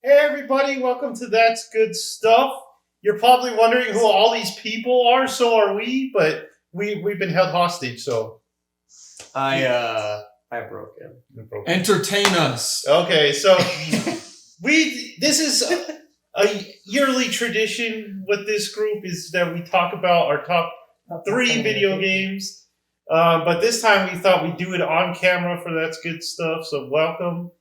Hey everybody, welcome to That's Good Stuff. You're probably wondering who all these people are, so are we, but we've been held hostage, so I broke him. Entertain us. Okay, so this is a yearly tradition with this group is that we talk about our top 3 video games. But this time we thought we'd do it on camera for That's Good Stuff, so welcome.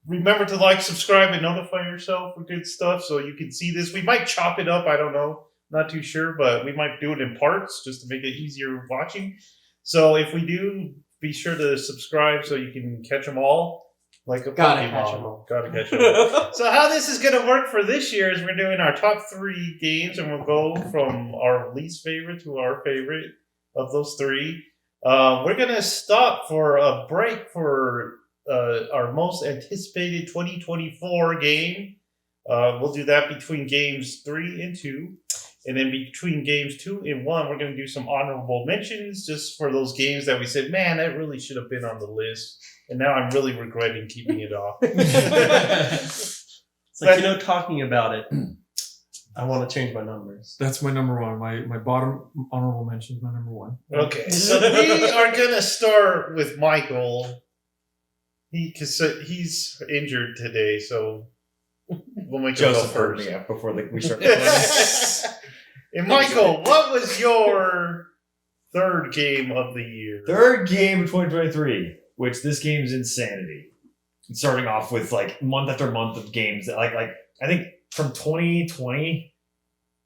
Remember to like, subscribe, and notify yourself for good stuff so you can see this. We might chop it up, I don't know. Not too sure, but we might do it in parts just to make it easier watching. So if we do, be sure to subscribe so you can catch them all. Like a Gotta Pokemon. catch 'em all. Gotta catch them all. So how this is going to work for this year is we're doing our top 3 games, and we'll go from our least favorite to our favorite of those 3. We're going to stop for a break for our most anticipated 2024 game. We'll do that between games 3 and 2. And then between games 2 and 1, we're going to do some honorable mentions just for those games that we said, man, that really should have been on the list. And now I'm really regretting keeping it off. It's like, talking about it, I want to change my numbers. That's my number one. My bottom honorable mention is my number one. Okay, so we are going to start with Michael. Because he's injured today, so we'll make him go first. Yeah, before we start. And Michael, what was your third game of the year? Third game of 2023, which this game is insanity. It's starting off with like month after month of games that like I think from 2020,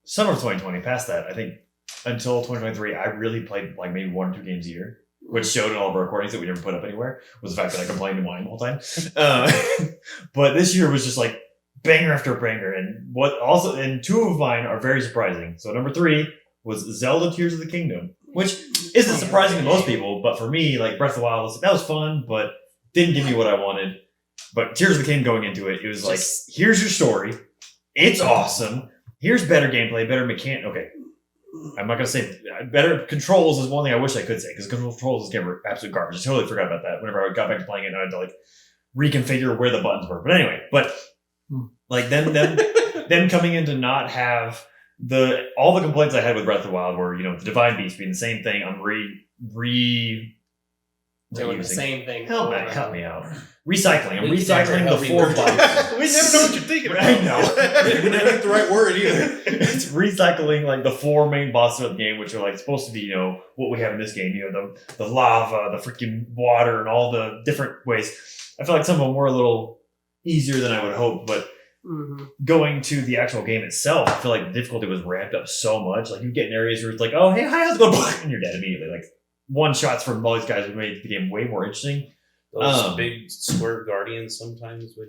summer of 2020, past that, I think until 2023, I really played like maybe 1 or 2 games a year. Which showed in all of our recordings that we never put up anywhere, was the fact that I complained to mine the whole time. But this year was just like banger after banger. And 2 of mine are very surprising. So number 3 was Zelda Tears of the Kingdom, which isn't surprising to most people, but for me, like Breath of the Wild, that was fun, but didn't give me what I wanted. But Tears of the Kingdom going into it, it was like, here's your story. It's awesome. Here's better gameplay, better mechanic. Okay. I'm not going to say better controls is one thing I wish I could say because controls in this game were absolute garbage. I totally forgot about that whenever I got back to playing it and I had to like reconfigure where the buttons were. But anyway, like them coming in to not have all the complaints I had with Breath of the Wild were, the Divine Beast being the same thing. I'm doing the same thing. Help me out. Recycling. I'm recycling the 4 bosses. We never know what you're thinking about. I know. You're not get the right word either. It's recycling like the 4 main bosses of the game, which are like supposed to be, what we have in this game. The lava, the freaking water, and all the different ways. I feel like some of them were a little easier than I would hope, but going to the actual game itself, I feel like the difficulty was ramped up so much. Like you get in areas where it's like, oh hey, hi, how's it going? And you're dead immediately. Like one shots from all these guys would make the game way more interesting. Those big square guardians sometimes would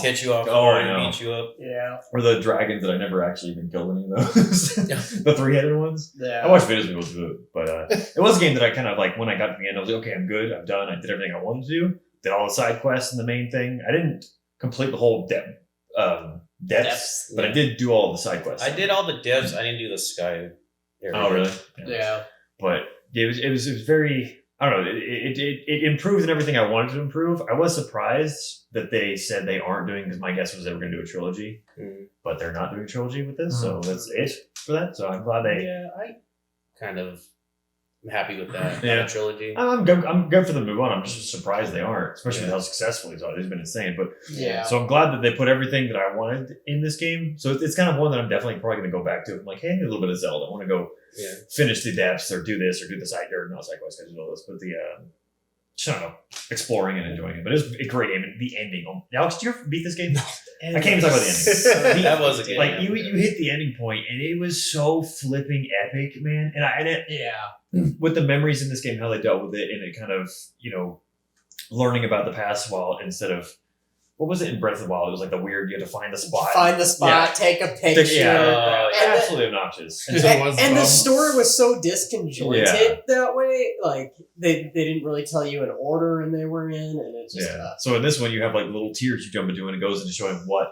catch you off guard and beat you up. Yeah. Or the dragons that I never actually even killed any of those. The 3-headed ones. Yeah. I watched videos of people do it, but it was a game that I kind of like when I got to the end, I was like, okay, I'm good, I'm done, I did everything I wanted to do. Did all the side quests and the main thing. I didn't complete the whole depths, but I did do all the side quests. I did all the depths. I didn't do the sky area. Oh, really? Yeah. But it was very. I don't know. It improved in everything I wanted to improve. I was surprised that they said they aren't doing because my guess was they were going to do a trilogy, but they're not doing a trilogy with this, so that's it for that. So I'm glad they. Yeah, I kind of am happy with that. Yeah. That trilogy. I'm good for them to move on. I'm just surprised they aren't, especially with how successful it's been insane. But Yeah. so I'm glad that they put everything that I wanted in this game. So it's kind of one that I'm definitely probably going to go back to. I'm like, hey, I need a little bit of Zelda. I want to go finish the depths or do this or do the side or not side quests because you know this, but the I don't know, exploring and enjoying it. But it was a great game. And the ending. Alex, did you ever beat this game? No. I can't even talk about the ending. That was a good like game. you hit the ending point and it was so flipping epic, man. And with the memories in this game, how they dealt with it, and it kind of, learning about the past while instead of what was it in Breath of the Wild? It was like the weird you had to find the spot. Take a picture. Absolutely obnoxious. And the story was so disconjointed that way. Like they didn't really tell you an order and they were in, and it's just So in this one, you have like little tiers you jump into, and it goes into showing what.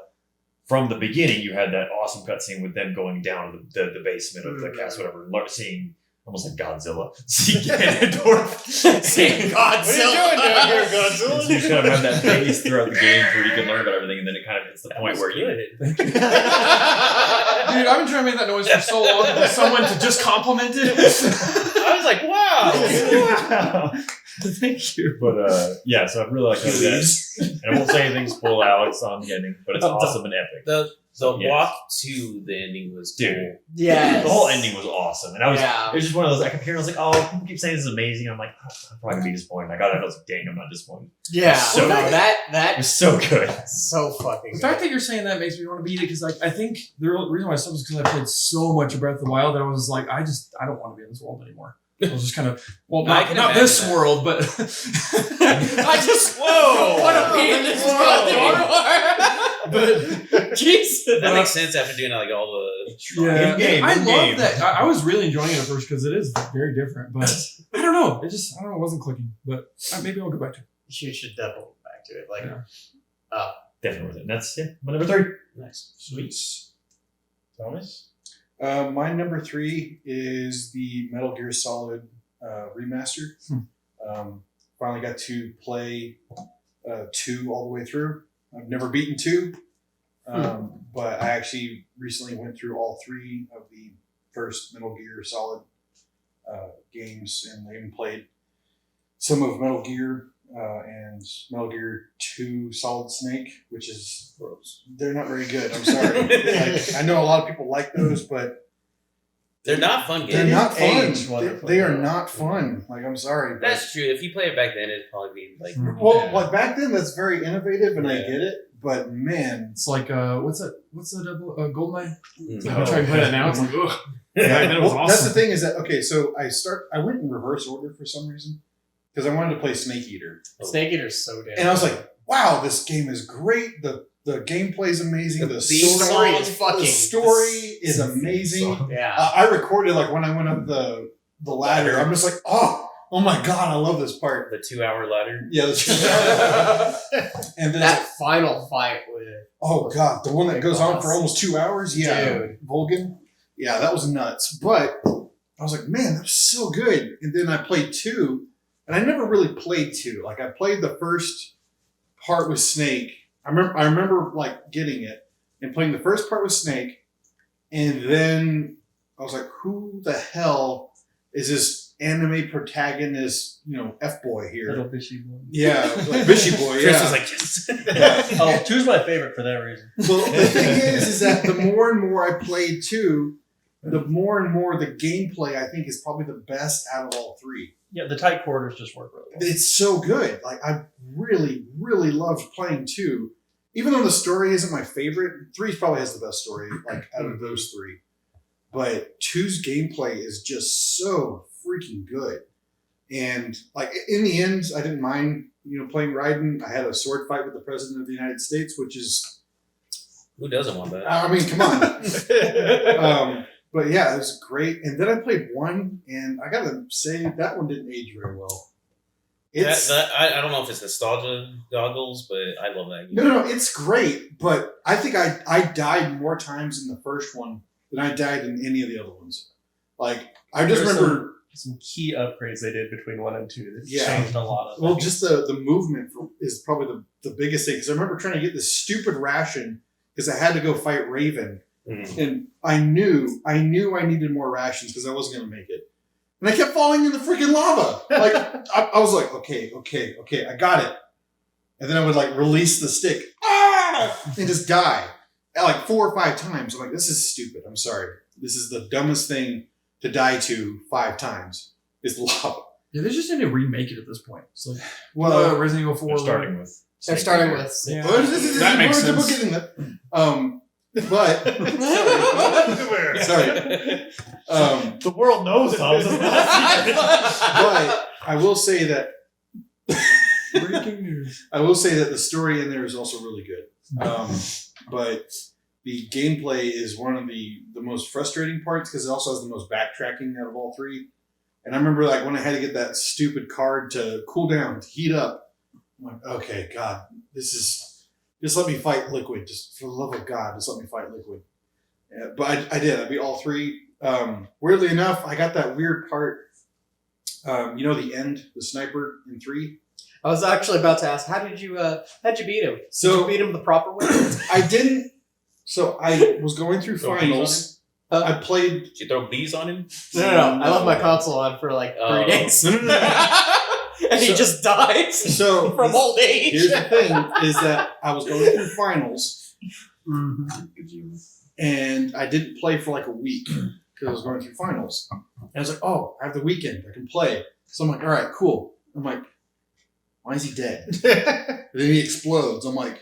From the beginning, you had that awesome cutscene with them going down to the basement of the castle, whatever, seeing almost like Godzilla. See Ganondorf. Say What are you doing down here, Godzilla? You kind of have that pace throughout the game where you can learn about everything, and then it kind of hits the point where you. Dude, I've been trying to make that noise for so long for someone to just compliment it. I was like, wow. Thank you. But yeah, so I really like that. And I won't say anything spoil Alex on the ending, but it's awesome and epic. The Yeah. walk to the ending was Dude. cool. Yeah. The whole ending was awesome, and I was Yeah. it was just one of those. I kept hearing, I was like, "Oh, people keep saying this is amazing." I'm like, I'm probably gonna be disappointed. I got it. I was like, "Dang, I'm not disappointed." Yeah. So no, good. that It was so good. so fucking The good. fact that you're saying that makes me want to beat it because, like, I think the reason why I stopped was because I played so much of Breath of the Wild that I was like, I don't want to be in this world anymore. I was just kind of, well, I not, can not imagine this that. world, but I just Whoa. want to be in this world anymore. But Jesus, That makes sense after doing like all the. yeah, In-game, I in-game. love that. I was really enjoying it at first because it is very different, but I don't know. It wasn't clicking. But maybe I'll go back to it. You should definitely go back to it. Like, Yeah. Definitely worth it. And that's my number 3. Nice. Sweet. Thomas? My number 3 is the Metal Gear Solid remaster. Finally got to play 2 all the way through. I've never beaten 2, but I actually recently went through all 3 of the first Metal Gear Solid games, and I even played some of Metal Gear and Metal Gear 2 Solid Snake, which is they're not very good. I'm sorry. Like, I know a lot of people like those, but They're not fun games. they're not fun. aged wonderfully. They are not fun. Like, I'm sorry. But, That's true. If you play it back then, it'd probably be like. well, like back then, that's very innovative, and I Yeah. get it. But man, It's like what's that? What's the double Goldeneye? Mm. Like, I try to play that now. It's like, ugh. yeah, that was well, that's the awesome. thing is that okay. So I went in reverse order for some reason because I wanted to play Snake Eater, Snake Eater's so damn. and I was like, wow, this game is great. The gameplay is amazing. The theme story song is fucking- the story is amazing. yeah. I recorded like when I went up the ladder. I'm just like, oh my god, I love this part. The 2-hour ladder. Yeah, and then That final fight with oh god, the one that goes on for almost 2 hours. Yeah, Dude. Vulcan. Yeah, that was nuts. But I was like, man, that was so good. And then I played 2, and I never really played 2. Like I played the first part with Snake. I remember like getting it and playing the first part with Snake, and then I was like, who the hell is this anime protagonist? F boy here. Little fishy boy. Yeah, like Bishy boy. Chris Yeah. was like, yes. Oh, two's my favorite for that reason. Well, the thing is that the more and more I played 2, the more and more the gameplay I think is probably the best out of all 3. Yeah, the tight quarters just work really well. It's so good. Like I really, really loved playing 2. Even though the story isn't my favorite, 3 probably has the best story, like out of those 3. But 2's gameplay is just so freaking good. And like in the end, I didn't mind, playing Raiden. I had a sword fight with the President of the United States, which is Who doesn't want that? I mean, come on. But yeah, it was great. And then I played 1, and I gotta say that one didn't age very well. It's I don't know if it's nostalgia goggles, but I love that game. no, it's great. But I think I died more times in the first one than I died in any of the other ones. Like I just There's remember, Some key upgrades they did between 1 and 2 that Yeah. changed a lot of well, things. just the movement is probably the biggest thing. Because I remember trying to get this stupid ration because I had to go fight Raven. Mhm. And I knew I needed more rations because I wasn't going to make it. And I kept falling in the freaking lava. Like, I was like, okay, I got it. And then I would like release the stick and just die like 4 or 5 times. I'm like, this is stupid. I'm sorry. This is the dumbest thing to die to 5 times is lava. Yeah, they just need to remake it at this point. It's like Well, Resident Evil 4. We're starting with. they're Snake starting Eater. with Yeah. that makes we're sense. getting that. But sorry. The world knows Thomas. It's not a secret. But I will say that Breaking news. the story in there is also really good. But the gameplay is one of the most frustrating parts because it also has the most backtracking out of all 3. And I remember like when I had to get that stupid card to cool down, to heat up. I'm like, okay, God, just let me fight Liquid. Just for the love of God, just let me fight Liquid. Yeah, but I did. I beat all 3. Weirdly enough, I got that weird part. You know the end, the sniper in 3. I was actually about to ask, how'd you beat him? Did So you beat him the proper way? I didn't. So I was going through Throw bees finals. I played. Did you throw bees on him? No. I left my console on for like 3 days. No. And he So- just dies So from old age. here's the thing: is that I was going through finals, and I didn't play for like a week because I was going through finals. And I was like, "Oh, I have the weekend; I can play." So I'm like, "All right, cool." I'm like, "Why is he dead?" And then he explodes. I'm like,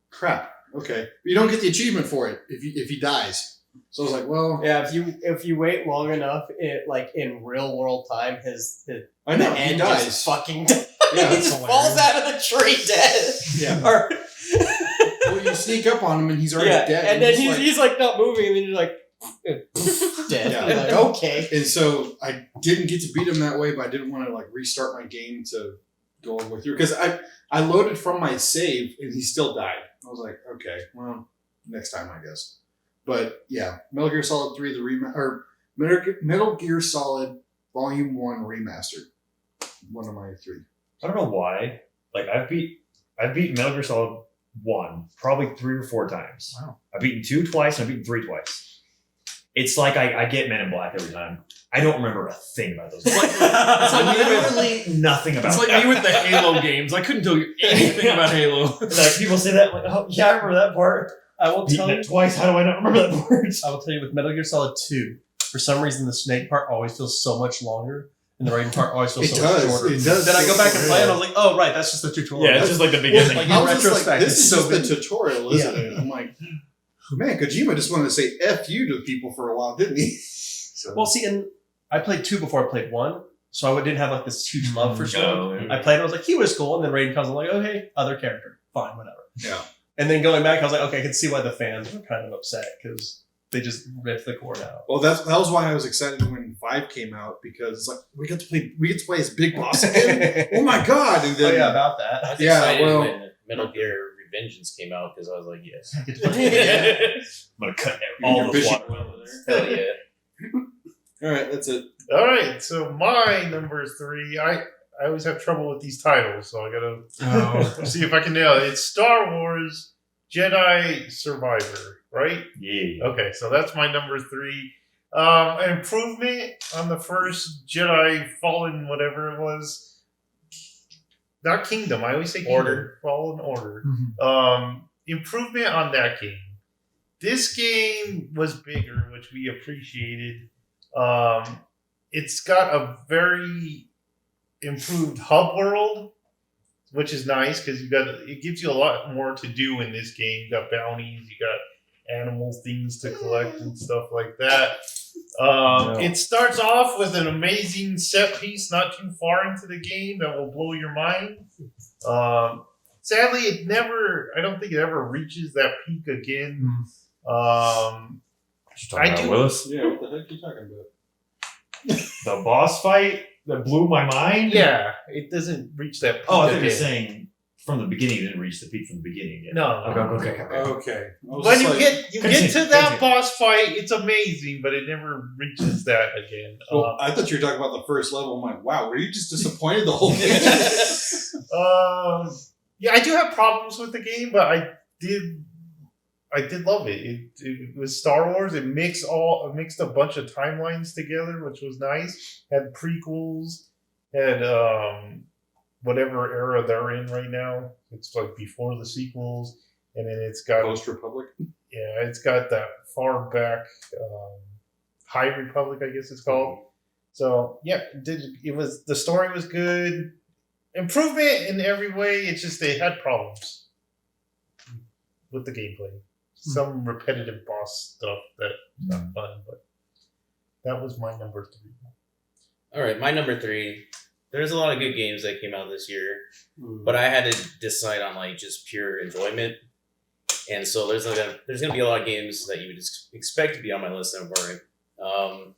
"Crap." Okay, but you don't get the achievement for it if he dies. So I was like, "Well, Yeah, if you wait long enough, it like in real world time, his I know he end dies." just fucking dies. Yeah, he that's just falls out of the tree dead. Yeah. Or, Well, you sneak up on him and he's already yeah, dead. and then it's he's like not moving, and then you're like dead. Yeah. You're like, okay. And so I didn't get to beat him that way, but I didn't want to like restart my game to go all the way through because I loaded from my save and he still died. I was like, okay, well, next time I guess. But yeah, Metal Gear Solid 3, Metal Gear Solid Volume 1 Remastered. One of my 3. I don't know why. Like I've beat Metal Gear Solid 1 probably 3 or 4 times. Wow. I've beaten 2 twice and I've beaten 3 twice. It's like I get Men in Black every time. I don't remember a thing about those. It's like literally nothing about It's like me with the Halo games. I couldn't tell you anything about Halo. Like people say that, I'm like, oh yeah, I remember that part. I will Beaten tell you. it twice. How do I not remember that part? I will tell you with Metal Gear Solid 2, for some reason the Snake part always feels so much longer, and the Raiden part always feels It so much does. shorter. It does Then I feel go back so and play, and I good. was like, oh right, that's just the tutorial. Yeah, it's just like the beginning. Like, in I was just retrospect, like, this it's is so just the good. tutorial, isn't it? I'm like, man, Kojima just wanted to say F you to people for a while, didn't he? So, Well, see, and I played 2 before I played 1, so I didn't have like this huge love for Storm. No. I played and I was like, he was cool, and then Raiden comes, I'm like, okay, other character, fine, whatever. yeah. And then going back, I was like, okay, I can see why the fans were kind of upset because they just ripped the cord out. Well, that was why I was excited when 5 came out because it's like we get to play as Big Boss again. Oh my god! And Oh then yeah, about I that. was Yeah, excited well- when Metal Gear Revengeance came out because I was like, yes. I'm gonna cut You're all those bishop. watermelons. Hell yeah. all right, that's it. All right, so my number 3, I always have trouble with these titles, so I gotta Oh. see if I can nail it. It's Star Wars Jedi Survivor, right? Yeah. Okay, so that's my number 3. An improvement on the first Jedi Fallen, whatever it was. Not Kingdom. I always say Kingdom. Order. Fallen Order. Mhm. Improvement on that game. This game was bigger, which we appreciated. It's got a very improved hub world, which is nice because it gives you a lot more to do in this game. You got bounties, you got animal things to collect and stuff like that. It starts off with an amazing set piece not too far into the game that will blow your mind. Sadly, I don't think it ever reaches that peak again. I do- Willis. Yeah, what the heck are you talking about? The boss fight that blew my mind. Yeah, it doesn't reach that peak Oh, I think again. you're saying from the beginning. You didn't reach the peak from the beginning yet. No. Okay. Okay. I was When just you like- get continue, to that continue. boss fight, it's amazing, but it never reaches that again. Well, I thought you were talking about the first level. I'm like, wow, were you just disappointed the whole thing? Yeah, I do have problems with the game, but I did love it. It was Star Wars. It mixed a bunch of timelines together, which was nice. Had prequels, had whatever era they're in right now. It's like before the sequels, and then it's got Post Republic. yeah, it's got that far back High Republic, I guess it's called. So yeah, the story was good. Improvement in every way. It's just they had problems with the gameplay. Some repetitive boss stuff that's not fun, but that was my number 3. All right, my number 3. There's a lot of good games that came out this year, but I had to decide on like just pure enjoyment. And so there's gonna be a lot of games that you would expect to be on my list that weren't.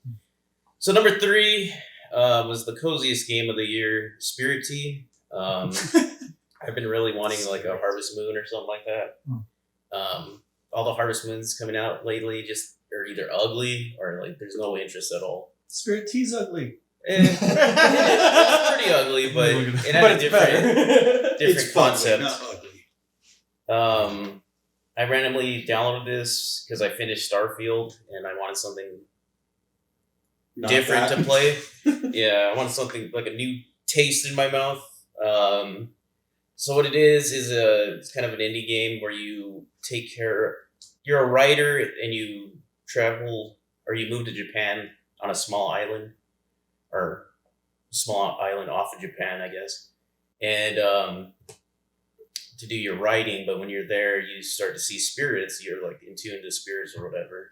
So number 3 was the coziest game of the year, Spirity. I've been really wanting like a Harvest Moon or something like that. All the Harvest Moons coming out lately, just are either ugly or like there's no interest at all. Spirit T's ugly. It's pretty ugly, but it had But a it's different It's concept. not ugly. I randomly downloaded this because I finished Starfield and I wanted something Not different that. to play. Yeah, I wanted something like a new taste in my mouth. So what it is it's kind of an indie game where you take care. You're a writer and you travel or you move to Japan on a small island, or small island off of Japan, I guess, and to do your writing. But when you're there, you start to see spirits. You're like in tune to spirits or whatever.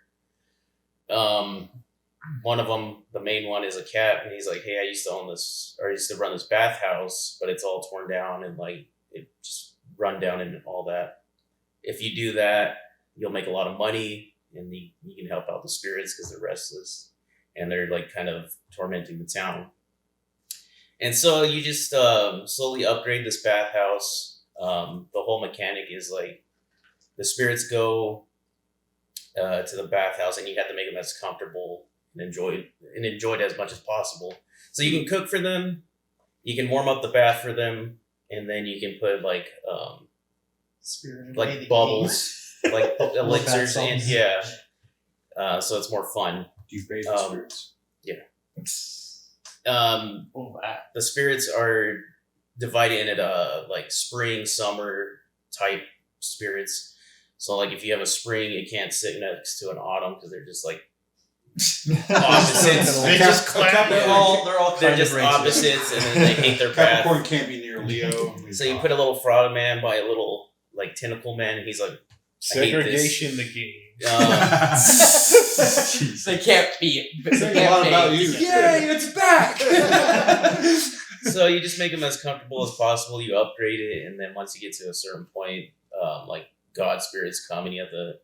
One of them, the main one, is a cat, and he's like, "Hey, I used to own this, or I used to run this bathhouse, but it's all torn down and like it just run down and all that. If you do that, you'll make a lot of money, and you can help out the spirits because they're restless, and they're like kind of tormenting the town." And so you just slowly upgrade this bathhouse. The whole mechanic is like the spirits go to the bathhouse, and you have to make them as comfortable and enjoyed as much as possible. So you can cook for them, you can warm up the bath for them, and then you can put like bubbles, like elixirs, and so it's more fun. Do you bathe the spirits? The spirits are divided into like spring, summer type spirits. So like if you have a spring, it can't sit next to an autumn because they're just like opposites. They just clap. They're all They're kind just of racist. opposites, and then they hate their bath. Capricorn can't be near Leo. So you put a little frog man by a little like tentacle man, and he's like, Segregation the game. They can't be. Saying a lot about you. Yay, it's back! So you just make them as comfortable as possible. You upgrade it, and then once you get to a certain point, like god spirits come, and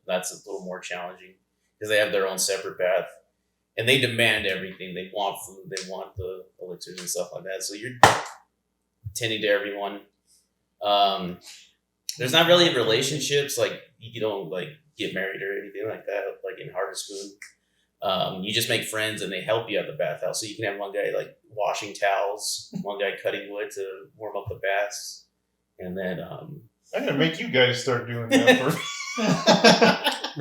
that's a little more challenging because they have their own separate bath, and they demand everything. They want food, they want the elixirs and stuff like that. So you're tending to everyone. There's not really relationships, like you don't like get married or anything like that, like in Harvest Moon. You just make friends, and they help you at the bathhouse. So you can have one guy like washing towels, one guy cutting wood to warm up the baths, and then I'm gonna make you guys start doing that for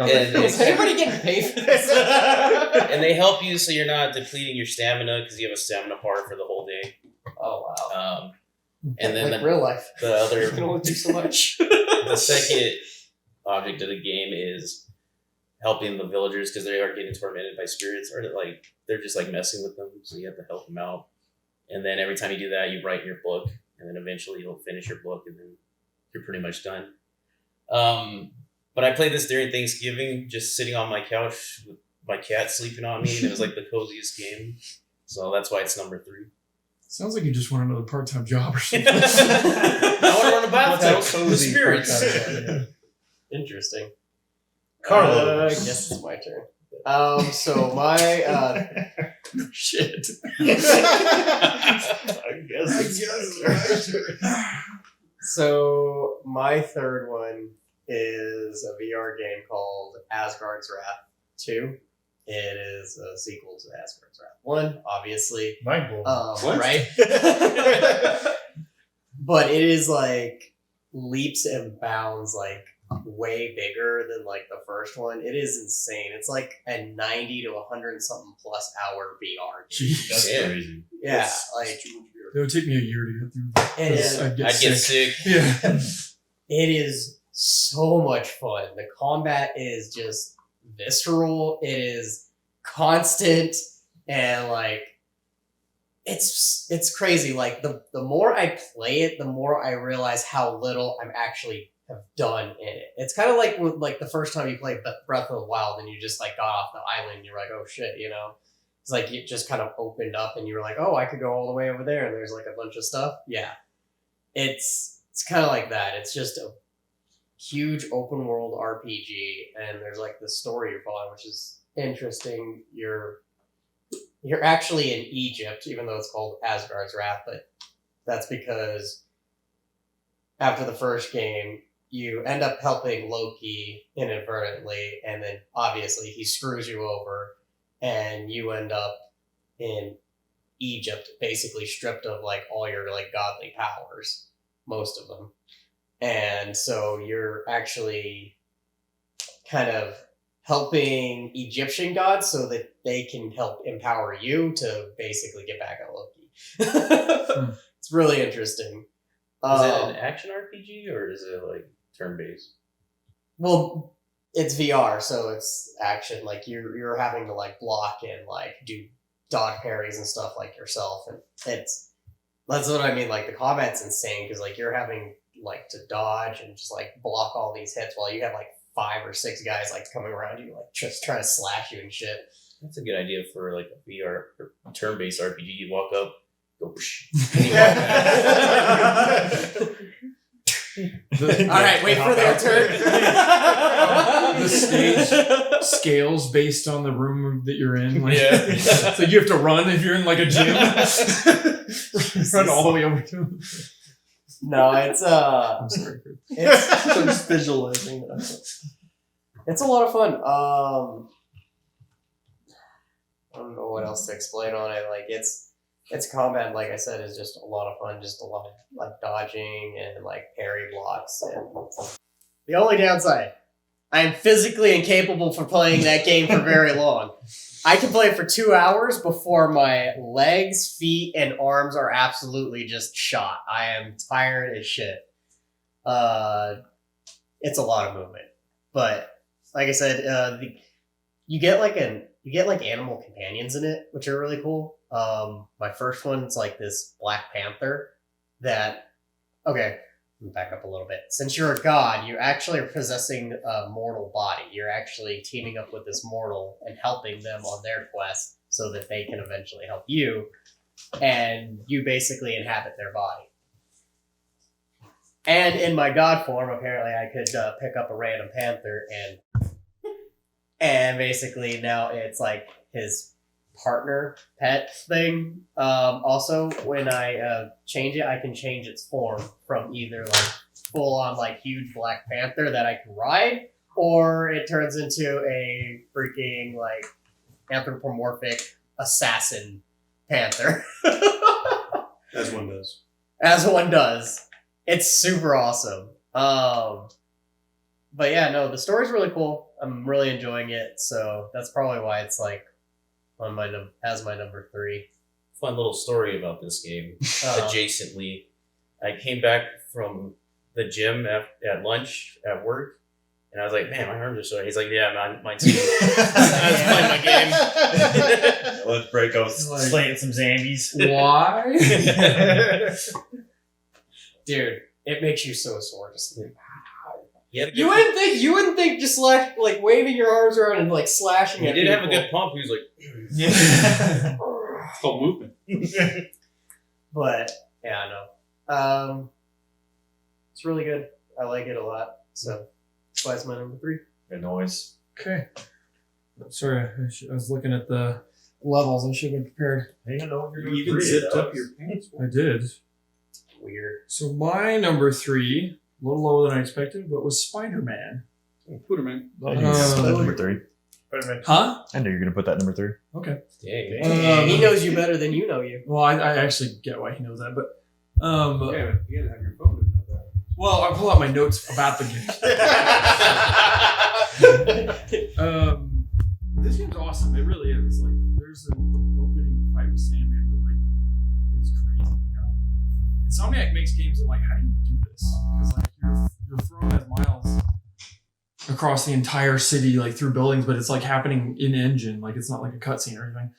Is anybody getting paid for this? and they help you so you're not depleting your stamina because you have a stamina bar for the whole day. Oh wow! And then like real life, the other you can only do so much. the second object of the game is helping the villagers because they are getting tormented by spirits, or like they're just like messing with them, so you have to help them out. And then every time you do that, you write your book, and then eventually you'll finish your book, and then you're pretty much done. But I played this during Thanksgiving, just sitting on my couch with my cat sleeping on me, and it was like the coziest game. So that's why it's number 3. Sounds like you just want another part-time job or something. I want to run a bathhouse with cozy spirits. part-time Interesting. Carlo. I guess it's my turn. So my shit. I guess. So my third one is a VR game called Asgard's Wrath 2. It is a sequel to Asgard's Wrath 1, obviously. Mind blowing. What? Right? But it is like leaps and bounds, like way bigger than like the first one. It is insane. It's like a 90 to 100 and something plus hour VR game. Jeez. That's Yeah. crazy. Yeah, It's like too much beer. It would take me a year to get through. it 'cause is. I'd I'd get sick. Yeah. It is so much fun. The combat is just visceral. It is constant, and like it's crazy. Like the more I play it, the more I realize how little I'm actually have done in it. It's kind of like with, like the first time you played Breath of the Wild and you just like got off the island and you're like, oh shit, you know. It's like it just kind of opened up and you were like, oh, I could go all the way over there and there's like a bunch of stuff. Yeah. It's kind of like that. It's just a huge open world RPG, and there's like the story you're following, which is interesting. You're actually in Egypt, even though it's called Asgard's Wrath, but that's because after the first game, you end up helping Loki inadvertently, and then obviously he screws you over, and you end up in Egypt, basically stripped of like all your like godly powers, most of them. And so you're actually kind of helping Egyptian gods so that they can help empower you to basically get back at Loki. It's really interesting. Is it an action RPG or is it like turn based? Well, it's VR, so it's action. Like you're having to like block and like do dodge parries and stuff like yourself, and that's what I mean. Like the combat's insane because like you're having like to dodge and just like block all these hits while you have like 5 or 6 guys like coming around you, like just trying to slash you and shit. That's a good idea for like a VR or turn based RPG. You walk up, go whoosh, All right, wait for their turn. The stage scales based on the room that you're in. Like, Yeah. So you have to run if you're in like a gym. Run all the way over to him. No, it's I'm sorry. it's I'm just visualizing it. it's a lot of fun. I don't know what else to explain on it. Like it's combat, like I said, is just a lot of fun. Just a lot of like dodging and like parry blocks. And the only downside, I am physically incapable for playing that game for very long. I can play it for 2 hours before my legs, feet, and arms are absolutely just shot. I am tired as shit. It's a lot of movement, but like I said, you get like animal companions in it, which are really cool. My first one's like this Black Panther that, okay, let me back up a little bit. Since you're a god, you actually are possessing a mortal body. You're actually teaming up with this mortal and helping them on their quest so that they can eventually help you, and you basically inhabit their body. And in my god form, apparently I could pick up a random panther and basically now it's like his partner pet thing. Also, when I change it, I can change its form from either like full on like huge Black Panther that I can ride, or it turns into a freaking like anthropomorphic assassin panther. As one does. As one does. It's super awesome. But yeah, no, the story's really cool. I'm really enjoying it, so that's probably why it's like on my as my number 3. Fun little story about this game. Uh, Adjacently, I came back from the gym at lunch at work, and I was like, "Man, my arms are sore." He's like, "Yeah, mine too." I was playing my game. Let's break out Like- slaying some zombies. Why? Dude, it makes you so sore. Just He had a good you wouldn't think just like waving your arms around and like slashing. He at did have a people. good pump. He was like, It's called movement. But yeah, no. It's really good. I like it a lot. So that's why it's my number 3. Good noise. Okay. Sorry, I was looking at the levels. I should have been prepared. I didn't know if You even zipped up your pants. I did. Weird. So my number 3, a little lower than I expected, but was Spider-Man. Put him in. I knew you were gonna put that Um, number 3. Huh? I knew you were gonna put that number 3. Okay. "Dang." He knows you better than you know you. Well, I actually get why he knows that, but Yeah, you gotta have your phone to know that. well, I pull out my notes about the game. This game's awesome. It really is. Like, there's an opening fight with Sandman that like is crazy. Like, Insomniac makes games that like, how do you do this? Because like you're thrown as Miles across the entire city, like through buildings, but it's like happening in engine. Like it's not like a cutscene or anything.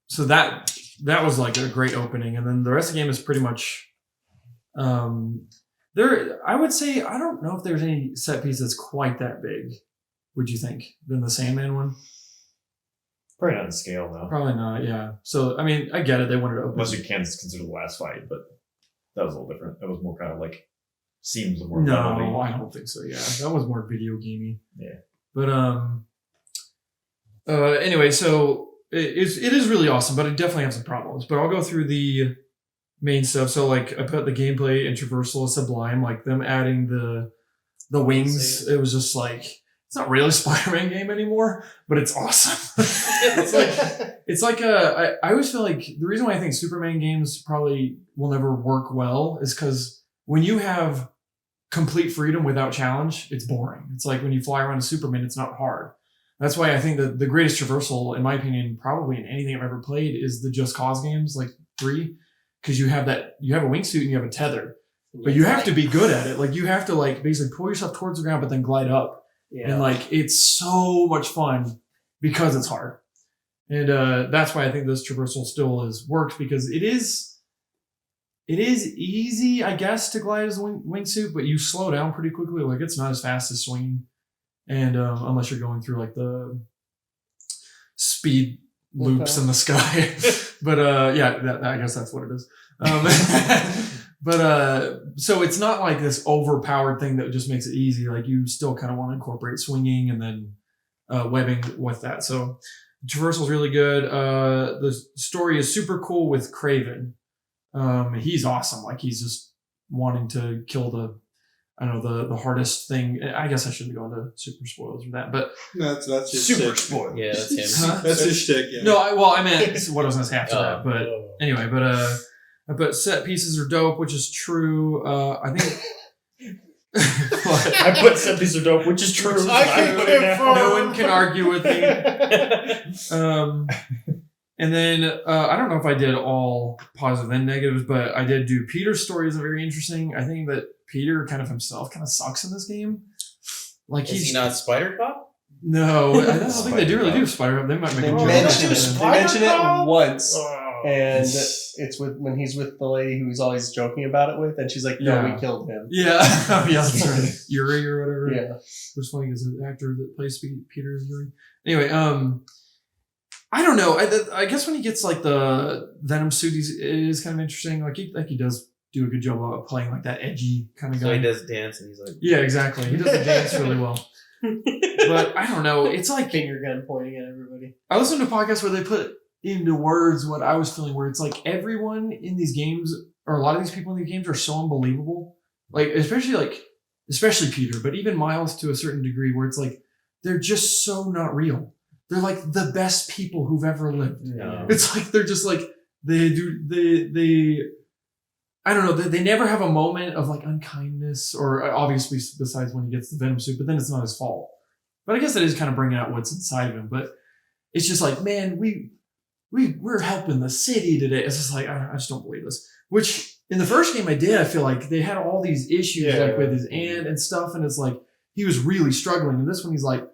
So that was like a great opening, and then the rest of the game is pretty much. I would say I don't know if there's any set piece that's quite that big. Would you think than the Sandman one? Probably not in scale though. Probably not. Yeah. So I mean, I get it. They wanted to open. Unless you can consider the last fight, but that was a little different. That was more kind of like seems more No, funny. I don't think so. Yeah, that was more video gamey. Yeah. But anyway, so it is really awesome, but it definitely has some problems. But I'll go through the main stuff. So like I put the gameplay and traversal as Sublime, like them adding the wings. It was just like it's not really a Spider-Man game anymore, but it's awesome. I always feel like the reason why I think Superman games probably will never work well is because when you have complete freedom without challenge, it's boring. It's like when you fly around a Superman, it's not hard. That's why I think that the greatest traversal, in my opinion, probably in anything I've ever played, is the Just Cause games, like 3, because you have a wingsuit and you have a tether, but you have to be good at it. Like you have to like basically pull yourself towards the ground, but then glide up. Yeah. And like it's so much fun because it's hard, and that's why I think this traversal still has worked, because it is easy, I guess, to glide as a wingsuit, but you slow down pretty quickly. Like it's not as fast as swinging, and unless you're going through like the speed loops in the sky. But yeah, I guess that's what it is. But so it's not like this overpowered thing that just makes it easy. Like you still kind of want to incorporate swinging and then webbing with that. So traversal is really good. The story is super cool with Kraven. He's awesome. Like he's just wanting to kill the hardest thing. I guess I shouldn't go into super spoilers for that, but That's his Super shtick. spoiled. Yeah, that's him. Huh? That's his shtick. Yeah. No, I meant what I was going to say after that. But anyway, but set pieces are dope, which is true. I think. I put set pieces are dope, which is true. so I can put it down. confirm. No one can argue with me. And then I don't know if I did all positive and negatives, but I did do Peter's story is very interesting. I think that Peter kind of himself kind of sucks in this game. Like Is he not Spider Cop? No, I don't think they do really do Spider-Man. They might make They a joke. mention it. Spider They mention it Cop? once, Oh. and it's when he's with the lady who he's always joking about it with, and she's like, "No, Yeah. we killed him." Yeah, oh, yeah, that's right. Yuri or whatever. Yeah. What's funny is the actor that plays Peter is Yuri. Anyway, I don't know. I guess when he gets like the Venom suit, it is kind of interesting. Like he does do a good job of playing like that edgy kind of guy. So he does dance and he's like, Yeah, exactly. He does the dance really well. But I don't know. It's like Finger gun pointing at everybody. I listened to podcasts where they put into words what I was feeling, where it's like everyone in these games, or a lot of these people in these games, are so unbelievable. Like especially Peter, but even Miles to a certain degree, where it's like they're just so not real. They're like the best people who've ever lived. no. It's like they're just like they I don't know. They never have a moment of like unkindness, or obviously besides when he gets the Venom suit, but then it's not his fault. But I guess that is kind of bringing out what's inside of him. But it's just like, man, we're helping the city today. It's just like I just don't believe this. Which in the first game I did, I feel like they had all these issues like with his aunt and stuff, and it's like he was really struggling. And this one he's like,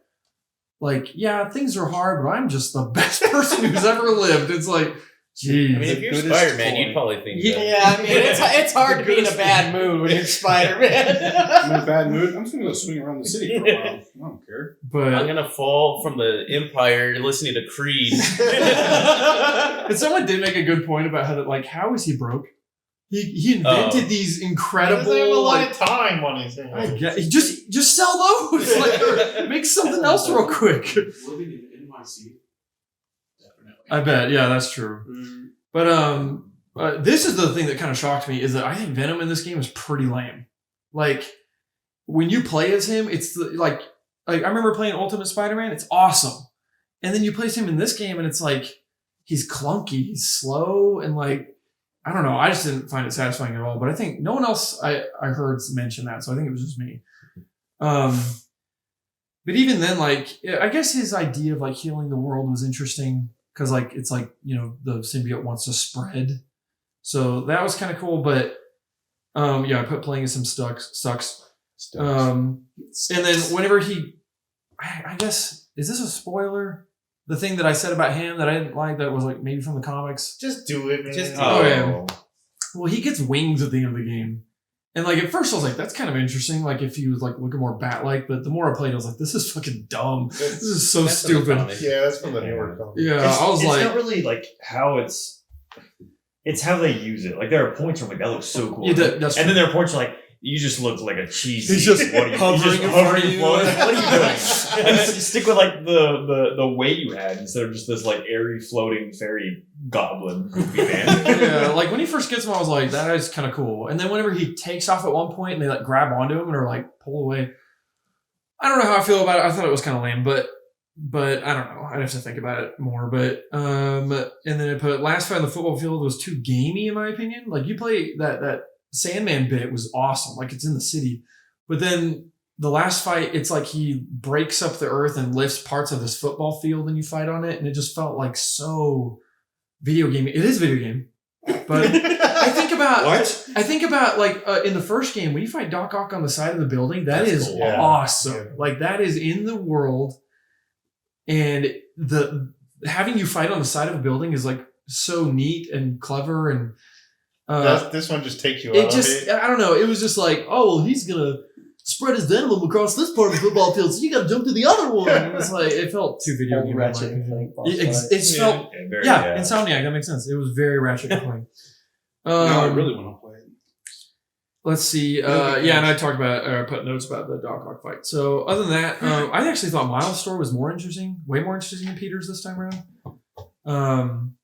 yeah, things are hard, but I'm just the best person who's ever lived. It's like, geez. I mean, if you're Goodest Spider-Man, toy. you'd probably think that. Yeah, I mean, it's hard to be in a bad mood when you're I'm Spider-Man. in a bad mood. I'm just gonna go swing around the city for a while. I don't care. But I'm gonna fall from the Empire listening to Creed. but someone did make a good point about how is he broke? He invented these He incredible doesn't have a lot like of time on his hands. I guess, just sell those. Like, or make something else real quick. Living in NYC, definitely. I bet. Yeah, that's true. But this is the thing that kind of shocked me, is that I think Venom in this game is pretty lame. Like when you play as him, it's like I remember playing Ultimate Spider-Man. It's awesome, and then you place him in this game, and it's like he's clunky, he's slow, and like I don't know. I just didn't find it satisfying at all. But I think no one else I heard mention that, so I think it was just me. But even then, like I guess his idea of like healing the world was interesting. Because like it's like, you know, the symbiote wants to spread, so that was kind of cool. But yeah, I put playing as him sucks. And then whenever I guess, is this a spoiler? The thing that I said about him that I didn't like, that was like maybe from the comics. Just do it, man. Just do Oh yeah. Well, he gets wings at the end of the game, and like at first I was like, that's kind of interesting. Like if he was like looking more bat-like, but the more I played, I was like, this is fucking dumb. This is so That's from the stupid. comic. Yeah, that's from the newer comic. Yeah, I was it's like, not really like how it's how they use it. Like there are points where I'm like, that looks so cool. yeah, that's and true. then there are points where like, you just look like a cheesy. He's just what are you, hovering in front of you. What are you doing? And stick with like the way you had instead of just this like airy floating fairy goblin goofy man. Yeah, like when he first gets him, I was like, that is kind of cool. And then whenever he takes off at one point and they like grab onto him and are like pull away, I don't know how I feel about it. I thought it was kind of lame, but I don't know. I'd have to think about it more. But and then I put last fight on the football field was too gamey in my opinion. Like you play that Sandman bit was awesome. Like it's in the city, but then the last fight, it's like he breaks up the earth and lifts parts of this football field and you fight on it, and it just felt like so video game. It is a video game, but I think about like in the first game when you fight Doc Ock on the side of the building. That's cool. Yeah. awesome. Yeah. Like that is in the world, and the having you fight on the side of a building is like so neat and clever and. This one just takes you out It of just, it. I don't know. It was just like, oh, well, he's going to spread his venom across this part of the football field, so you got to jump to the other one. And it's like, it felt too video game. Ratchet and Clank boss fight. It felt, And very, yeah, Insomniac, that makes sense. It was very Ratchet and Clank. No, I really want to play it. Let's see. Yeah, and I talked about, put notes about the Doc Ock fight. So other than that, I actually thought Miles' story was more interesting, way more interesting than Peter's this time around.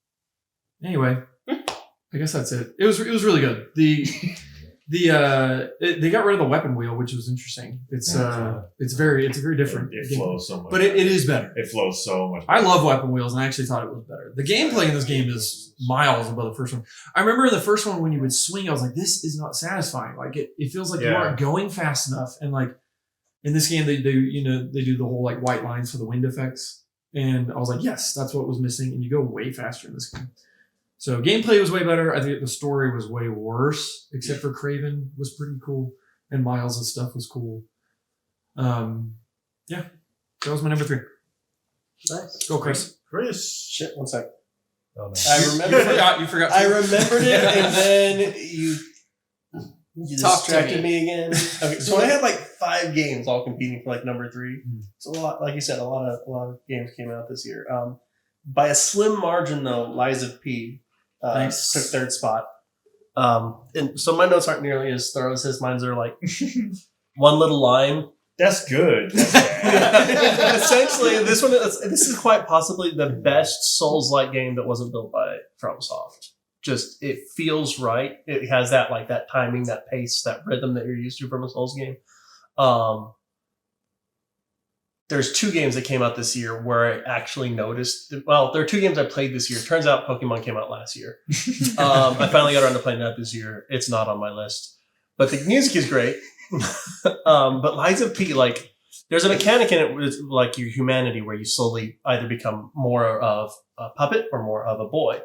Anyway. I guess that's it. It was really good. They got rid of the weapon wheel, which was interesting. It's very different. It flows so much. But it is better. It flows so much. I love weapon wheels, and I actually thought it was better. The gameplay in this game is miles above the first one. I remember in the first one when you would swing, I was like, this is not satisfying. Like it feels like you aren't going fast enough. And like in this game, they do the whole like white lines for the wind effects, and I was like, yes, that's what was missing. And you go way faster in this game. So gameplay was way better. I think the story was way worse, except for Craven was pretty cool, and Miles' stuff was cool. Yeah, that was my number 3. Nice. Go, Chris. Chris. Shit, one sec. Oh, no. I remember You forgot. I remembered it, and then you Talk to distracted me. me again. Okay, so I had like 5 games all competing for like number 3. It's a lot, like you said, a lot of games came out this year. By a slim margin, though, Lies of P Nice. took 3rd spot. And so my notes aren't nearly as thorough as his. Mine's are like one little line. That's good. That's bad. Essentially, this is quite possibly the best Souls-like game that wasn't built by FromSoft. Just it feels right. It has that timing, that pace, that rhythm that you're used to from a Souls game. There's 2 games that came out this year where I actually noticed. Well, there are 2 games I played this year. Turns out Pokemon came out last year. I finally got around to playing that this year. It's not on my list, but the music is great. But Lies of P, there's a mechanic in it with like your humanity where you slowly either become more of a puppet or more of a boy.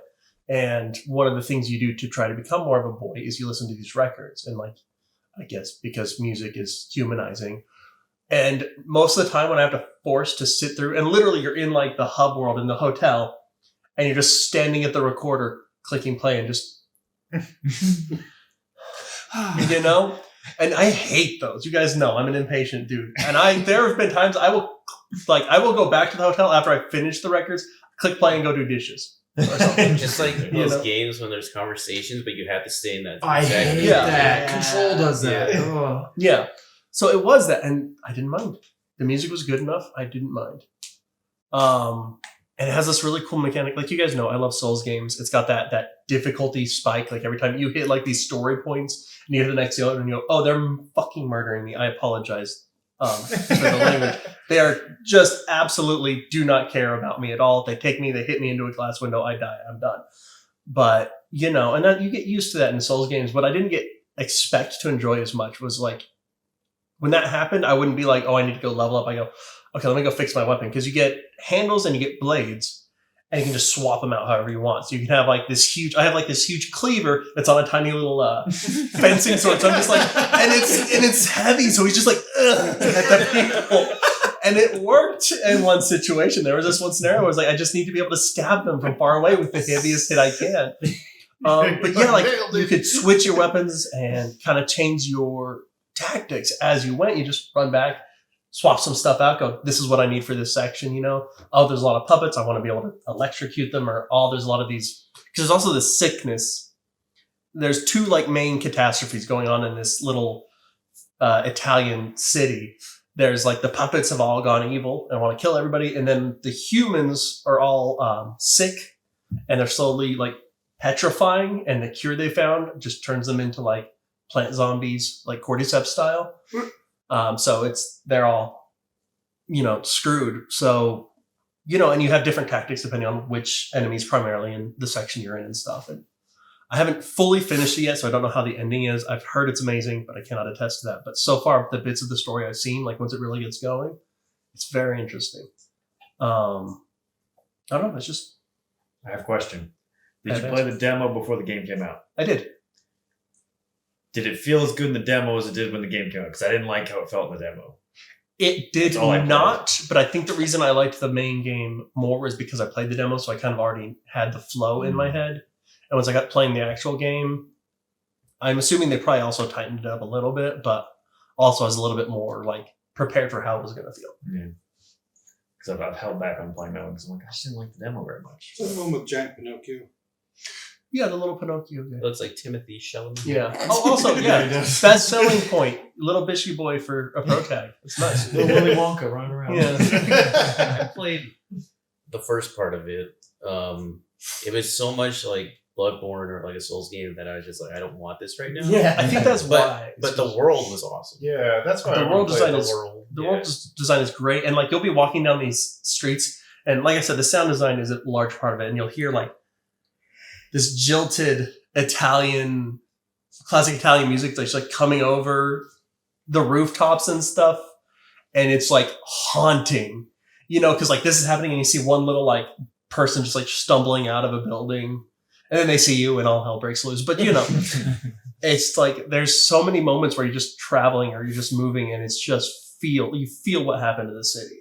And one of the things you do to try to become more of a boy is you listen to these records. And I guess because music is humanizing. And most of the time when I have to force to sit through, and literally you're in the hub world in the hotel, and you're just standing at the recorder, clicking play, and just, And I hate those. You guys know I'm an impatient dude, and there have been times I will go back to the hotel after I finish the records, click play, and go do dishes. Or something. It's like those games when there's conversations, but you have to stay in that. I hate that. Control does that. Yeah. Ugh. Yeah. So it was that, and I didn't mind. The music was good enough. I didn't mind. And it has this really cool mechanic. Like you guys know, I love Souls games. It's got that difficulty spike. Like every time you hit these story points and you hit the next yellow and you go, oh, they're fucking murdering me. I apologize for the language. They are just absolutely do not care about me at all. They take me, they hit me into a glass window. I die. I'm done. But, and then you get used to that in Souls games. What I didn't expect to enjoy as much was when that happened, I wouldn't be like, oh, I need to go level up. I go, okay, let me go fix my weapon. Because you get handles and you get blades, and you can just swap them out however you want. So you can have this huge cleaver that's on a tiny little fencing sword. So I'm just and it's heavy. So he's just ugh, at the people. And it worked in one situation. There was this one scenario where I just need to be able to stab them from far away with the heaviest hit I can. But yeah, you could switch your weapons and kind of change your tactics as you went. You just run back, swap some stuff out, go, this is what I need for this section, Oh, there's a lot of puppets. I want to be able to electrocute them, or there's a lot of these. Because there's also this sickness. There's 2 main catastrophes going on in this little Italian city. There's like the puppets have all gone evil and want to kill everybody, and then the humans are all sick, and they're slowly like petrifying, and the cure they found just turns them into like plant zombies, like cordyceps style. So they're all, screwed. So, and you have different tactics depending on which enemies primarily in the section you're in and stuff. And I haven't fully finished it yet, so I don't know how the ending is. I've heard it's amazing, but I cannot attest to that. But so far, the bits of the story I've seen, like once it really gets going, it's very interesting. I don't know. It's just. I have a question. Did you play the demo before the game came out? I did. Did it feel as good in the demo as it did when the game came out? Because I didn't like how it felt in the demo. It did That's all I not, but I think the reason I liked the main game more was because I played the demo, so I kind of already had the flow in my head. And once I got playing the actual game, I'm assuming they probably also tightened it up a little bit, but also I was a little bit more like prepared for how it was going to feel. Yeah. Because I've held back on playing that one because I'm like, I just didn't like the demo very much. What's the one with giant Pinocchio? Yeah, the little Pinocchio guy. It looks like Timothy Chalamet. Yeah. Oh, also, yeah, best selling point. Little Bishy Boy for a pro tag. It's nice. Little Willy Wonka running around. Yeah. I played the first part of it. It was so much like Bloodborne or like a Souls game that I was just like, I don't want this right now. Yeah. I think that's why. But the world was awesome. Yeah, that's why The I world wanna play design the is- world. The world design is great, and like you'll be walking down these streets, and like I said, the sound design is a large part of it, and you'll hear like this jilted classic Italian music that's like coming over the rooftops and stuff, and it's like haunting, because like this is happening, and you see one little like person just like stumbling out of a building, and then they see you, and all hell breaks loose. But it's like there's so many moments where you're just traveling or you're just moving, and it's just you feel what happened to the city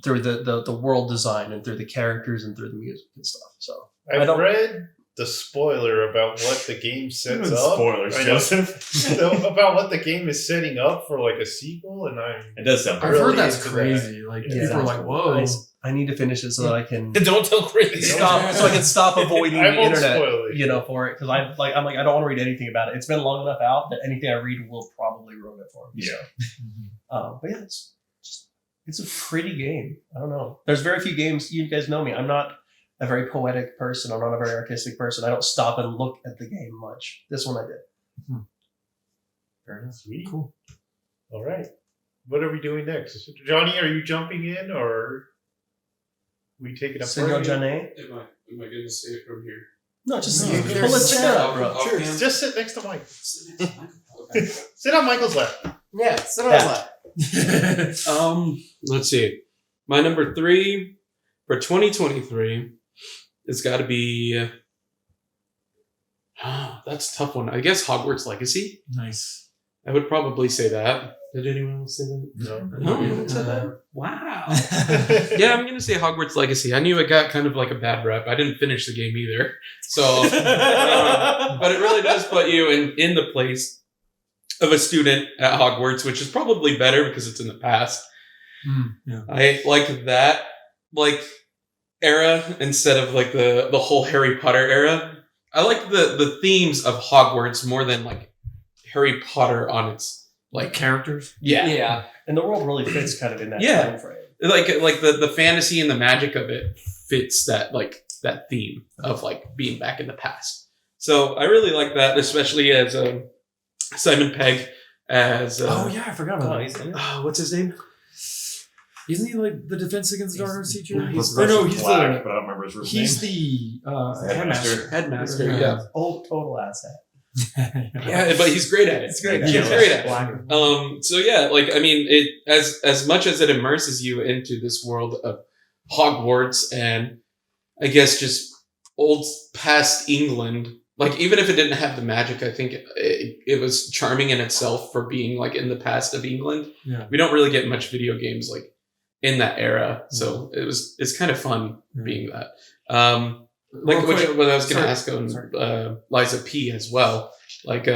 through the world design and through the characters and through the music and stuff. So I've read the spoiler about what the game sets up. Spoilers, I know. Joseph. About what the game is setting up for like a sequel, and It does sound I've really heard that's into crazy. Like Yeah. people are like, "Whoa." I need to finish it so that I can Don't tell Chris. stop avoiding I the won't internet, spoil it. for it, because I'm like I don't want to read anything about it. It's been long enough out that anything I read will probably ruin it for me. Yeah. But yeah, it's a pretty game. I don't know. There's very few games. You guys know me. I'm not a very poetic person. I'm not a very artistic person. I don't stop and look at the game much. This one I did. Fair enough. Sweet. Cool. All right. What are we doing next? Johnny, are you jumping in or we taking a Senor break? Janet? Am I going to say it from here? No, just No, pull there's it up, bro. Sure. Just sit next to Mike. Okay. Sit on Michael's lap. Yeah, sit on his lap. Let's see. My number 3 for 2023 has got to be. That's a tough one. I guess Hogwarts Legacy. Nice. I would probably say that. Did anyone else say that? No. Wow. Yeah, I'm gonna say Hogwarts Legacy. I knew it got kind of like a bad rep. I didn't finish the game either, so but it really does put you in the place of a student at Hogwarts, which is probably better because it's in the past. Yeah. I like that era instead of like the whole Harry Potter era. I like the themes of Hogwarts more than like Harry Potter on its Like characters. yeah. And the world really fits kind of in that Yeah. time frame. Like the fantasy and the magic of it fits that that theme of like being back in the past. So I really like that, especially as Simon Pegg as Oh yeah, I forgot about that. what's his name? Isn't he like the Defense Against Darkness teacher? No, he's- Or no, he's Black, the but I don't remember his real he's name. the Headmaster. Headmaster. Yeah. Yeah, Oh, total asset. yeah, but he's great at it. It's great. He's Yeah. great at it. So yeah, like I mean, it as much as it immerses you into this world of Hogwarts and I guess just old past England. Like even if it didn't have the magic, I think it was charming in itself for being like in the past of England. Yeah. We don't really get much video games like in that era, so it's kind of fun being that. Like what I was going to ask on Liza P as well. Like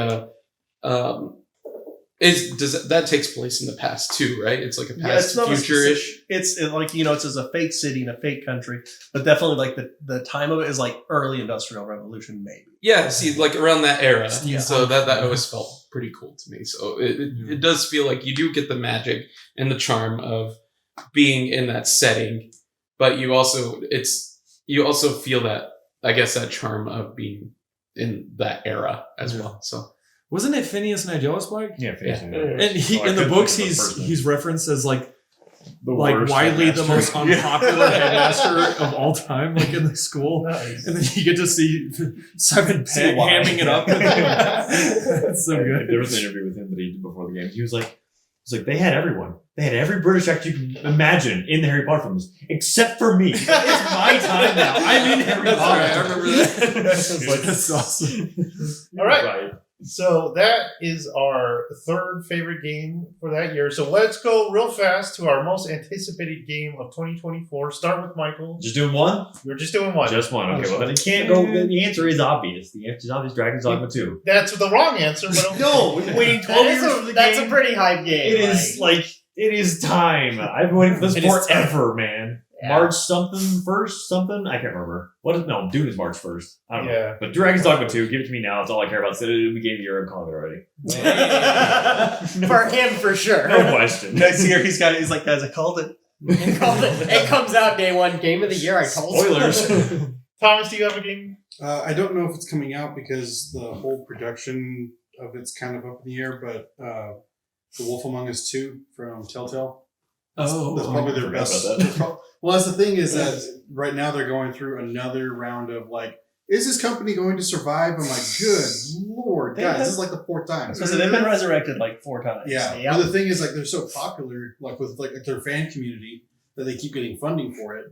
That takes place in the past too, right? It's like a Yeah, it's past not a future-ish. It's like it's as a fake city in a fake country, but definitely like the time of it is like early industrial revolution, maybe. Yeah, see, like around that era. Yeah. So that always felt pretty cool to me. So it does feel like you do get the magic and the charm of being in that setting, but you also feel that, I guess, that charm of being in that era as well. So Wasn't it Phineas Nigel's bike? Yeah, facing the- And he Oh, I in the couldn't books think of the first one. he's referenced as like worst widely the most headmaster. unpopular headmaster of all time, like in the school. Nice. And then you get to see Simon See Pegg why. hamming it up. That's so good. There was an interview with him that he did before the game. He was like, they had everyone. They had every British actor you can imagine in the Harry Potter films, except for me. It's my time now. I'm in Harry That's Potter. right, I remember that. That's awesome. All right. So that is our third favorite game for that year. So let's go real fast to our most anticipated game of 2024. Start with Michael. Just doing one? We're just doing one. Just one. Okay, well then it can't go. The answer is obvious. The answer is obvious. Dragon's Dogma 2. That's the wrong answer, but okay. No, we've been waiting 12 years for the That's game. a pretty hype game. It is like it is time. I've been waiting for this It is time. forever, man. Yeah. March something. I can't remember. No, Dune is March 1st. I don't know. Yeah. But Dragon's Dogma 2, give it to me now. It's all I care about. So we gave you a call already. For him, for sure. No question. Next year he's like, guys, I called it. It comes out day one, game of the year. I told you. Spoilers. Thomas, do you have a game? I don't know if it's coming out because the whole production of it's kind of up in the air, but The Wolf Among Us 2 from Telltale. That's probably their forgot best. about that. Well, that's the thing is that right now they're going through another round of like, is this company going to survive? I'm like, good lord, They guys, have- this is like the fourth time. So they've been resurrected like 4 times. Yeah, Yeah. but the thing is, like, they're so popular, like with like their fan community, that they keep getting funding for it.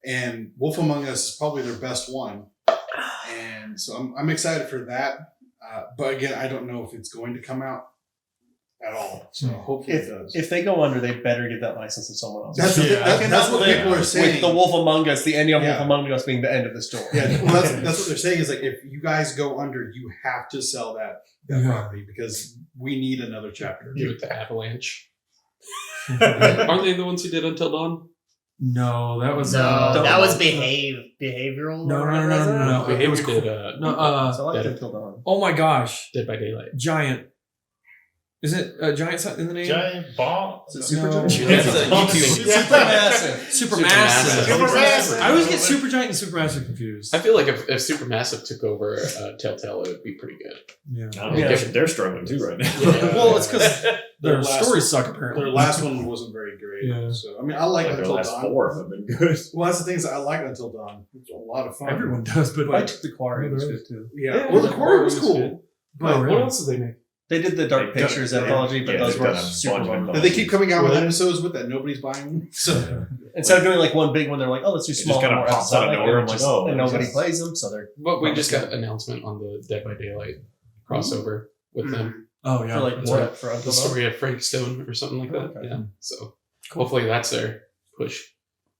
And Wolf Among Us is probably their best one, and so I'm excited for that. But again, I don't know if it's going to come out at all. So hopefully it does. If they go under, they better give that license to someone else. That's, the thing- Yeah. that's what people are saying. With the Wolf Among Us, the ending of Yeah. Wolf Among Us being the end of the story. Yeah, well, that's what they're saying is like if you guys go under, you have to sell that Yeah. property because we need another chapter. Give it to Avalanche. Aren't they the ones who did Until Dawn? No, that was No, that was behavioral. No. It was cool. did No, So I like Dead. Until Dawn. oh my gosh, Dead by Daylight. Giant. Is it Giant in the name? Giant bomb? Is it Super No. Giant? That's a YouTube. Supermassive. Supermassive. Supermassive. I always get Supergiant and Supermassive confused. I feel like if Supermassive took over Telltale, it would be pretty good. Yeah. I don't know, Yeah. they're struggling too right now. Well, it's because Their their last- stories suck apparently. Their last one wasn't very great. Yeah. So I mean, I like Like their Until last Dawn. 4 have been good. Well, that's the thing is I like Until Dawn. It's a lot of fun. Everyone does, but I took the Quarry. It was good too. Yeah. Yeah, Well, the the quarry was Quarry was cool. good. But Oh, really? What else did they make? They did the Dark They've done- Pictures yeah, anthology, but yeah, those they've were done a super bunch of fun. they keep coming out with Well, episodes with that nobody's buying. So Instead of doing like one big one, they're like, oh, let's do just smaller, kinda more pops out of episodic, nowhere. and I'm like, just- oh, and what is nobody this? plays them, so they're But we just got an announcement on the Dead by Daylight crossover with them. Oh yeah, for like that's what right. for The Until Dawn. story of Frank Stone or something like that. Okay. Yeah. So hopefully that's their push.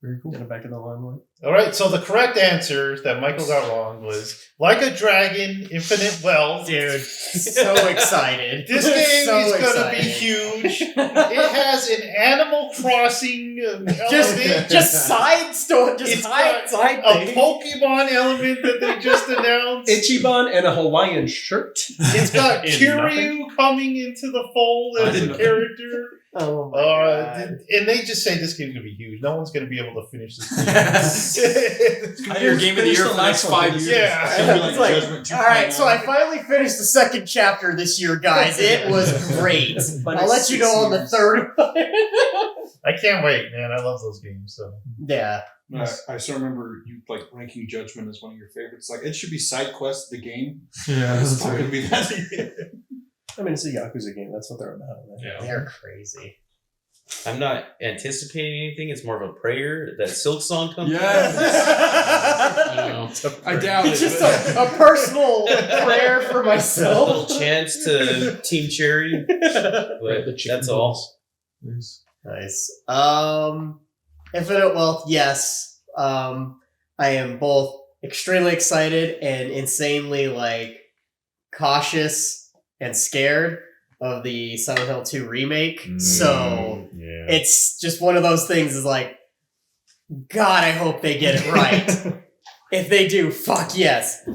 Very cool. Get it back in the limelight. All right, so the correct answer that Michael got wrong was Like a Dragon, Infinite Wealth. Dude, so excited. This game So is going to excited. be huge. It has an Animal Crossing element. just side story, just It's side a thing. Pokemon element that they just announced. Ichiban and a Hawaiian shirt. It's got In Kiryu coming into the fold as a character. Oh my god. And they just say this game's going to be huge. No one's going to be able to finish this game. Your game of the year for the next 5 years. Yeah. It's like, all right, so I finally finished the second chapter this year, guys. It was great. But I'll it's let you know 6 on the years. third one. I can't wait, man. I love those games. So Yeah. I still remember you like ranking Judgment as one of your favorites. Like it should be Side Quest, the game. Yeah, It's that's not right. going to be that. I mean, it's a Yakuza game. That's what they're about. Right? They're crazy. I'm not anticipating anything. It's more of a prayer that Silk Song comes. Yes. I don't know. I doubt It's it. just but- a personal prayer for A myself. little chance to Team Cherry, Right, but the chicken that's all. Nice. Nice. Infinite Wealth, yes. I am both extremely excited and insanely like cautious and scared. of the Silent Hill 2 remake. So yeah. it's just one of those things is like, God, I hope they get it right. If they do, fuck yes.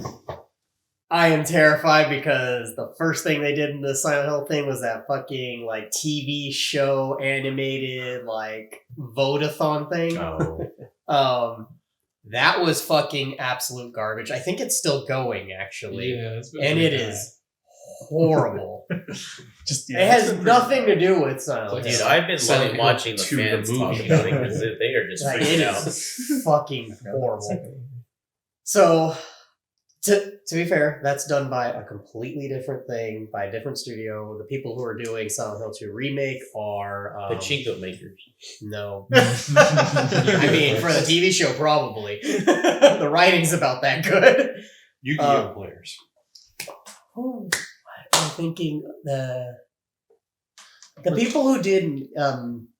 I am terrified because the first thing they did in the Silent Hill thing was that fucking like TV show animated like vote-a-thon thing. Oh. That was fucking absolute garbage. I think it's still going actually. Yeah, it's been And pretty it bad. is horrible. Just It has nothing to do with Silent Dude, Hill. I've been Silent loving Hill watching the 2, fans the talk movie. about it because they are just Like, freaking it out. is fucking horrible. So, to be fair, that's done by a completely different thing, by a different studio. The people who are doing Silent Hill 2 Remake are... Pachinko makers. No. I mean, for the TV show, probably. The writing's about that good. Yu-Gi-Oh players. Oh, I'm thinking the people who did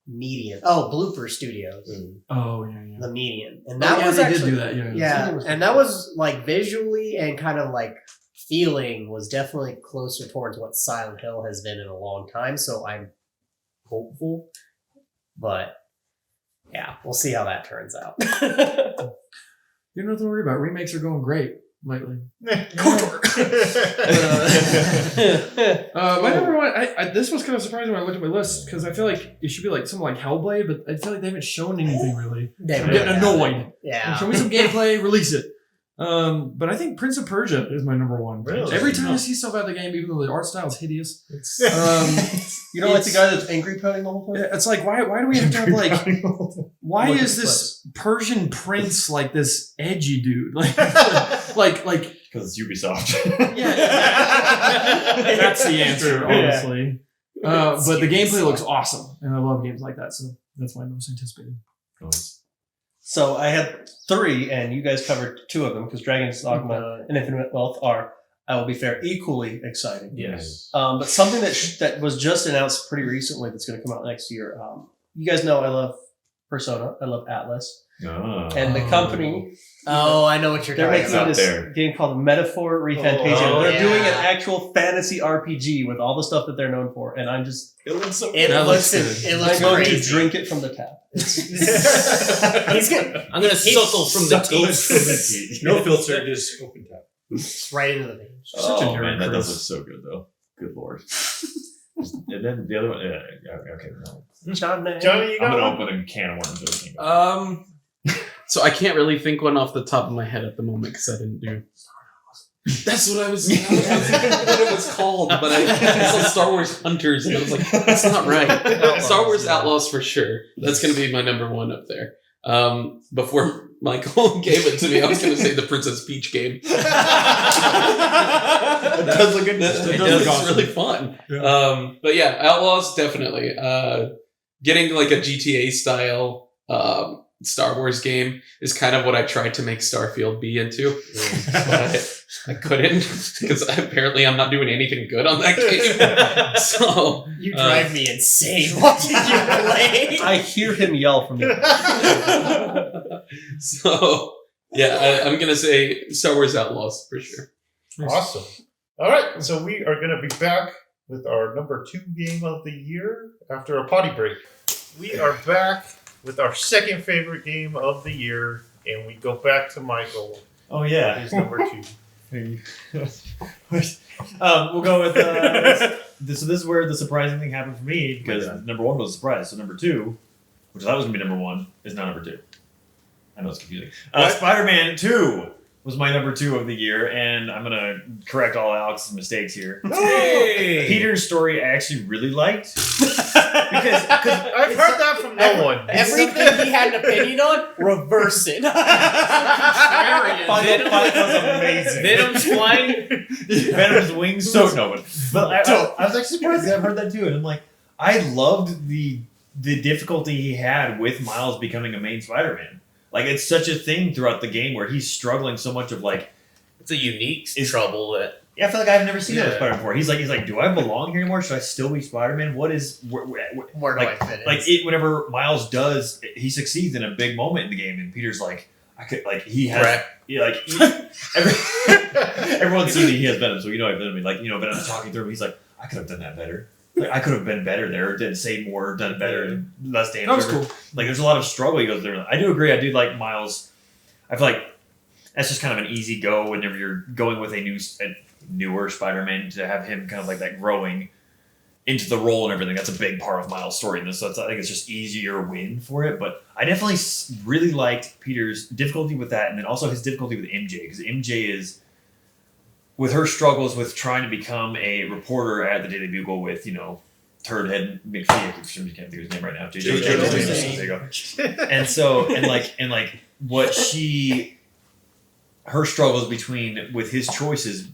Median. Oh, Blooper Studios. Oh yeah. The Median. And that was they actually... did do that. Yeah. Yeah, and that was like visually and kind of like feeling was definitely closer towards what Silent Hill has been in a long time. So I'm hopeful, but yeah, we'll see how that turns out. You don't have to worry about. Remakes are going great lately. My number one, I this was kind of surprising when I looked at my list because I feel like it should be like something like Hellblade, but I feel like they haven't shown anything really. I'm getting annoyed. Yeah, Show me some gameplay, release it. But I think Prince of Persia is my number one. Really? Every time I see stuff out of the game, even though the art style is hideous, You don't like the guy that's angry putting the whole time? it's like why do we have to have like why Look at is the this Persian prince like this edgy dude like like Because it's Ubisoft. yeah that's the answer honestly. But the gameplay looks awesome, and I love games like that, so that's my most anticipated. So I had 3, and you guys covered 2 of them because Dragon's Dogma and Infinite Wealth are, I will be fair, equally exciting. Yes. But something that was just announced pretty recently that's going to come out next year. You guys know I love Persona. I love Atlas. And the company, Oh, I know what you're they're talking making about. this there. game called Metaphor Refantasia. Oh, They're yeah. doing an actual fantasy RPG with all the stuff that they're known for, and I'm just It That looks looks good. it looks I'm going to crazy. drink it from the tap. He's good. I'm gonna suckle from the teeth. No filter, just open tap. Right into the vein. Such a Oh nerd, man, that does Chris. look so good though. Good lord. And then the other one, okay. No. Johnny, you I'm got gonna one? open a can of worms. Really think. So I can't really think one off the top of my head at the moment because I didn't do. That's what I was. I was thinking what it was called, but I saw Star Wars Hunters, and I was like, "That's not right." Star Wars Outlaws for sure. That's going to be my number one up there. Before Michael gave it to me, I was going to say the Princess Peach game. It does look good. It does look really fun. But yeah, Outlaws definitely. Getting like a GTA style Star Wars game is kind of what I tried to make Starfield be into, but I couldn't because apparently I'm not doing anything good on that game. So You drive me insane watching you play. I hear him yell from the. so yeah, I'm gonna say Star Wars Outlaws for sure. Awesome. All right, so we are going to be back with our number 2 game of the year after a potty break. We are back with our second favorite game of the year, and we go back to Michael. Oh yeah. His number 2. We'll go with this. So this is where the surprising thing happened for me because number 1 was a surprise. So number 2, which I thought was gonna be number 1, is now number 2. I know it's confusing. Spider-Man 2 was my number 2 of the year, and I'm gonna correct all Alex's mistakes here. Hey! Peter's story I actually really liked because I've heard that from no one. Everything he had an opinion on, reverse it. Final Fight was amazing. Venom's flying. Venom's wings, so no, but I was actually surprised that I've heard that too, and I'm like, I loved the difficulty he had with Miles becoming a main Spider-Man. Like it's such a thing throughout the game where he's struggling so much of like, It's a unique trouble that I feel like I've never seen that with Yeah. Spider-Man before. He's like, do I belong here anymore? Should I still be Spider-Man? What is Where do I fit in? like whenever Miles he succeeds in a big moment in the game, and Peter's like, he has. Correct. Yeah, like everyone's seen that he has Venom, so you know I have Venom. Like Venom's talking through him. He's like, I could have done that better. like I could have been better there, did say more, done better, less damage. That was whatever. cool. Like there's a lot of struggle he goes through. I do agree. I do like Miles. I feel like that's just kind of an easy go whenever you're going with a newer Spider-Man to have him kind of like that growing into the role and everything. That's a big part of Miles' story in this. So I think it's just easier win for it. But I definitely really liked Peter's difficulty with that, and then also his difficulty with MJ, because MJ is, with her struggles with trying to become a reporter at the Daily Bugle with, Turd Head McPhee, I can't think of his name right now. J.J. There you go. And so, and like what her struggles with his choices,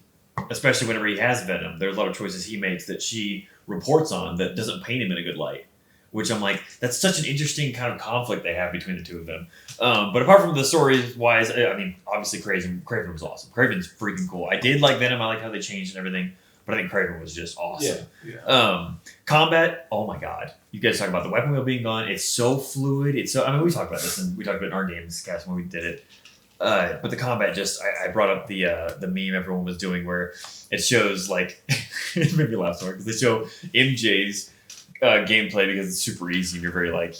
especially whenever he has Venom, there's a lot of choices he makes that she reports on that doesn't paint him in a good light. Which I'm like, that's such an interesting kind of conflict they have between the two of them. But apart from the stories wise, I mean, obviously Craven was awesome. Craven's freaking cool. I did like Venom. I like how they changed and everything. But I think Craven was just awesome. Yeah. Combat, oh my god. You guys talk about the weapon wheel being gone. It's so fluid. We talked about this, and we talked about it in our games cast when we did it. But the combat I brought up the meme everyone was doing where it shows, like, it made me laugh so hard because they show MJ's gameplay because it's super easy. You're very, like,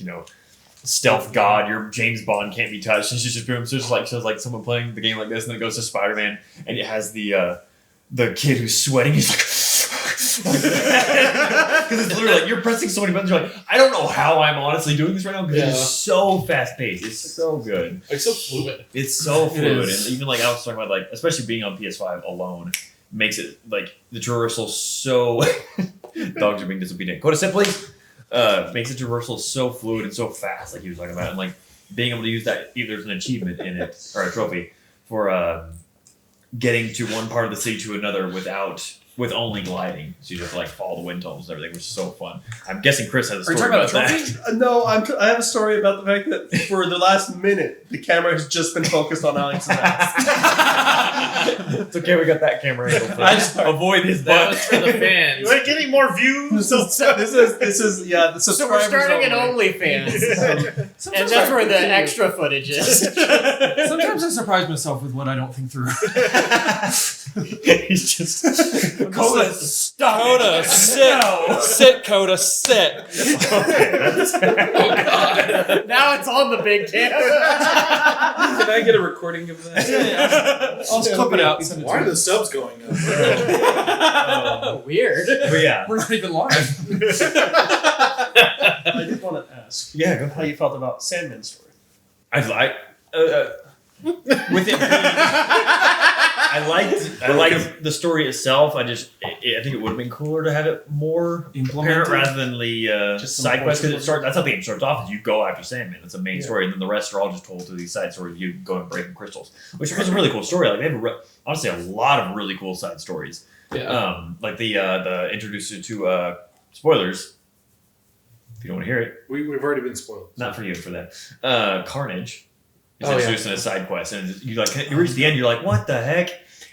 stealth god. Your James Bond can't be touched. And she's just boom. So it's just like shows like someone playing the game like this, and then it goes to Spider-Man, and it has the kid who's sweating. He's like, because it's literally like you're pressing so many buttons. You're like, I don't know how I'm honestly doing this right now because it is so fast paced. It's so good. It's so fluid. It's so fluid, is. and even like I was talking about, like especially being on PS5 alone makes it like the traversal so. Dogs are being disobedient. Go to sit, please. Makes the traversal so fluid and so fast, like he was talking about, and like being able to use that either as an achievement in it or a trophy for getting to one part of the city to another with only gliding. So you just like follow the wind tunnels and everything, which is so fun. I'm guessing Chris has a Are you story talking about about a that. No, I have a story about the fact that for the last minute, the camera has just been focused on Alex's ass. It's okay, we got that camera angle. I just avoid his That butt. was for the fans. You ain't getting more views. this is the So we're subscribers starting an only. OnlyFans, and that's where the extra footage is. Sometimes I surprise myself with what I don't think through. He's just Coda, stop. Coda, sit. Sit, Coda, sit. Oh God! Now it's on the big camera. Can I get a recording of that? I'll just clip it out. And send it Why to are you. the subs going up? Weird. But yeah, We're not even live. I did want to ask yeah. Go how you felt about Sandman's story. With it being, I liked the story itself. I think it would have been cooler to have it more apparent rather than the Just some side quests. portion Because that's how the game starts off. Is you go after Sandman. It's a main Yeah. story, and then the rest are all just told through these side stories. You go and break crystals, which was a really cool story. Like they have honestly a lot of really cool side stories. Yeah. Like the introducer to spoilers. If you don't want to hear it, We've already been spoiled. not for you, for that. Carnage is Oh, yeah. introduced in a side quest, and you reach the end, you're like, what the heck?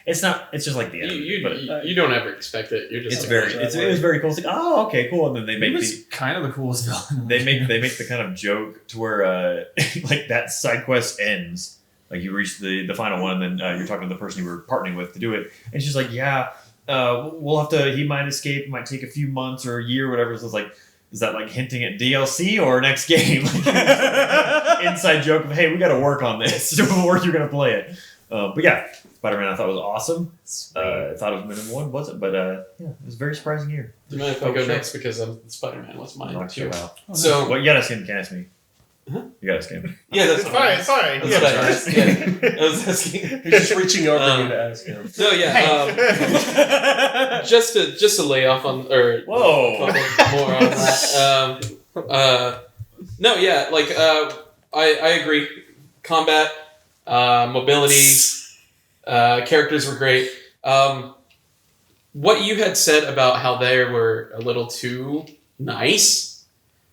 It's not. It's just like the end. but You don't ever expect it. You're just it's like, very. It was very cool. It's like, oh, okay, cool. And then they He make was kind of the coolest villain. they make the kind of joke to where like that side quest ends. Like you reach the final one, and then you're talking to the person you were partnering with to do it, and she's like, yeah, we'll have to. He might escape. It might take a few months or a year, or whatever. So it's like. Is that like hinting at DLC or next game? Inside joke of, hey, we got to work on this before you're going to play it. But yeah, Spider-Man I thought was awesome. I thought it was minimum one, wasn't? But yeah, it was a very surprising year. Do you mind if I go sure. next because Spider-Man was mine Knocked too? you out. So Well, you got to skin, can ask me. Huh? You got to skin. yeah, that's It's fine. It's fine. That's what I asked. Yeah, I was asking. He's just reaching over you to ask him. No, yeah. Just to lay off on or Whoa. more on that. No, yeah, like I agree. Combat, mobility, characters were great. What you had said about how they were a little too nice,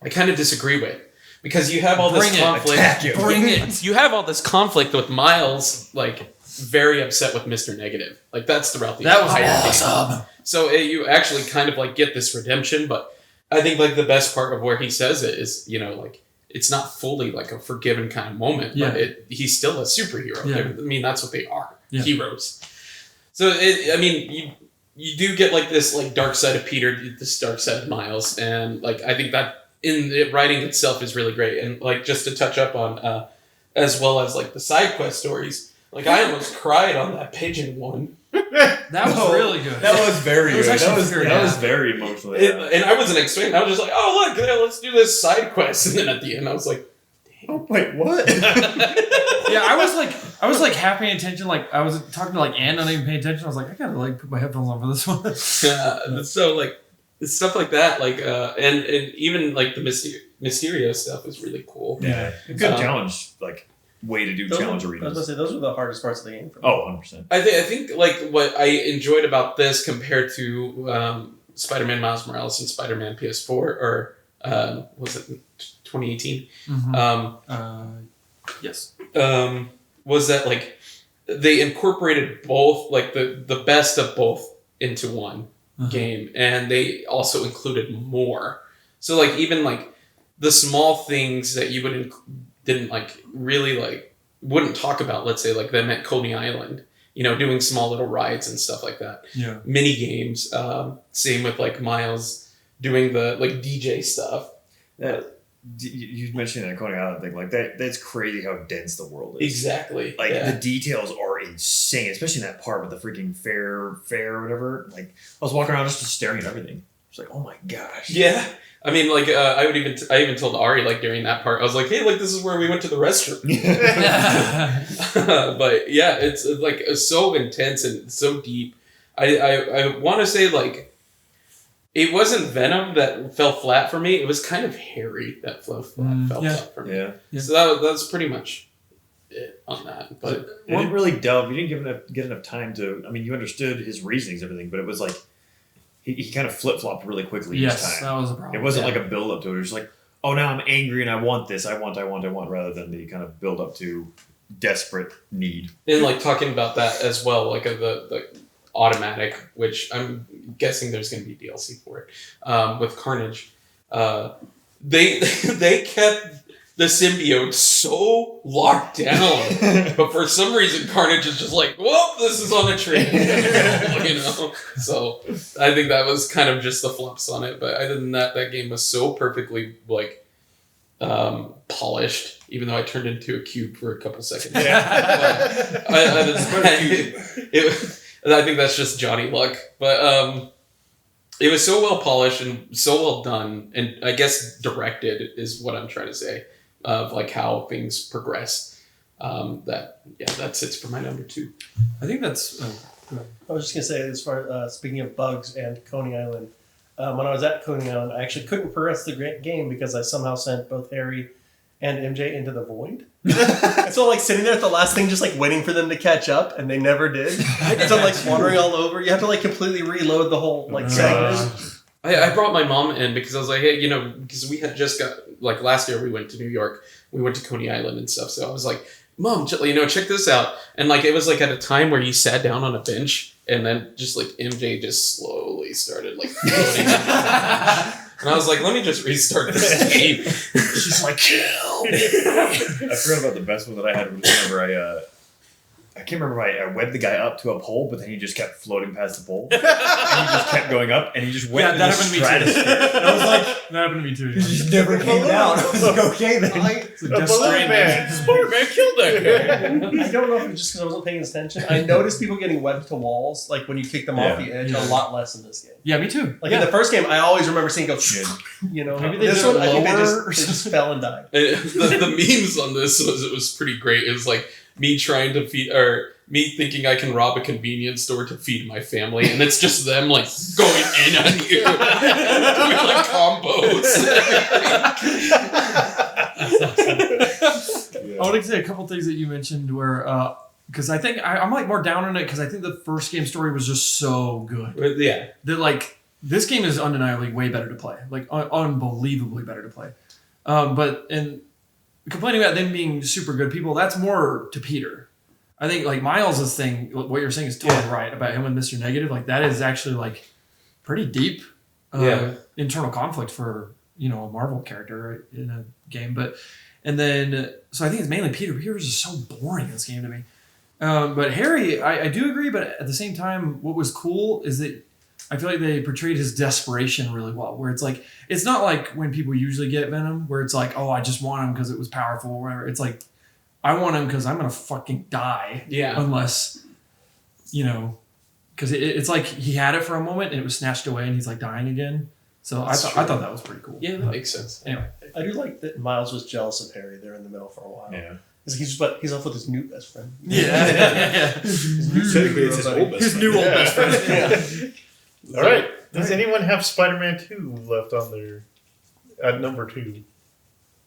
I kind of disagree with. Because you have all this conflict. Bring it. You have all this conflict with Miles, like, very upset with Mr. Negative. Like, that's throughout the That was entire game. awesome. So you actually kind of, like, get this redemption, but I think, like, the best part of where he says it is, you know, like, it's not fully, like, a forgiven kind of moment, Yeah. but he's still a superhero. Yeah. I mean, that's what they are. Yeah. Heroes. So, you do get like this like dark side of Peter, this dark side of Miles, and like I think that in the writing itself is really great. And like just to touch up on, as well as like the side quest stories, like I almost cried on that pigeon one. That was really good. That was very It was good. actually That very was good. very emotional. And I wasn't expecting. I was just like, oh look, let's do this side quest, and then at the end I was like, Oh, wait, what? Yeah, I was like half paying attention. Like I was talking to like Ann, not even paying attention. I was like, I gotta like put my headphones on for this one. so like stuff like that, like and even like the Mysterio stuff is really cool. Yeah, a good Um, challenge, like way to do Those challenge were, I was arenas. gonna say those were the hardest parts of the game for me. Oh, 100%. I think like what I enjoyed about this compared to Spider-Man Miles Morales and Spider-Man PS4 or was it 2018? Yes. Was that like they incorporated both like the best of both into one game, and they also included more. So like even like the small things that you didn't like really like wouldn't talk about, let's say like them at Coney Island, you know, doing small little rides and stuff like that. Yeah. Mini games. Same with like Miles doing the like DJ stuff. You mentioned that Coney Island thing, like that's crazy how dense the world is. Exactly. Like yeah. the details are insane, especially in that part with the freaking fair or whatever. Like I was walking around just staring at everything. It's like, oh my gosh. Yeah. I mean, like, I even told Ari, like, during that part, I was like, hey, like, this is where we went to the restroom. But, yeah, it's like, so intense and so deep. I want to say, like, it wasn't Venom that fell flat for me. It was kind of Harry that fell flat for me. Yeah. So that's pretty much it on that. But It didn't really delve. You didn't get enough time to. I mean, you understood his reasonings, and everything, but it was like he kind of flip flopped really quickly each time. That was a problem. It wasn't like a build up to it. It was like, oh, now I'm angry and I want this. I want, rather than the kind of build up to desperate need. and, like, talking about that as well, like, the automatic, which I'm guessing there's going to be DLC for it, with Carnage. They kept the symbiote so locked down, but for some reason Carnage is just like, well, this is on a train, you know. So I think that was kind of just the flops on it. But other than that, that game was so perfectly like polished. Even though I turned into a cube for a couple seconds. I think that's just Johnny luck, but it was so well polished and so well done, and I guess directed is what I'm trying to say, of like how things progress. That's it for my number 2. I think that's. I was just gonna say, as far speaking of bugs and Coney Island, when I was at Coney Island, I actually couldn't progress the game because I somehow sent both Harry and MJ into the void. And so like sitting there at the last thing, just like waiting for them to catch up, and they never did. And so I'm like wandering all over. You have to like completely reload the whole like segment. I brought my mom in because I was like, hey, you know, because we had just got, like last year we went to New York, we went to Coney Island and stuff. So I was like, Mom, you know, check this out. And like, it was like at a time where you sat down on a bench and then just like MJ just slowly started like floating. And I was like, let me just restart this game. She's like, kill me. I forgot about the best one that I had. Whenever I can't remember. I webbed the guy up to a pole, but then he just kept floating past the pole, and he just kept going up, and he just went into the stratosphere. And I was like, That happened to me too. he just never came down. I was like, okay then. It's a A Death balloon Stranding. man. Spider-Man killed that guy. I don't know if it's just because I wasn't paying attention. I noticed people getting webbed to walls, like when you kick them off the edge, a lot less in this game. Yeah, me too. Like in the first game, I always remember seeing go, you know. Maybe they this did it one, I think they lower or just fell and died. The memes on this was pretty great. It was like me trying to feed, or me thinking I can rob a convenience store to feed my family, and it's just them like going in on you, doing like combos. I want to say a couple things that you mentioned where, because I think I'm like more down on it because I think the first game story was just so good But yeah, that like this game is undeniably way better to play, like unbelievably better to play. But complaining about them being super good people, that's more to Peter. I think like Miles' thing, what you're saying is totally right about him and Mr. Negative. Like that is actually like pretty deep internal conflict for, you know, a Marvel character in a game. So I think it's mainly Peter. Peter's just so boring in this game to me. But Harry, I do agree, but at the same time, what was cool is that I feel like they portrayed his desperation really well. Where it's like, it's not like when people usually get Venom, where it's like, oh, I just want him because it was powerful or whatever. It's like, I want him because I'm gonna fucking die. Yeah. Unless, because it's like he had it for a moment and it was snatched away and he's like dying again. So I thought that was pretty cool. Yeah, that makes sense. Anyway, I do like that Miles was jealous of Harry there in the middle for a while. Yeah. He's off with his new best friend. yeah. Technically, it's his old best His friend. new old best friend. All right. Does anyone have Spider-Man 2 left on their at number 2?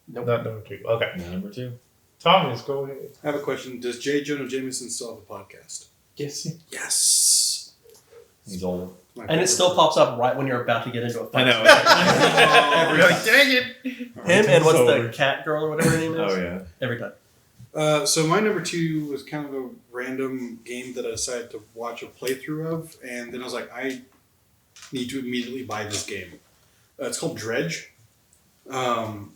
Nope. Not number 2. Okay. Number 2. Thomas, go ahead. I have a question. Does J. Jonah Jameson still have a podcast? Yes. Yes. He's old. And it still pops up right when you're about to get into a fight. Every like, dang it. Him and what's Over. the cat girl or whatever her name is? Oh yeah. Every time. So my number 2 was kind of a random game that I decided to watch a playthrough of, and then I was like, I need to immediately buy this game. It's called Dredge. So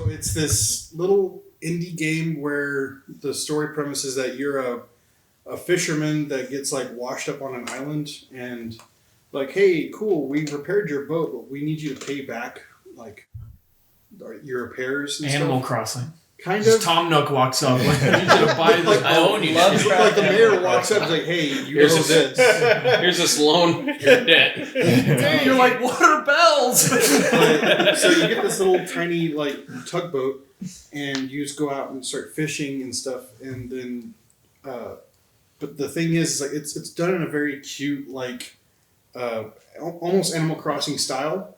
it's this little indie game where the story premise is that you're a fisherman that gets like washed up on an island, and like, hey, cool, we repaired your boat, but we need you to pay back like your repairs and Animal stuff. Crossing. Kind Just of. Tom Nook walks up. Like, I need you to buy this I boat. own you. Love now. Like the mayor walks up and is like, hey, you Here's owe this- this. Here's this loan. You're dead. You're like, what are bells? But- so you get this little tiny like tugboat, and you just go out and start fishing and stuff, and then, but the thing is, like, it's done in a very cute, like, almost Animal Crossing style.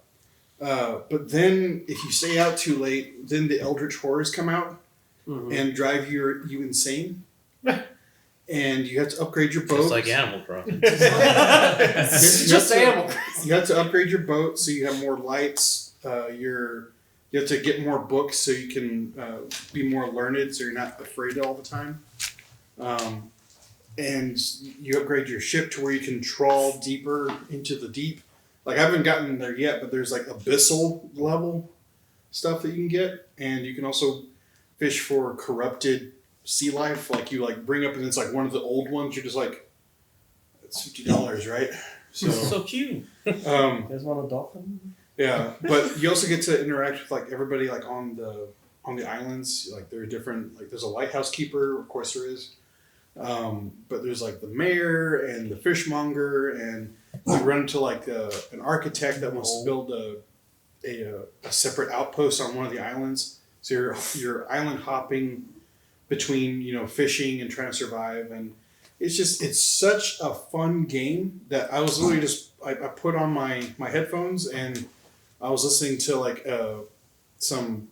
But then if you stay out too late, then the Eldritch horrors come out and drive you insane, and you have to upgrade your boat. Just like Animal Crossing. It's just animal. You have to upgrade your boat so you have more lights. You have to get more books so you can be more learned, so you're not afraid all the time. And you upgrade your ship to where you can trawl deeper into the deep. Like, I haven't gotten there yet, but there's like abyssal level stuff that you can get, and you can also fish for corrupted sea life. Like, you like bring up, and it's like one of the old ones. You're just like, it's $50, right? So, So cute. You guys want a dolphin? yeah, but you also get to interact with like everybody like on the islands. Like, there are different, like, there's a lighthouse keeper, of course there is. But there's like the mayor and the fishmonger, and you run into like an architect that wants to build a separate outpost on one of the islands. So you're island hopping between, fishing and trying to survive, and it's such a fun game that I was literally I put on my headphones and I was listening to like some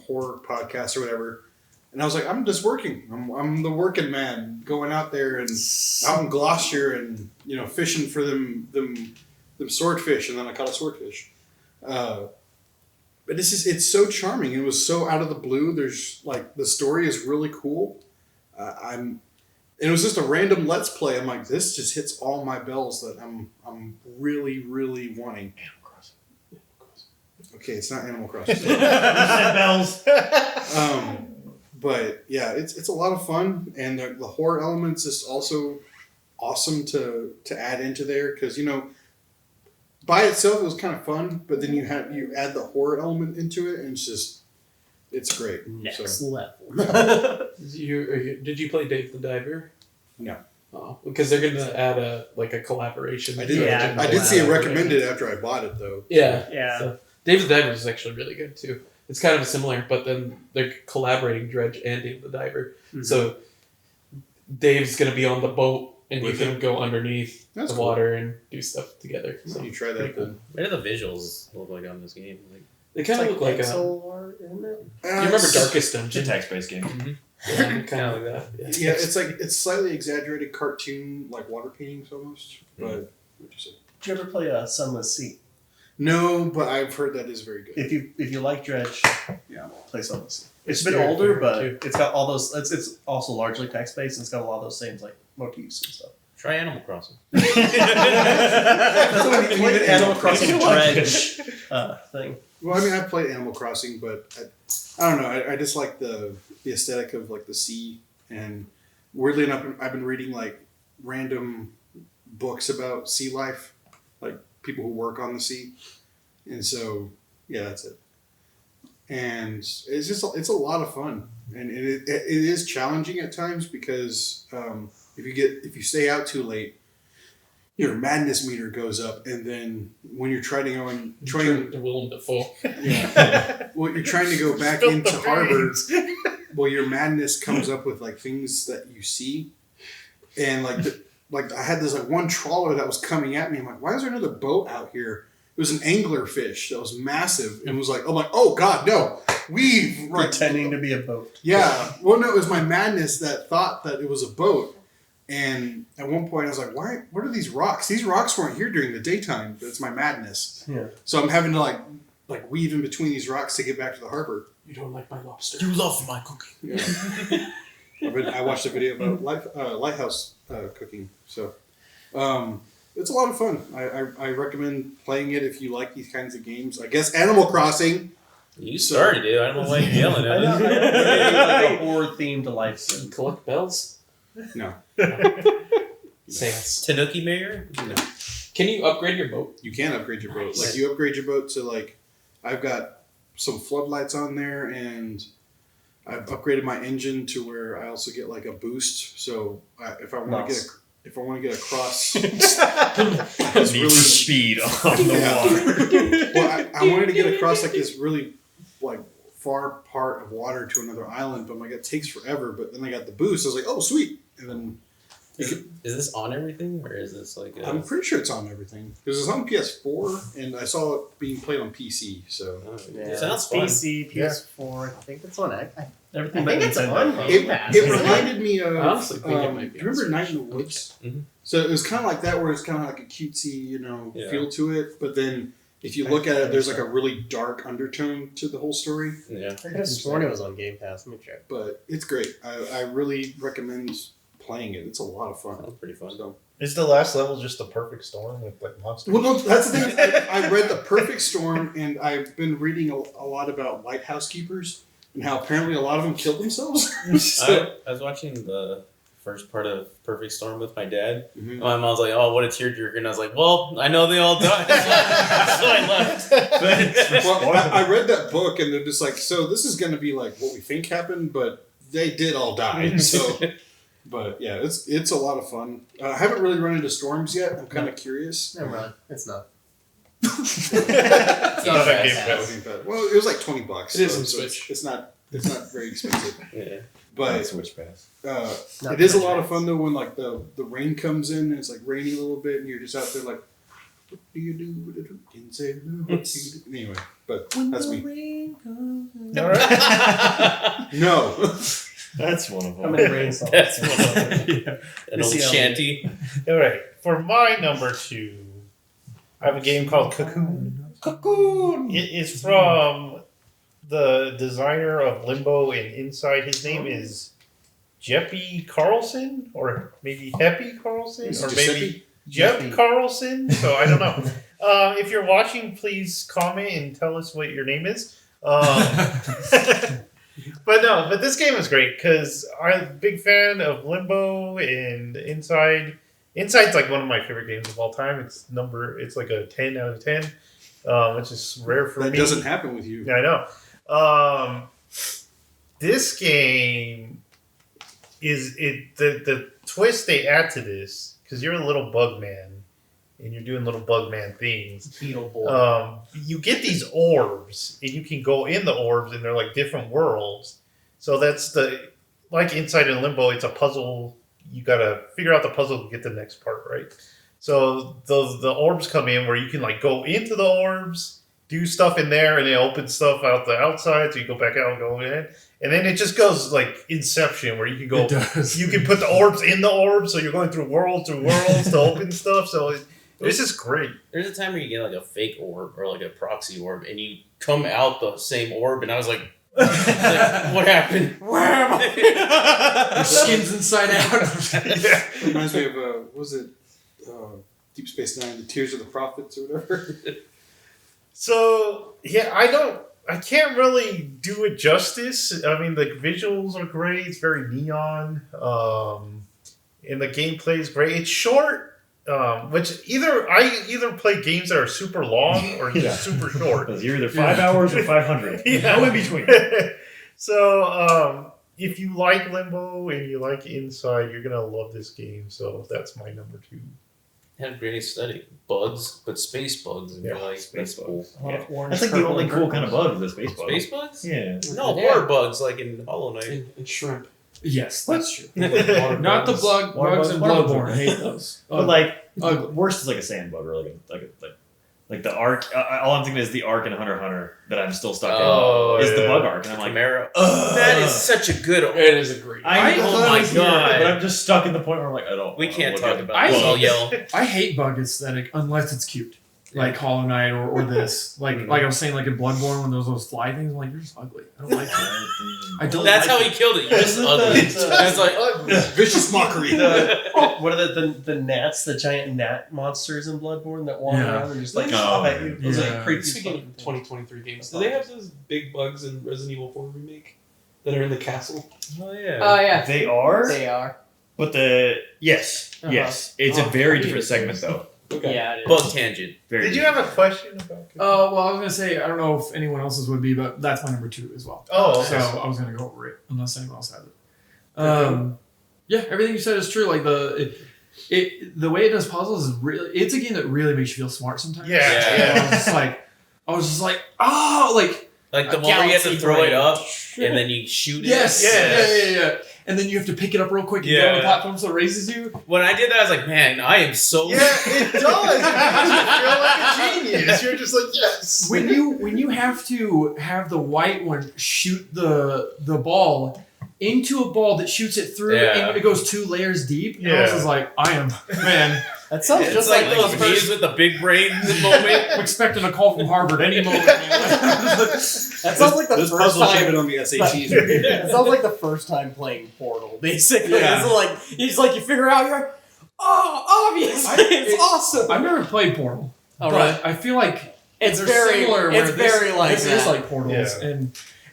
horror podcast or whatever. And I was like, I'm just working. I'm the working man going out there and out in Gloucester and fishing for them swordfish, and then I caught a swordfish. But it's so charming. It was so out of the blue. There's like, the story is really cool. And it was just a random let's play. I'm like, this just hits all my bells that I'm really, really wanting. Animal Crossing. Okay, it's not Animal Crossing. Bells. But yeah, it's a lot of fun, and the horror elements is also awesome to add into there, because by itself it was kind of fun, but then you add the horror element into it, and it's great. Next So, level. Did you play Dave the Diver? No. Oh, because they're gonna add a collaboration. I did. Yeah, I did see it recommended after I bought it though. Yeah. Yeah. So, Dave the Diver is actually really good too. It's kind of similar, but then they're collaborating Dredge and Dave the Diver. Mhm. So Dave's gonna be on the boat, and you With can go underneath That's the cool. water and do stuff together. So So you try that then. What do the visuals look like on this game? Like, they kind of look like pixel art, isn't it? you remember Darkest It's a Dungeon? text-based game. Yeah, kind of like that. Yeah. Yeah, it's like it's slightly exaggerated cartoon, like water paintings almost. But Did you ever play Sunless Sea? no, but I've heard that is very good. If you like Dredge, play Sunless Sea. It's a bit Very older, fair, but too. it's got all those. It's also largely text based, and it's got a lot of those same like motifs and stuff. try Animal Crossing. That's what we played need an Animal Crossing You like Dredge thing. Well, I mean, I've played Animal Crossing, but I don't know. I just like the aesthetic of like the sea, and weirdly enough, I've been reading like random books about sea life, like people who work on the sea, and so yeah, that's it. And it's a lot of fun, and it is challenging at times because if you stay out too late, your madness meter goes up, and then when you're trying to go and to Willem Dafoe. well, you're trying to go back Spill into the harbor. beans. Well, your madness comes up with like things that you see, and like I had this like one trawler that was coming at me. I'm like, why is there another boat out here? It was an angler fish that was massive and was like, I'm like, oh god, no, we've Pretending to be a boat. Yeah, well, no, it was my madness that thought that it was a boat. And at one point, I was like, why? What are these rocks? These rocks weren't here during the daytime. But it's my madness. Yeah. So I'm having to like weave in between these rocks to get back to the harbor. You don't like my lobster. You love my cooking. Yeah. I watched a video about lighthouse cooking. So it's a lot of fun. I recommend playing it if you like these kinds of games. I guess Animal Crossing. You started it. I don't know why you're yelling I at know, me. like a horror themed life. You collect bells? No. Sans. Tanuki Mayor? No. Can you upgrade your boat? You can upgrade your boat. Nice. Like you upgrade your boat to like, I've got some floodlights on there, and I've upgraded my engine to where I also get like a boost. So if I want to get across, Need really- for speed on the Yeah. water. well, I wanted to get across like this really like far part of water to another island, but I'm like it takes forever. But then I got the boost. I was like, oh sweet, and then. Is this on everything, or is this like I'm pretty sure it's on everything because it's on PS4, and I saw it being played on PC. So It sounds fun. PC, PS4. I think it's on. Everything I but think it's Nintendo. on probably. Game Pass. it reminded me of. I honestly think it might be do you remember on Night in the Woods? Mhm. So it was kind of like that, where it's kind of like a cutesy, Yeah. feel to it. But then if you look at it, there's like a really dark undertone to the whole story. Yeah. I could have sworn it was on Game Pass. Let me check. But it's great. I really recommend playing it. It's a lot of fun. Sounds pretty fun. So. Is the last level just the perfect storm with like monsters? Well, no, that's the thing. I read The Perfect Storm, and I've been reading a lot about lighthouse keepers and how apparently a lot of them killed themselves. So, I was watching the first part of Perfect Storm with my dad. Mhm. My mom was like, "Oh, what a tearjerker!" And I was like, "Well, I know they all died, so I left." Well, I read that book, and they're just like, so this is going to be like what we think happened, but they did all die. So, but yeah, it's a lot of fun. I haven't really run into storms yet. I'm kind of curious. Never mind. It's not. It's not a Game Pass. Well, it was like $20. It is on so Switch. It's not very expensive, Yeah. but Switch pass. Not it is a much lot of nice. fun though when like the rain comes in and it's like raining a little bit and you're just out there like, what do you do with a drunken sailor? What do you do? Anyway, but that's me. All right. No. That's one of How them. many rain songs? That's one of them. Yeah. An old Missy Elliott. shanty. All right. For my number 2, I have a game called Cocoon. Cocoon. It is from the designer of Limbo and Inside. His name is Jeppe Carlson, or maybe Heppy Carlson, Is or it maybe Giuseppe? Jeb Carlson. So I don't know. If you're watching, please comment and tell us what your name is. But this game is great because I'm a big fan of Limbo and Inside. Inside's like one of my favorite games of all time. It's like a 10 out of 10, which is rare for That me. doesn't happen with you. Yeah, I know. This game is the twist they add to this, because you're a little bug man and you're doing little bug man things. Beetle boy. You get these orbs and you can go in the orbs and they're like different worlds. So that's like Inside and Limbo, it's a puzzle. You gotta figure out the puzzle to get the next part, right? So the orbs come in where you can like go into the orbs, do stuff in there, and then open stuff out the outside. So you go back out and go in, and then it just goes like Inception, where you can go. It does. You can put the orbs in the orbs, so you're going through worlds to open stuff. So it was just great. There's a time where you get like a fake orb or like a proxy orb, and you come out the same orb, and I was like, what happened? Where am I? Your skin's inside out. Yeah. Reminds me of what was it Deep Space Nine, the Tears of the Prophets or whatever. So yeah, I can't really do it justice. I mean, the visuals are great. It's very neon. And the gameplay is great. It's short. which I either play games that are super long or Yeah. super short. Because you're either 5 hours or 500. Yeah. No in between. So if you like Limbo and you like Inside, you're gonna love this game. So that's my number 2. Had a great aesthetic. Bugs, but space bugs. And Yeah, you're like, space that's cool. bugs. That's like the only cool kind of bug, the space bug. Space bugs? Yeah. No, Yeah. water bugs like in Hollow Knight. And shrimp. Yes, that's true. Water Not the Water bugs and bugs are Bloodborne. good. I hate those. But like, ugly. worst is like a sand bug or like the arc. All I'm thinking is the arc in Hunter x Hunter that I'm still stuck Oh, in is the yeah. bug arc, and I'm like, Chimera. ugh. That is such a good. It is a great. Oh my God. But I'm just stuck in the point where I'm like, I don't. We I don't can't look talk at it. about I- this. I'll yell. I hate bug aesthetic unless it's cute. Like Hollow Knight or this. Like Mhm. like I was saying, like in Bloodborne when those fly things, I'm like, you're just ugly. I don't like it. I don't That's like how he killed it. You're just Isn't ugly. that, It's like, Vicious mockery. What are the gnats, the giant gnat monsters in Bloodborne that walk Yeah. around and just like Oh, chop at you? Those yeah. like creepy. Speaking of fucking things. 2023 games, do they have those big bugs in Resident Evil 4 remake that are in the castle? oh yeah. Oh yeah, They are, they are. but yes, Uh-huh. yes, it's a Oh, very I different see. segment though. Okay. Yeah, it is. Bug tangent. Very Did you different. have a question about? Well, I was gonna say I don't know if anyone else's would be, but that's my number 2 as well. Oh, So okay. I was gonna go over it unless anyone else has it. Yeah, everything you said is true. Like the way it does puzzles is really. It's a game that really makes you feel smart sometimes. Yeah, Yeah. I was just like, oh, like Like the A one where you have to galaxy throw brain. it up and then you shoot it. yes, Yes. yeah. And then you have to pick it up real quick and get on the Yeah. platform so it raises you. When I did that, I was like, man, I am so. Yeah, it does. It makes you feel like a genius. You're just like, yes. When you have to have the white one shoot the ball into a ball that shoots it through Yeah. and it goes 2 layers deep. And I was Yeah. just like, I am man. That sounds It's just like like those the bees first. with the big brain moment. I'm expecting a call from Harvard any moment. Man. That sounds like the Those first puzzles should have time. been on the SATs. Right? It sounds like the first time playing Portal. Basically, Yeah. it's like he's like you figure out you're like, oh, obviously it's awesome. I've never played Portal, All but right. I feel like It's they're very, similar. it's where this, very like this is that. like Portals, Yeah.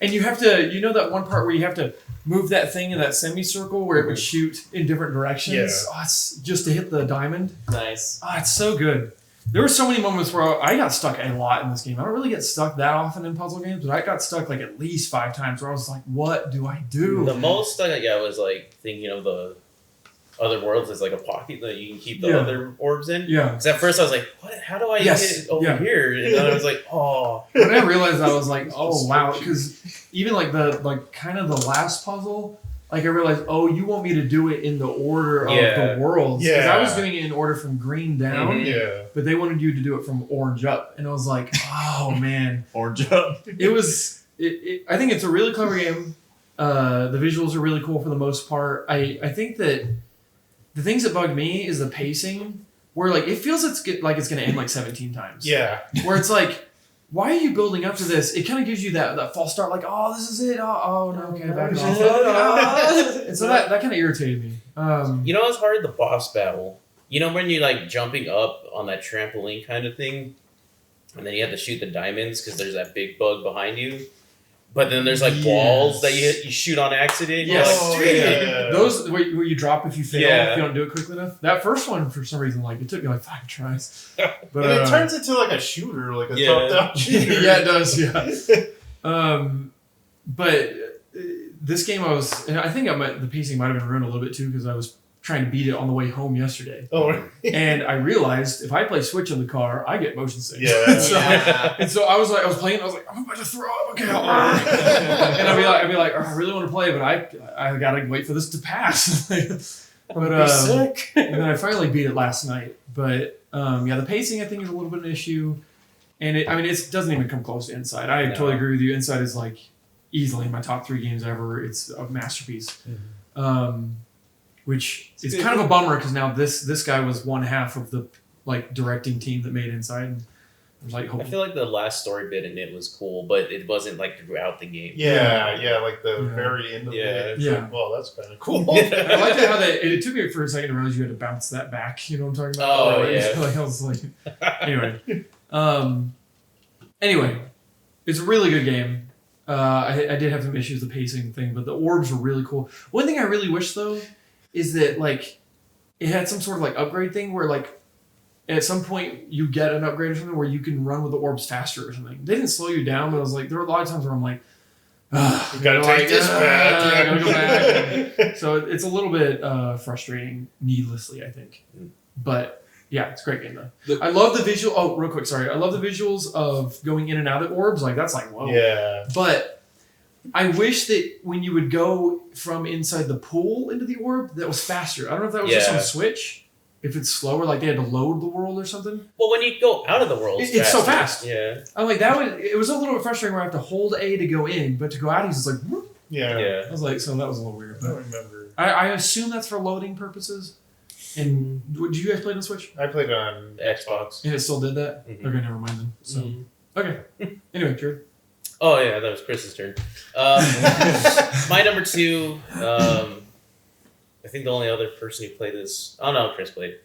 and you have to that one part where you have to move that thing in that semicircle where it would shoot in different directions. Yeah. Oh, it's just to hit the diamond. Nice. Oh, it's so good. There were so many moments where I got stuck a lot in this game. I don't really get stuck that often in puzzle games, but I got stuck like at least 5 times where I was like, what do I do? The most I got was like thinking of the other worlds as like a pocket that you can keep the Yeah. other orbs in. Yeah. Because at first I was like, what? How do I Yes. get it over Yeah. here? And then I was like, oh. When I realized that, I was like, oh wow, because even like kind of the last puzzle, like I realized, oh, you want me to do it in the order of Yeah. the worlds. Because I was Yeah. doing it in order from green down, Mhm. Yeah. but they wanted you to do it from orange up, and I was like, oh man, Orange up. it was. I think it's a really clever game. The visuals are really cool for the most part. I think that the things that bug me is the pacing, where like it feels like it's going to end like 17 times. Yeah. Where it's like, why are you building up to this? It kind of gives you that false start, like, oh, this is it. Oh no, okay, back it off. And so that kind of irritated me. You know what's hard? The boss battle. You know when you're like jumping up on that trampoline kind of thing, and then you have to shoot the diamonds because there's that big bug behind you. But then there's like walls that you shoot on accident. Yes. You're like, "Dang it." Yeah. Those where you drop if you fail, Yeah. if you don't do it quickly enough. That first one, for some reason, like it took me like 5 tries. But And it turns into like a shooter, like a Yeah. top-down shooter. yeah, it does. Yeah. But this game, and I think the pacing might have been ruined a little bit too because I was trying to beat it on the way home yesterday, Oh, really? and I realized if I play Switch in the car, I get motion sick. Yeah. So- Yeah. And so I was playing. I was like, I'm about to throw up. Okay, and I'd be like, oh, I really want to play, but I gotta wait for this to pass. But sick. and then I finally beat it last night. But the pacing I think is a little bit of an issue, and it doesn't even come close to Inside. I No. totally agree with you. Inside is like easily in my top 3 games ever. It's a masterpiece. Which is kind of a bummer because now this guy was one half of the like directing team that made Inside. And I was like, I hopefully. feel like the last story bit in it was cool, but it wasn't like throughout the game. Yeah, like the Yeah. very end of Yeah. it. It's Yeah. like, well, that's kind of cool. I liked it how it took me for a second to realize you had to bounce that back. You know what I'm talking about? Oh, Like, yeah. like, I was like, anyway, it's a really good game. I did have some issues with the pacing thing, but the orbs were really cool. One thing I really wish though is that like it had some sort of like upgrade thing where like at some point you get an upgrade or something where you can run with the orbs faster or something. They didn't slow you down, but I was like, there were a lot of times where I'm like, You gotta take this back. I gotta go back. So it's a little bit frustrating, needlessly, I think. But yeah, it's a great game though. I love the visual. Oh, real quick, sorry. I love the visuals of going in and out of orbs. Like that's like whoa. Yeah. But I wish that when you would go from inside the pool into the orb, that was faster. I don't know if that was just Yeah. on Switch. If it's slower, like they had to load the world or something. Well, when you go out of the world, It's so faster. fast. Yeah. I'm like that was. It was a little bit frustrating where I have to hold A to go in, but to go out, he's just like. Whoop. Yeah. Yeah. I was like, so that was a little weird. I But remember. I assume that's for loading purposes. And did you guys play it on Switch? I played it on Xbox. And it still did that. Mhm. Okay, never mind then. So Mhm. okay. Anyway, Jared. Oh yeah, that was Chris's turn. My number 2. I think the only other person who played this. Oh no, Chris played.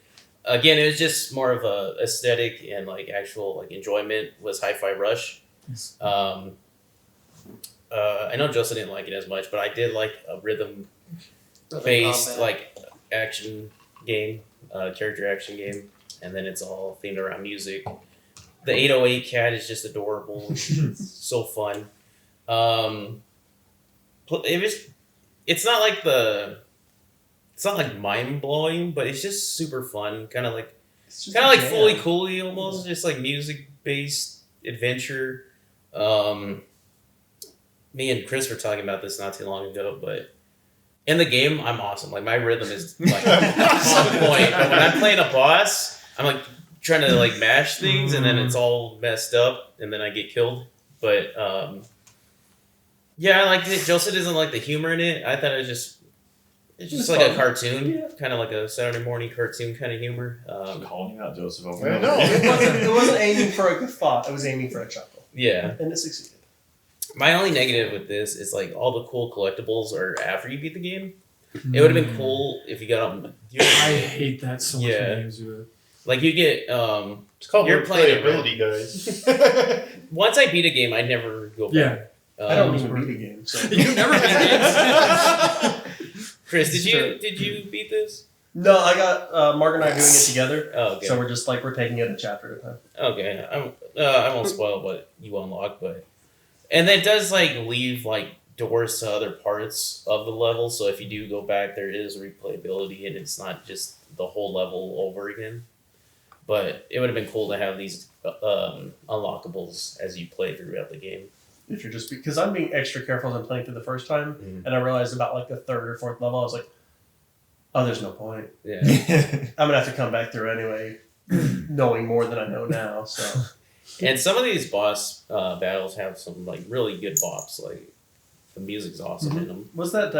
Again, it was just more of a aesthetic and like actual like enjoyment. Was Hi-Fi Rush. I know Joseph didn't like it as much, but I did like a rhythm-based like action game, character action game, and then it's all themed around music. The 808 cat is just adorable. It's so fun. It's not like mind blowing, but it's just super fun. Kind of like Fully Cooley almost, just like music based adventure. Me and Chris were talking about this not too long ago, but in the game I'm awesome. Like my rhythm is like on point. But when I'm playing a boss, I'm like trying to like mash things, and then it's all messed up, and then I get killed. But yeah, I liked it. Joseph doesn't like the humor in it. I thought it's just like a cartoon, kind of like a Saturday morning cartoon kind of humor. Calling you out, Joseph. Over I and know. over. It wasn't aiming for a guffaw. It was aiming for a chuckle, Yeah. and it succeeded. My only negative with this is like all the cool collectibles are after you beat the game. It would have been cool if you got them. I hate that so much. Yeah. When games do Like you get It's called You're playing it, replayability, guys. once I beat a game, I never go Yeah. back. I don't even beat a game. So. it. You never beat games. Chris, did you beat this? No, I got Mark and I doing it together. Oh, okay. So we're just like we're taking it a chapter at a time. Okay, I won't spoil what you unlock, but and that does like leave like doors to other parts of the level. So if you do go back, there is replayability, and it's not just the whole level over again. But it would have been cool to have these unlockables as you play throughout the game. If you're just because I'm being extra careful as I'm playing through the first time, Mhm. and I realized about like the third or fourth level, I was like, oh, there's no point. Yeah. I'm gonna have to come back through anyway, knowing more than I know now. So And some of these boss battles have some like really good bops. Like the music's awesome in them. was that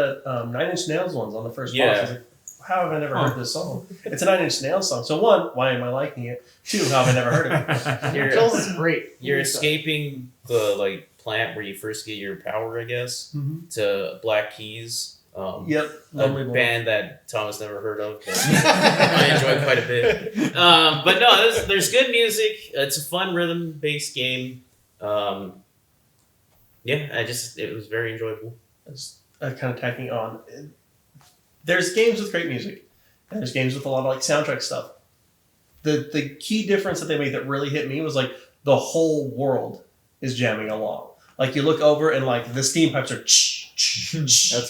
9 Inch Nails ones on the first Yeah. boss? I was like, how have I never heard this song? It's a 9 Inch Nails song. So one, why am I liking it? Two, how have I never heard of it? You're, Kills is great. you're escaping the like plant where you first get your power, I guess, Mhm. to Black Keys. Yep, A Lonely Boy. band that Thomas never heard of. But I enjoy quite a bit. But no, there's good music. It's a fun rhythm-based game. Yeah, it was very enjoyable. Just, kind of tacking on. There's games with great music, and there's games with a lot of like soundtrack stuff. The key difference that they made that really hit me was like the whole world is jamming along. Like you look over and like the steam pipes are. That's cool.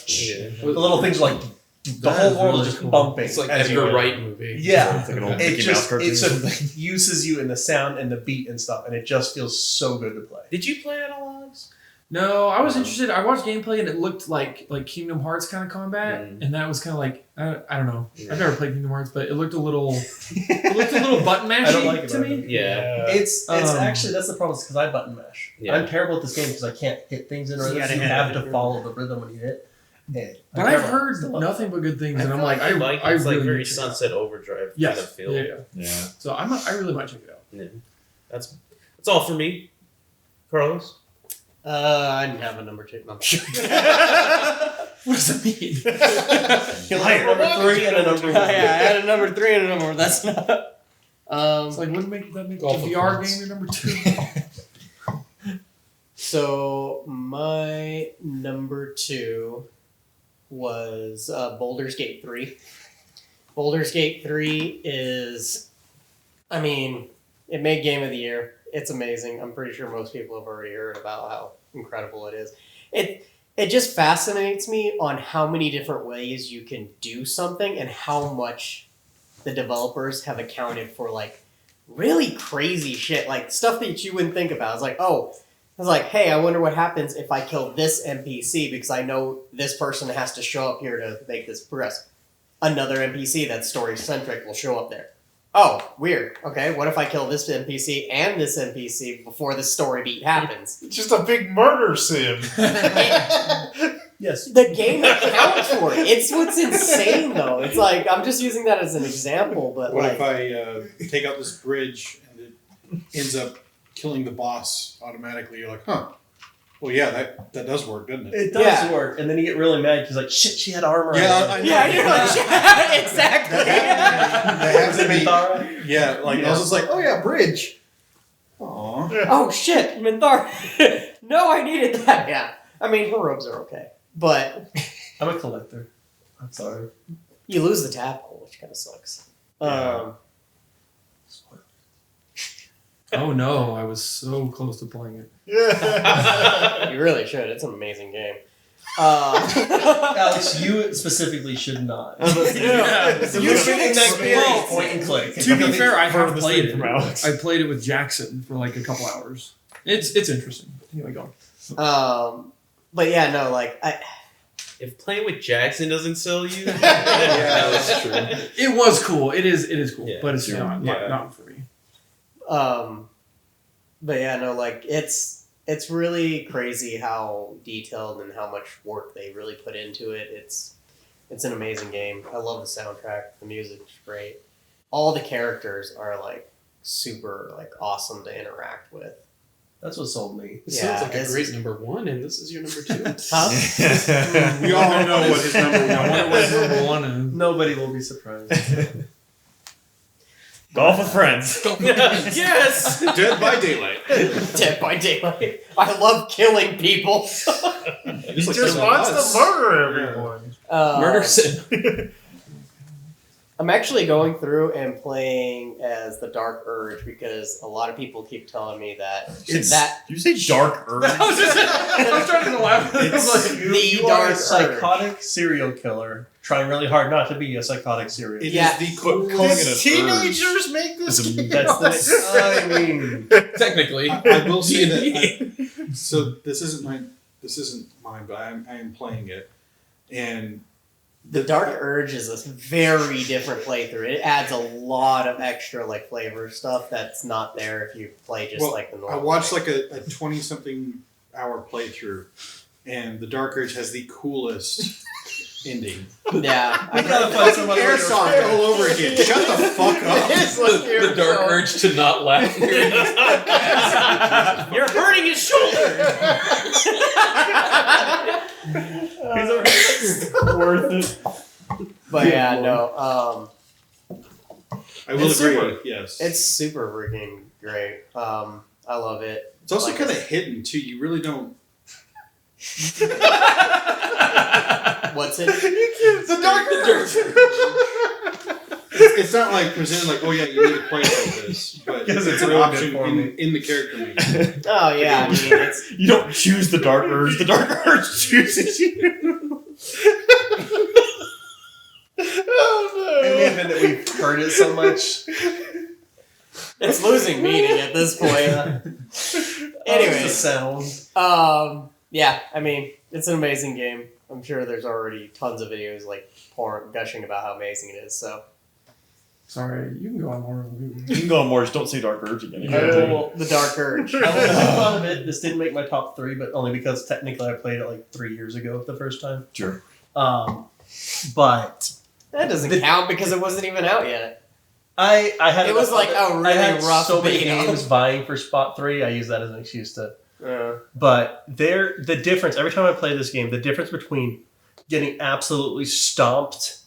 Yeah. The little things are like the whole world is just bumping. It's like as you Edgar go. Wright movie. Yeah, It's like an old it Mickey Mouse just cartoon or something. uses you in the sound and the beat and stuff, and it just feels so good to play. Did you play Analogs? No, I was interested. I watched gameplay and it looked like Kingdom Hearts kind of combat, Mm. and that was kind of like I don't know. Yeah. I've never played Kingdom Hearts, but it looked a little button mashy I don't like it to me. either. Yeah. It's Um, actually that's the problem because I button mash. Yeah. I'm terrible at this game because I can't hit things in You rhythm. gotta So you hit have it. to follow the rhythm when you hit. Yeah, But I've heard nothing but good things, and I'm like, I it's really like very need to check it out. Sunset Overdrive Yes, kind of feel. yeah. Yeah. So I really might check it out. Yeah. That's all for me. Carlos? I didn't have a number 2. No, I'm sure. What does it mean? He'll have number 3 and a number 1. Yeah, I had a number 3 and a number 1. That's not. It's like wouldn't make the Golf of VR Thrones. game your number 2? So my number 2 was Baldur's Gate 3. Baldur's Gate 3 is I mean, it made Game of the Year. It's amazing. I'm pretty sure most people have already heard about how incredible it is. It just fascinates me on how many different ways you can do something and how much the developers have accounted for like really crazy shit, like stuff that you wouldn't think about. It's like, oh, I was like, hey, I wonder what happens if I kill this NPC because I know this person has to show up here to make this progress. Another NPC that's story centric will show up there. Oh, weird. Okay, what if I kill this NPC and this NPC before the story beat happens? It's just a big murder sim. Yes. The game accounts for it. It's what's insane, though. It's like, I'm just using that as an example, but What like, if I take out this bridge and it ends up killing the boss automatically? You're like, huh. Well, yeah, that does work, doesn't it? It does Yeah. work, and then you get really mad because like, shit, she had armor. Yeah, on. I know. yeah, you're like, exactly. That happens to me. Minthara? Yeah, like I was just like, oh yeah, bridge. Aw. Oh shit, Minthara. No, I needed that. Yeah, I mean, her robes are okay, but I'm a collector. I'm sorry. you lose the tadpole, which kind of sucks. Oh no, I was so close to playing it. You really should. It's an amazing game. Alex, you specifically should not. Yeah. You should Well, point and click. To be fair, I have Furthest played thing it. from Alex. I played it with Jackson for like a couple hours. It's interesting. Anyway, go on. But yeah, no, like If playing with Jackson doesn't sell you, Yeah, that's true. It was cool. It is cool, Yeah. but it's Sure. not for me. But yeah, no, like it's really crazy how detailed and how much work they really put into it. It's an amazing game. I love the soundtrack. The music's great. All the characters are like super like awesome to interact with. That's what sold me. It Yeah, sounds like a it's- great number one, and this is your number two. Huh? We all know what his number I wonder what one number one is. Nobody will be surprised. Golf with friends. yes. Dead by Daylight. Dead by Daylight. I love killing people. He just wants to murder everyone. Murder Sim. I'm actually going through and playing as the Dark Urge because a lot of people keep telling me that It's- that Did you say dark urge? I was trying to laugh. I was like, You are Dark a Urge. psychotic serial killer trying really hard not to be a psychotic serial It killer. is Yeah. the Calling coolest. it a Teenagers make this It's a- game. That's the. I mean, technically, I will say D&D. that. So this isn't mine, but I am playing it, and the Dark Urge is a very different playthrough. It adds a lot of extra like flavor stuff that's not there if you play just Well, like the I normal. watched way. like a 20-something hour playthrough, and the Dark Urge has the coolest ending. Yeah, I gotta find some other way to Airsoft respond. all over again. Shut the fuck up. It's like The dark urge to not laugh. You're hurting his shoulder. Worth it. but yeah, no. I will It's agree. super. Yes, It's super freaking great. I love it. it's also like kind of hidden too. You really don't. What's it? The Dark Urge. It's not like presented like, oh yeah, you need to play it like this, but Because it's it's an ruined option it for me. in the character menu. Oh yeah, I mean it's You don't choose the dark urge. The dark urge chooses you. Oh in the no. event that we've heard it so much. it's losing meaning at this point. The Anyways, sound. yeah, I mean it's an amazing game. I'm sure there's already tons of videos like gushing about how amazing it is. So Sorry, you can go on more. You can go on more. Just don't say dark urge again. the Dark Urge. I will make fun of it. This didn't make my top 3, but only because technically I played it like 3 years ago the first time. Sure. But That doesn't count because it wasn't even out yet. I had It was like a really I had rough so many beta. games vying for spot 3. I use that as an excuse to. Uh, But the difference every time I play this game, the difference between getting absolutely stomped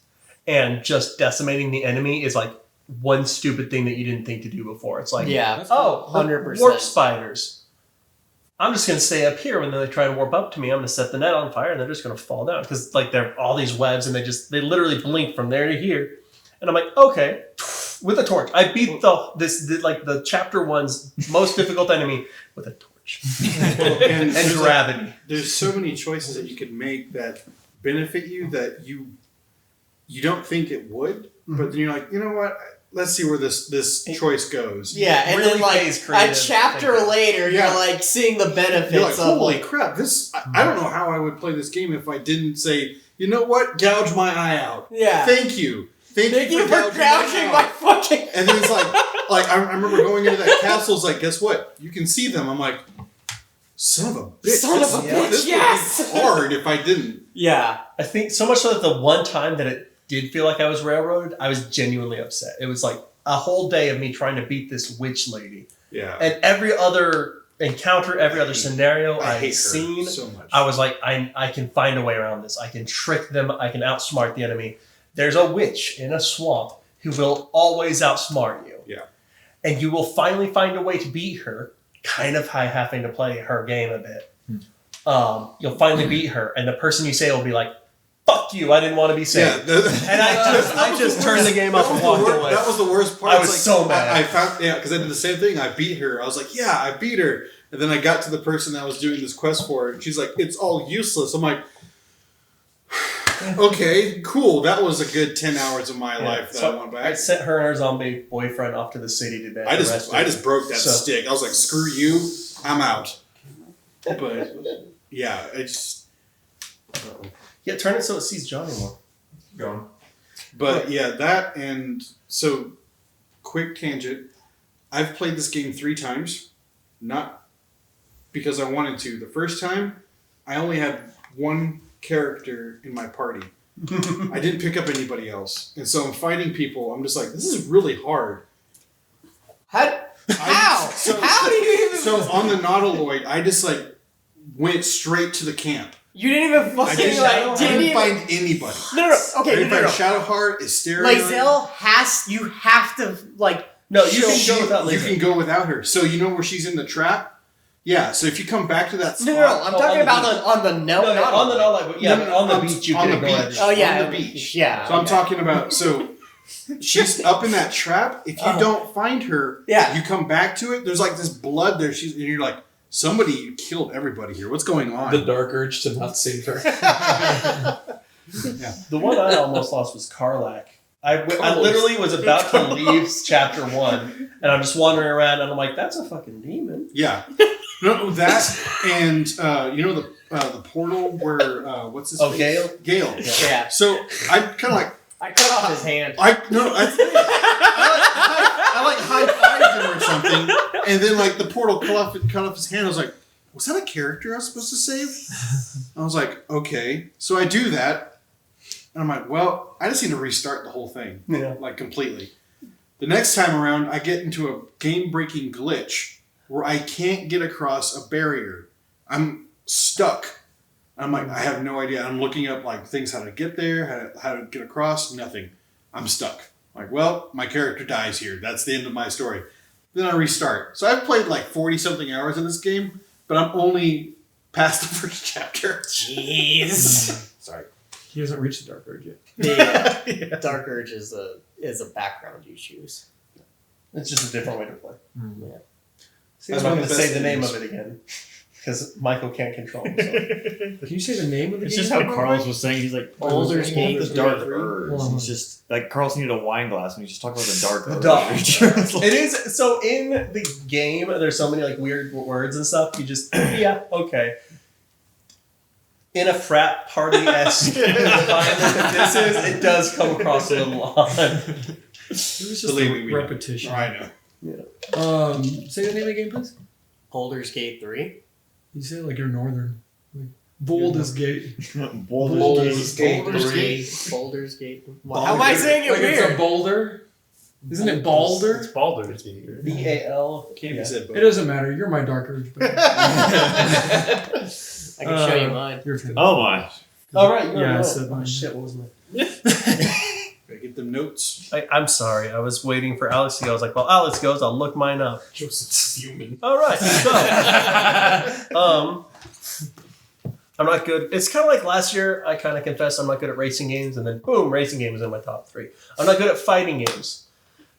and just decimating the enemy is like one stupid thing that you didn't think to do before. It's like, yeah. That's oh, 100%. warp spiders. I'm just gonna stay up here when they try to warp up to me. I'm gonna set the net on fire and they're just gonna fall down because like they're all these webs and they literally blink from there to here. And I'm like, okay, with a torch. I beat the chapter 1's most difficult enemy with a torch and and gravity. There's so many choices that you could make that benefit you that you don't think it would, but then you're like, you know what? Let's see where this choice goes. Yeah, and Really then like pays a creative chapter thinking. later, Yeah. you're like seeing the benefits You're like, of holy like, crap! I don't know how I would play this game if I didn't say, you know what? Gouge my eye out. yeah. Thank you. Thank you for gouging eye my out. fucking. And then it's like I remember going into that castle. It's like, guess what? You can see them. I'm like, son of a bitch. Son of a bitch, This yes! would be hard if I didn't. Yeah. I think so much so that the one time that it did feel like I was railroaded, I was genuinely upset. It was like a whole day of me trying to beat this witch lady. Yeah. And every other encounter, every other scenario I I hate her had seen, so much. I was like, I can find a way around this. I can trick them. I can outsmart the enemy. There's a witch in a swamp who will always outsmart you. Yeah. And you will finally find a way to beat her, kind of having to play her game a bit. You'll finally beat her, and the person you say will be like, fuck you, I didn't want to be saved. Yeah, And I just turned the game up and walked away. That was the worst part. I It's was so mad. I found, because I did the same thing. I beat her. I was like, yeah, I beat her. And then I got to the person that I was doing this quest for, and she's like, it's all useless. I'm like, okay, cool. That was a good 10 hours of my life that I So went I back. sent her and her zombie boyfriend off to the city to get I arrested. just broke that So- stick. I was like, screw you. I'm out. But yeah, it's. Yeah, turn it so it sees Johnny more. Go on. But yeah, that and so quick tangent. I've played this game 3 times, not because I wanted to. The first time, I only had one character in my party. I didn't pick up anybody else, and so I'm fighting people. I'm just like, this is really hard. How? So- How do you even? So on the Nautiloid, I just like went straight to the camp. You didn't even I fucking didn't, like. I Didn't didn't even. find anybody. No. I Okay. didn't No. find Shadowheart, Asterion. Lysel has. You have to like. No, you can She- go without you laser. can go without her. So you know where she's in the trap? Yeah, so if you come back to that spot. No. I'm Oh, talking on the about on the No, not on the Nala, but yeah, No, but on the on- beach you on can the ignore beach. it. Oh yeah, on the beach. Yeah. So I'm okay. talking about, so she's up in that trap. If you don't find her, Yeah. you come back to it, there's like this blood there. And you're like, somebody killed everybody here. What's going on? The dark urge to not save her. The one I almost lost was Karlach. I literally was about to leave chapter 1, and I'm just wandering around, and I'm like, that's a fucking demon. Yeah. No, that and you know the portal where what's his Oh, face? Gale? Gale. Yeah. So I kind of like I cut off his hand. I like high-fived him or something, and then like the portal cut off his hand. I was like, was that a character I was supposed to save? I was like, okay. So I do that, and I'm like, well, I just need to restart the whole thing, Yeah. like completely. The next time around, I get into a game-breaking glitch where I can't get across a barrier. I'm stuck. I'm like, I have no idea. I'm looking up like things, how to get there, how to get across, nothing. I'm stuck. Like, well, my character dies here. That's the end of my story. Then I restart. So I've played like 40-something hours in this game, but I'm only past the first chapter. Jeez. Sorry. He hasn't reached the dark urge yet. The Dark Urge is a background you choose. It's just a different way to play. Yeah. I'm That's not one going of to the say best the name games. of it again, because Michael can't control himself. Can you say the name of the It's game? just how Carlos was saying. He's like, Baldur's Gate the dark 3. urge. It's just like Carlos needed a wine glass, and he's just talking about the dark The urge. dark It's like- It is, so in the game, there's so many like weird words and stuff, you just, yeah, okay. In a frat party-esque environment that this is, it does come across a little odd. It was just Believe a me, we know. repetition. I know. Say the name of the game, please. Baldur's Gate 3. You say it like you're northern. Like Baldur's Gate. Baldur's Gate. Baldur's Gate. How am I saying it Like it's a weird? boulder. Isn't it Balder? It's Baldur's Gate. B-A-L. Can't be said both. It doesn't matter. You're my dark urge. But I can show you mine. Your turn. Oh my! All right, you're Yeah, I right. said Oh mine. shit, what was my... Gotta get them notes. I'm sorry, I was waiting for Alex to go. I was like, well, Alex goes, I'll look mine up. Joseph's human. All right, so I'm not good. It's kind of like last year. I kind of confessed I'm not good at racing games, and then boom, racing games in my top 3. I'm not good at fighting games.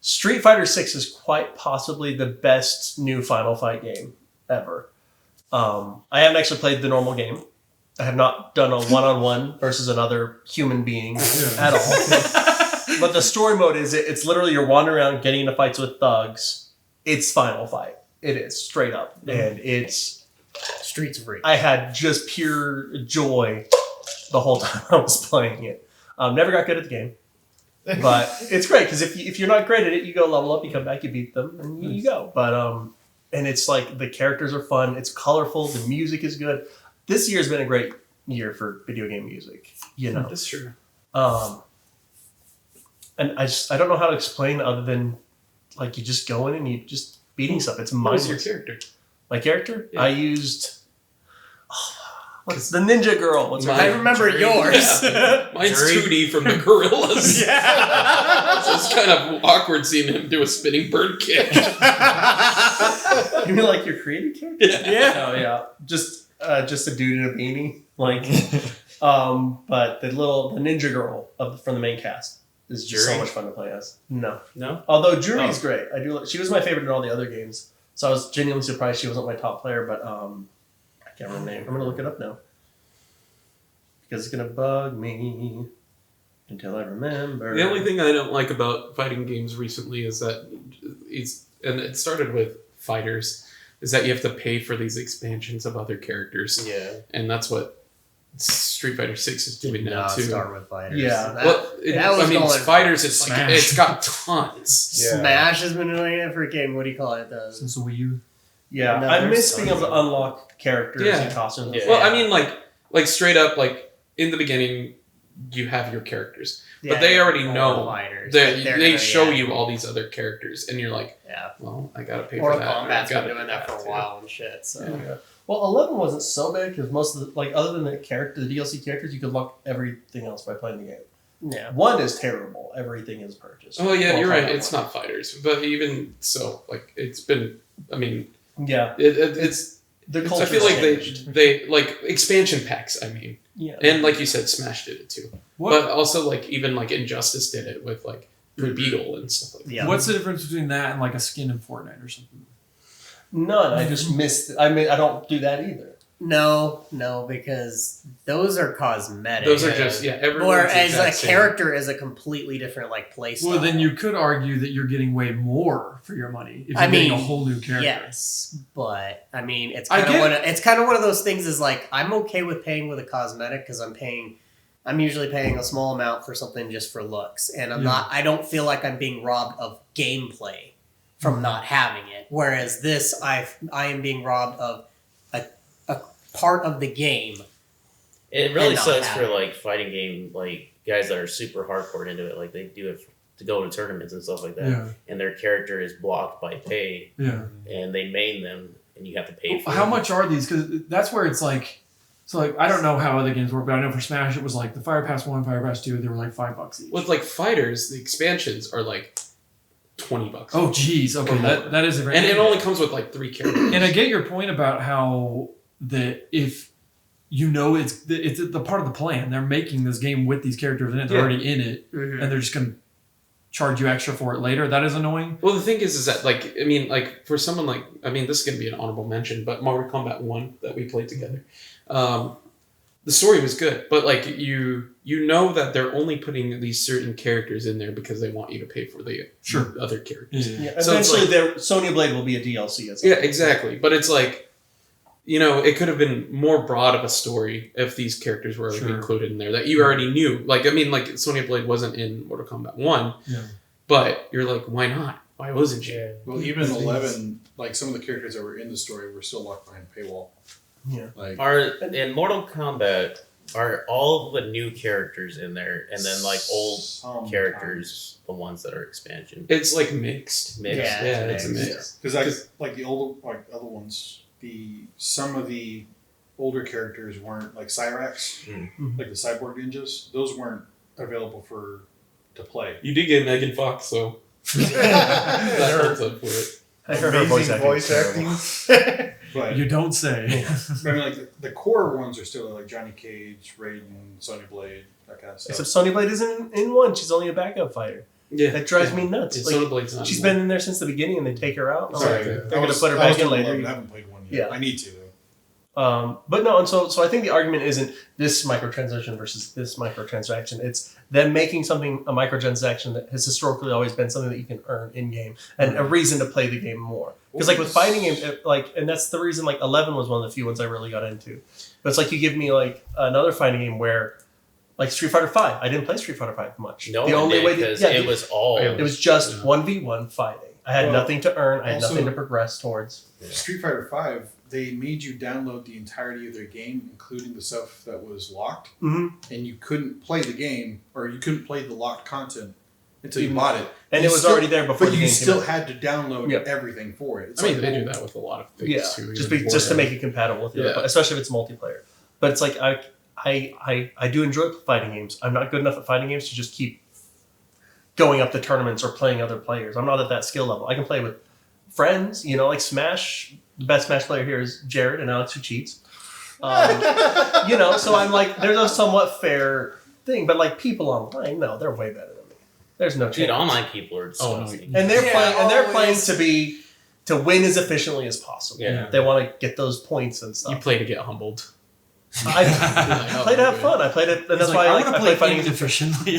Street Fighter 6 is quite possibly the best new Final Fight game ever. I haven't actually played the normal game. I have not done a one-on-one versus another human being at all. But the story mode is it's literally you're wandering around getting into fights with thugs. It's Final Fight. It is straight up, and it's Streets of Rage. I had just pure joy the whole time I was playing it. Never got good at the game, but it's great because if you're not great at it, you go level up, you come back, you beat them, and you go. But and it's like the characters are fun. It's colorful. The music is good. This year's been a great year for video game music. You know, That's true. and I don't know how to explain other than like you just go in and you just beating stuff. It's What was your mindless. character? My character? Yeah. I used what's the ninja girl? What's her Mine- name? I remember yours. Yeah. Mine's Jerry. Tootie from the Gorillas. Yeah. So it's kind of awkward seeing him do a spinning bird kick. You mean like your creative character? Yeah. Oh yeah. Just a dude in a beanie. Like but the ninja girl from the main cast is just so Jury? much fun to play as. No. No? Although Jury's great. She was my favorite in all the other games. So I was genuinely surprised she wasn't my top player, but I can't remember her name. I'm gonna look it up now. Because it's gonna bug me until I remember. The only thing I don't like about fighting games recently is that and it started with fighters, is that you have to pay for these expansions of other characters. Yeah. And that's what Street Fighter 6 is doing now No, too. start with fighters. Yeah. Well, that was going fighters. It's like Smash. it's got tons. Yeah. Smash has been doing it freaking, what do you call it? Since the Wii U. Yeah, No, I there's miss being able to tons. unlock characters Yeah. and costumes. Yeah. Well, I mean, like straight up, like in the beginning, you have your characters. But they already know fighters. They They're they gonna- show yeah. you all these other characters, and you're like, Yeah. well, I gotta pay Mortal for that. or I Kombat's been gotta doing do that for a too. while and shit. So Yeah. Well, 11 wasn't so bad because most of the, like, other than the DLC characters, you could unlock everything else by playing the game. yeah. 1 is terrible. Everything is purchased. Oh yeah, Well, you're right. Final It's Fight. not fighters, but even so, like it's been. I mean, Yeah, it's. the I culture. feel like they like expansion packs. I mean, Yeah. and like you said, Smash did it too. What, But also like even like Injustice did it with like Blue Beetle and stuff like that. Yeah. What's the difference between that and like a skin in Fortnite or something? None. I just missed. I don't do that either. No, because those are cosmetic. Those are just everyone's Whereas a exact same. character is a completely different like play style. Well, then you could argue that you're getting way more for your money if you're I getting a mean, whole new character. Yes, but I mean, it's I kind of get- it's kind of one of those things. Is like I'm okay with paying with a cosmetic because I'm usually paying a small amount for something just for looks, and I don't feel like I'm being robbed of gameplay from not having it. Whereas this, I am being robbed of a part of the game. It really And not sucks have for it. like fighting game like guys that are super hardcore into it. Like they do it to go to tournaments and stuff like that, Yeah. and their character is blocked by pay, Yeah. and they main them, and you have to pay for How them. much are these? Because that's where it's like. So like I don't know how other games work, but I know for Smash it was like the Fire Pass 1, Fire Pass 2, they were like $5 each. With like fighters, the expansions are like $20. Oh geez, okay, Or more. that is a very and it only comes with like 3 characters. And I get your point about how that if you know it's the part of the plan, they're making this game with these characters in it, they're Yeah. already in it, and they're just gonna charge you extra for it later. That is annoying. Well, the thing is that like I mean, like for someone like this is gonna be an honorable mention, but Mortal Kombat 1 that we played together, the story was good, but like you know that they're only putting these certain characters in there because they want you to pay for the other characters. Yeah. So it's Eventually, Sonya Blade will be a DLC. At some Yeah, point. exactly. But it's like, you know, it could have been more broad of a story if these characters were already Sure. included in there that you already knew. Like, I mean, like Sonya Blade wasn't in Mortal Kombat 1, Yeah. but you're like, why not? Why wasn't she? Well, even 11, like some of the characters that were in the story were still locked behind paywall. Yeah. Like, Are in Mortal Kombat are all the new characters in there, and then like old sometimes. characters, the ones that are expansion It's like mixed. mix? Yeah. It's a mixed. mix. Because like the old like other ones, some of the older characters weren't like Cyrax, Mm. like the cyborg ninjas. Those weren't available to play. You did get Megan Fox, so that Her holds up for it. I heard her amazing voice voice acting. acting. But You don't say. I mean, like the core ones are still like Johnny Cage, Raiden, Sonya Blade, that kind of stuff. Except Sonya Blade isn't in 1. She's only a backup fighter. Yeah. That drives me nuts. It's Like, Soda Blade's not she's anymore. been in there since the beginning, and they take her out. and I'm Sorry, like, okay. they're gonna put her back in later. I haven't played one yet. Yeah. I need to though. But no, and so I think the argument isn't this microtransaction versus this microtransaction. It's them making something a microtransaction that has historically always been something that you can earn in game and a reason to play the game more. Because like with fighting games, and that's the reason 11 was one of the few ones I really got into. But it's like you give me another fighting game where like Street Fighter V. I didn't play Street Fighter V much. No, the only way because to, it was all. it was just 1v1 fighting. I had Well, nothing to earn. I had also- nothing to progress towards. Street Fighter V, they made you download the entirety of their game, including the stuff that was locked, Mm-hmm. and you couldn't play the game or you couldn't play the locked content until you Even- bought it. And You it was still- already there before But the you game still came out. had to download Yep. everything for it. It's I mean, like, they well, do that with a lot of things Yeah, too. just even just to Warhammer. make it compatible with the other, Yeah. especially if it's multiplayer. But it's like I do enjoy fighting games. I'm not good enough at fighting games to just keep going up the tournaments or playing other players. I'm not at that skill level. I can play with friends, like Smash. The best Smash player here is Jared and Alex, who cheats. So I'm like, there's a somewhat fair thing, but like people online, no, they're way better than me. There's no chance. Dude, online people are Oh, no. disgusting. And they're Yeah, playing, and they're playing always. to win as efficiently as possible. Yeah. They want to get those points and stuff. You play to get humbled. I play to have fun. I played it, and that's why I want to play play fighting games efficiently.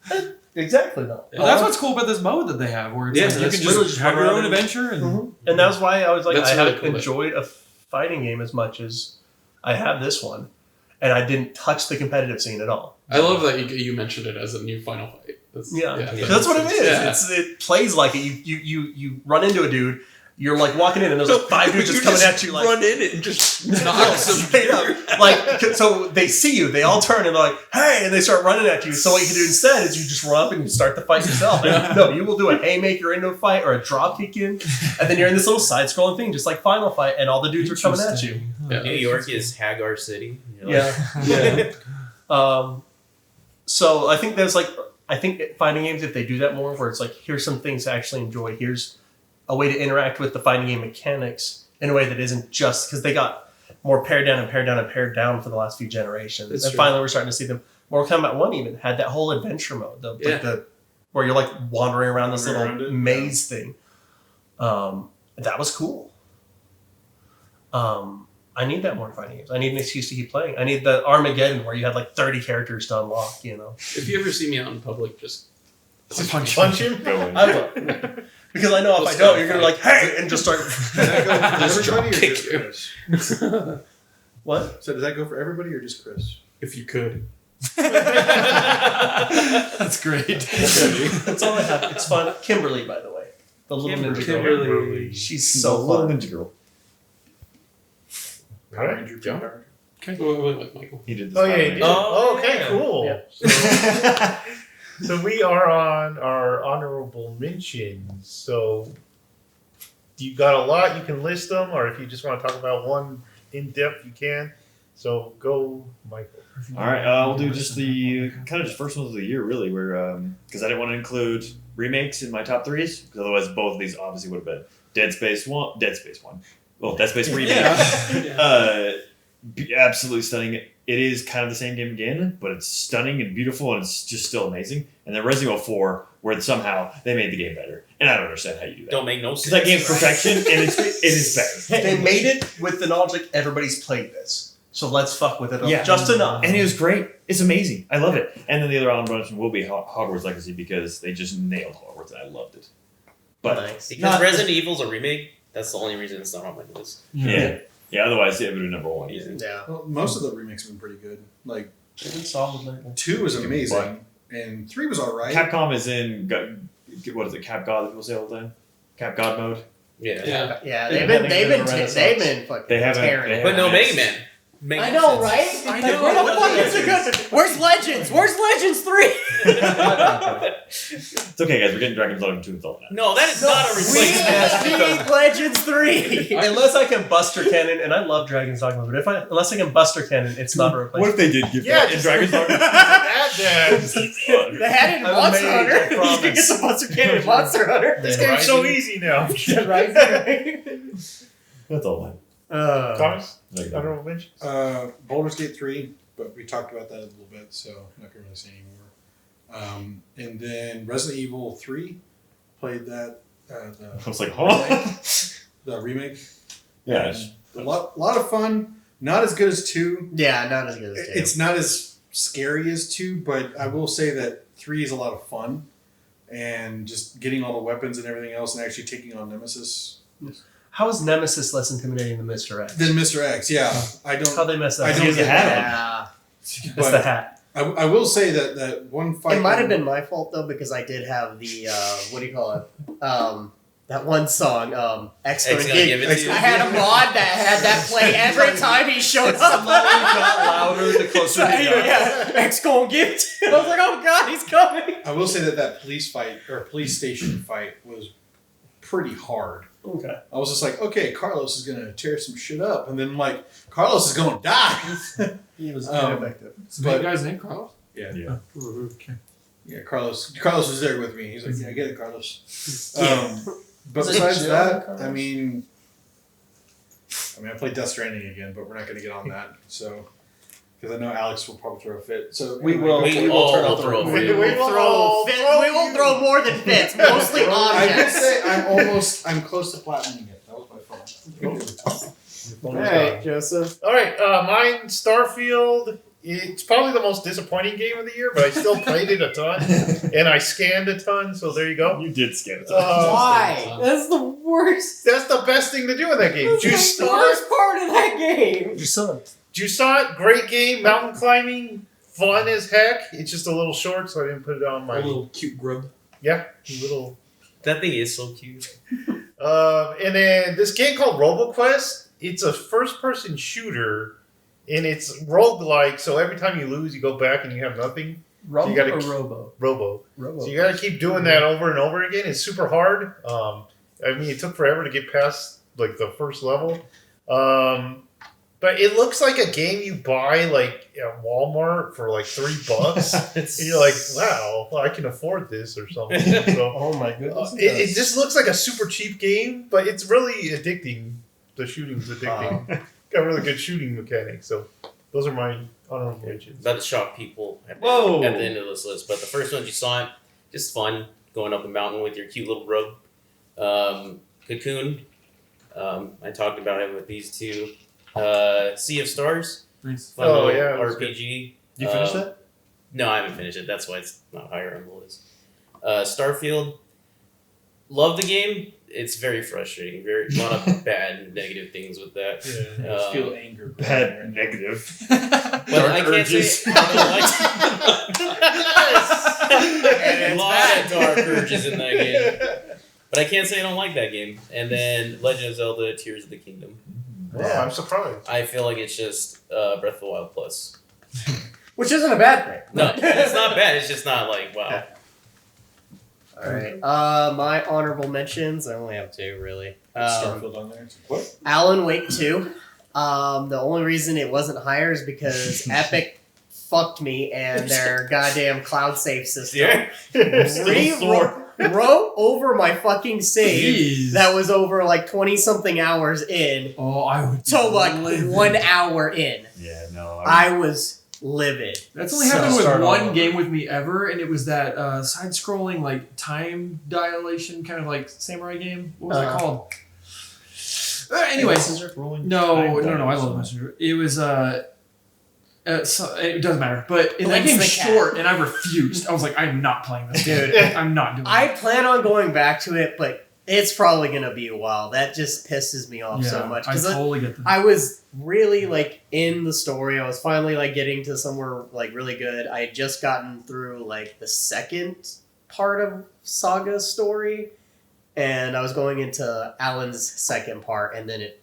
Yeah, exactly. Though, Well, that's what's cool about this mode that they have, where it's Yeah, like you that's can literally just just have run your around own and- adventure. And and that's why I was like, That's I really haven't cool. enjoyed a fighting game as much as I have this one, and I didn't touch the competitive scene at all. I love that you mentioned it as a new Final Fight. Yeah, Yeah. that's what it is. Yeah. It plays like it. You run into a dude. You're like walking in, and there's like 5 dudes just coming at you. Like run in it and just knock no, some straight up. Like, so they see you, they all turn and they're like, hey, and they start running at you. So what you can do instead is you just run up and you start the fight yourself. And no, you will do a haymaker into a fight or a drop kick in, and then you're in this little side scrolling thing, just like Final Fight, and all the dudes are coming at you. Yeah. New York is Hagar City. You're like, Yeah. Yeah. So I think fighting games, if they do that more, where it's like, here's some things to actually enjoy, here's a way to interact with the fighting game mechanics in a way that isn't just because they got more pared down and pared down and pared down for the last few generations. That's And true. finally we're starting to see them. Mortal Kombat 1 even had that whole adventure mode, where you're like wandering around this Wandering little around it, maze thing. That was cool. I need that more in fighting games. I need an excuse to keep playing. I need the Armageddon where you had like 30 characters to unlock, If you ever see me out in public, just punch Punch him. I will. Because I know if I don't, you're going to like, hey, and just start. Does that go for Just drop everybody or kick just you. Chris? What? So does that go for everybody or just Chris? if you could. that's great. That's all I have. It's fun. Kimberly, by the way. The little ninja girl. Kimberly. She's The so little fun. ninja girl. Power Alright, Ranger John? Power. Wait, Michael. He did this. Oh yeah, Power you did. Ranger. Oh, okay, yeah. cool. Yeah. So we are on our honorable mentions. So you got a lot. You can list them, or if you just want to talk about one in depth, you can. So go, Michael. All right, we'll do just the kind of just first ones of the year, really. Where because I didn't want to include remakes in my top threes, because otherwise both of these obviously would have been Dead Space 1. Well, Dead Space remake. Absolutely stunning. It is kind of the same game again, but it's stunning and beautiful, and it's just still amazing. And then Resident Evil 4, where somehow they made the game better, and I don't understand how you do that. Don't make no sense. Because that game's perfection, and it's better. They made it with the knowledge like everybody's played this. So let's fuck with it Yeah. just enough. And it was great. It's amazing. I love it. And then the other honorable mention will be Hogwarts Legacy, because they just nailed Hogwarts, and I loved it. But Nice. Because Not- Resident Evil's a remake. That's the only reason it's not on my list. yeah, otherwise it would have been number one easy. Yeah. Well, most of the remakes have been pretty good. Like They've been solid lately. 2 was amazing, and 3 was alright. Capcom is in what is it? Cap God that people say all the time. Cap God mode. Yeah. Yeah. Yeah, They've they've been- been they've been they've been fucking They haven't- tearing they it. But no Yes. Mega Man. Make I no know, sense. right? I Like, know. where the What fuck is is it good? Where's Legends? Where's Legends 3? It's okay, guys. We're getting Dragon's Dogma 2 and all that. No, that is not a replacement. We need Legends 3. Unless I can Buster Cannon, and I love Dragon's Dogma, but unless I can Buster Cannon, it's not a What replacement. if they did give Yeah, that in just- Dragon's Dogma? Add that. They had it in I'm Monster amazed, I Hunter. You can promise. get the Buster Cannon in Monster Hunter. This Yeah. game's so easy now. That's all mine. Thomas, Like, honorable mentions. Baldur's Gate 3, but we talked about that a little bit, so I'm not going to really say anymore. And then Resident Evil 3, played that. I was like, huh? The remake. Yeah. A lot of fun. Not as good as 2. Yeah, not as good as 2. It's not as scary as 2, but I will say that 3 is a lot of fun. And just getting all the weapons and everything else and actually taking on Nemesis. How is Nemesis less intimidating than Mr. X? Then Mr. X, yeah. I don't. How they mess that I up? don't He has a get hat that. Yeah. It's the hat. I will say that one fight. It might have been my fault though because I did have the what do you call it? That one song, X X gonna give it to you. I had a mod that had that play every time he showed up. got louder the closer he got. Yeah, X gonna give it to you. I was like, oh god, he's coming. I will say that police fight or police station fight was pretty hard. Okay. I was just like, okay, Carlos is gonna tear some shit up, and then like Carlos is gonna die. He was ineffective. Is the main guy's name Carlos? Yeah, Yeah. yeah. Carlos was there with me. He's like, yeah, I get it, Carlos. But Was it besides Jill, that, Carlos? I mean, I played Death Stranding again, but we're not gonna get on that. So, because I know Alex will probably throw a fit. So We will. We We will all turn off throw the a we fit. will We will throw more than fits, mostly I will objects. say I'm close to platinuming it. That was my phone. All right, Joseph. All right, mine Starfield. It's probably the most disappointing game of the year, but I still played it a ton, and I scanned a ton. So there you go. You did scan it. Why? That's the worst. That's the best thing to do in that game. That's the worst part of that game. Your son. Jusant, great game, mountain climbing, fun as heck. It's just a little short, so I didn't put it on A my little cute grub. little. That thing is so cute. And then this game called RoboQuest. It's a first-person shooter, and it's roguelike. So every time you lose, you go back and you have nothing. Rumble You gotta or keep- Robo? Robo. Robo. So you got to keep doing that over and over again. It's super hard. I mean, it took forever to get past like the first level. But it looks like a game you buy like at Walmart for like $3, and you're like, "Wow, well, I can afford this" or something. So Oh my goodness. it just looks like a super cheap game, but it's really addicting. The shooting's addicting. Got really good shooting mechanics. So those are my honorable mentions. About to shock people at the, Whoa. at the end of this list. But the first one you saw, just fun, going up a mountain with your cute little grub. Cocoon. I talked about it with these two. Sea of Stars. Nice. Fun Oh, little yeah, it was RPG. You finished that? No, I haven't finished it. That's why it's not higher on the list. Starfield. Love the game. It's very frustrating. A lot of bad, negative things with that. Yeah. I just feel anger. Bad negative. But I can't urges. say I don't like a lot of dark urges in that game. But I can't say I don't like that game. And then Legend of Zelda: Tears of the Kingdom. Wow, I'm surprised. I feel like it's just Breath of the Wild plus. Which isn't a bad thing. No, it's not bad. It's just not like wow. All right. My honorable mentions. I only have 2 really. Starfield on there. What? Alan Wake 2. The only reason it wasn't higher is because Epic fucked me and their goddamn cloud save system. Yeah. Wrote over my fucking save Jeez. that was over like 20 something hours in Oh, I would. to like livid. 1 hour in. Yeah, no. I was livid. That's only So- happened with Start all one over. game with me ever, and it was that side-scrolling like time dilation kind of like samurai game. What was it called? Anyways, no, I love Messenger. It was so, it doesn't matter, but in that Blinks game's the cat. short, and I refused. I was like, I'm not playing this, Dude. I'm not doing I it. plan on going back to it, but it's probably going to be a while. That just pisses me off so much. I 'Cause totally get that. I was really like in the story. I was finally like getting to somewhere like really good. I had just gotten through like the second part of Saga's story, and I was going into Alan's second part, and then it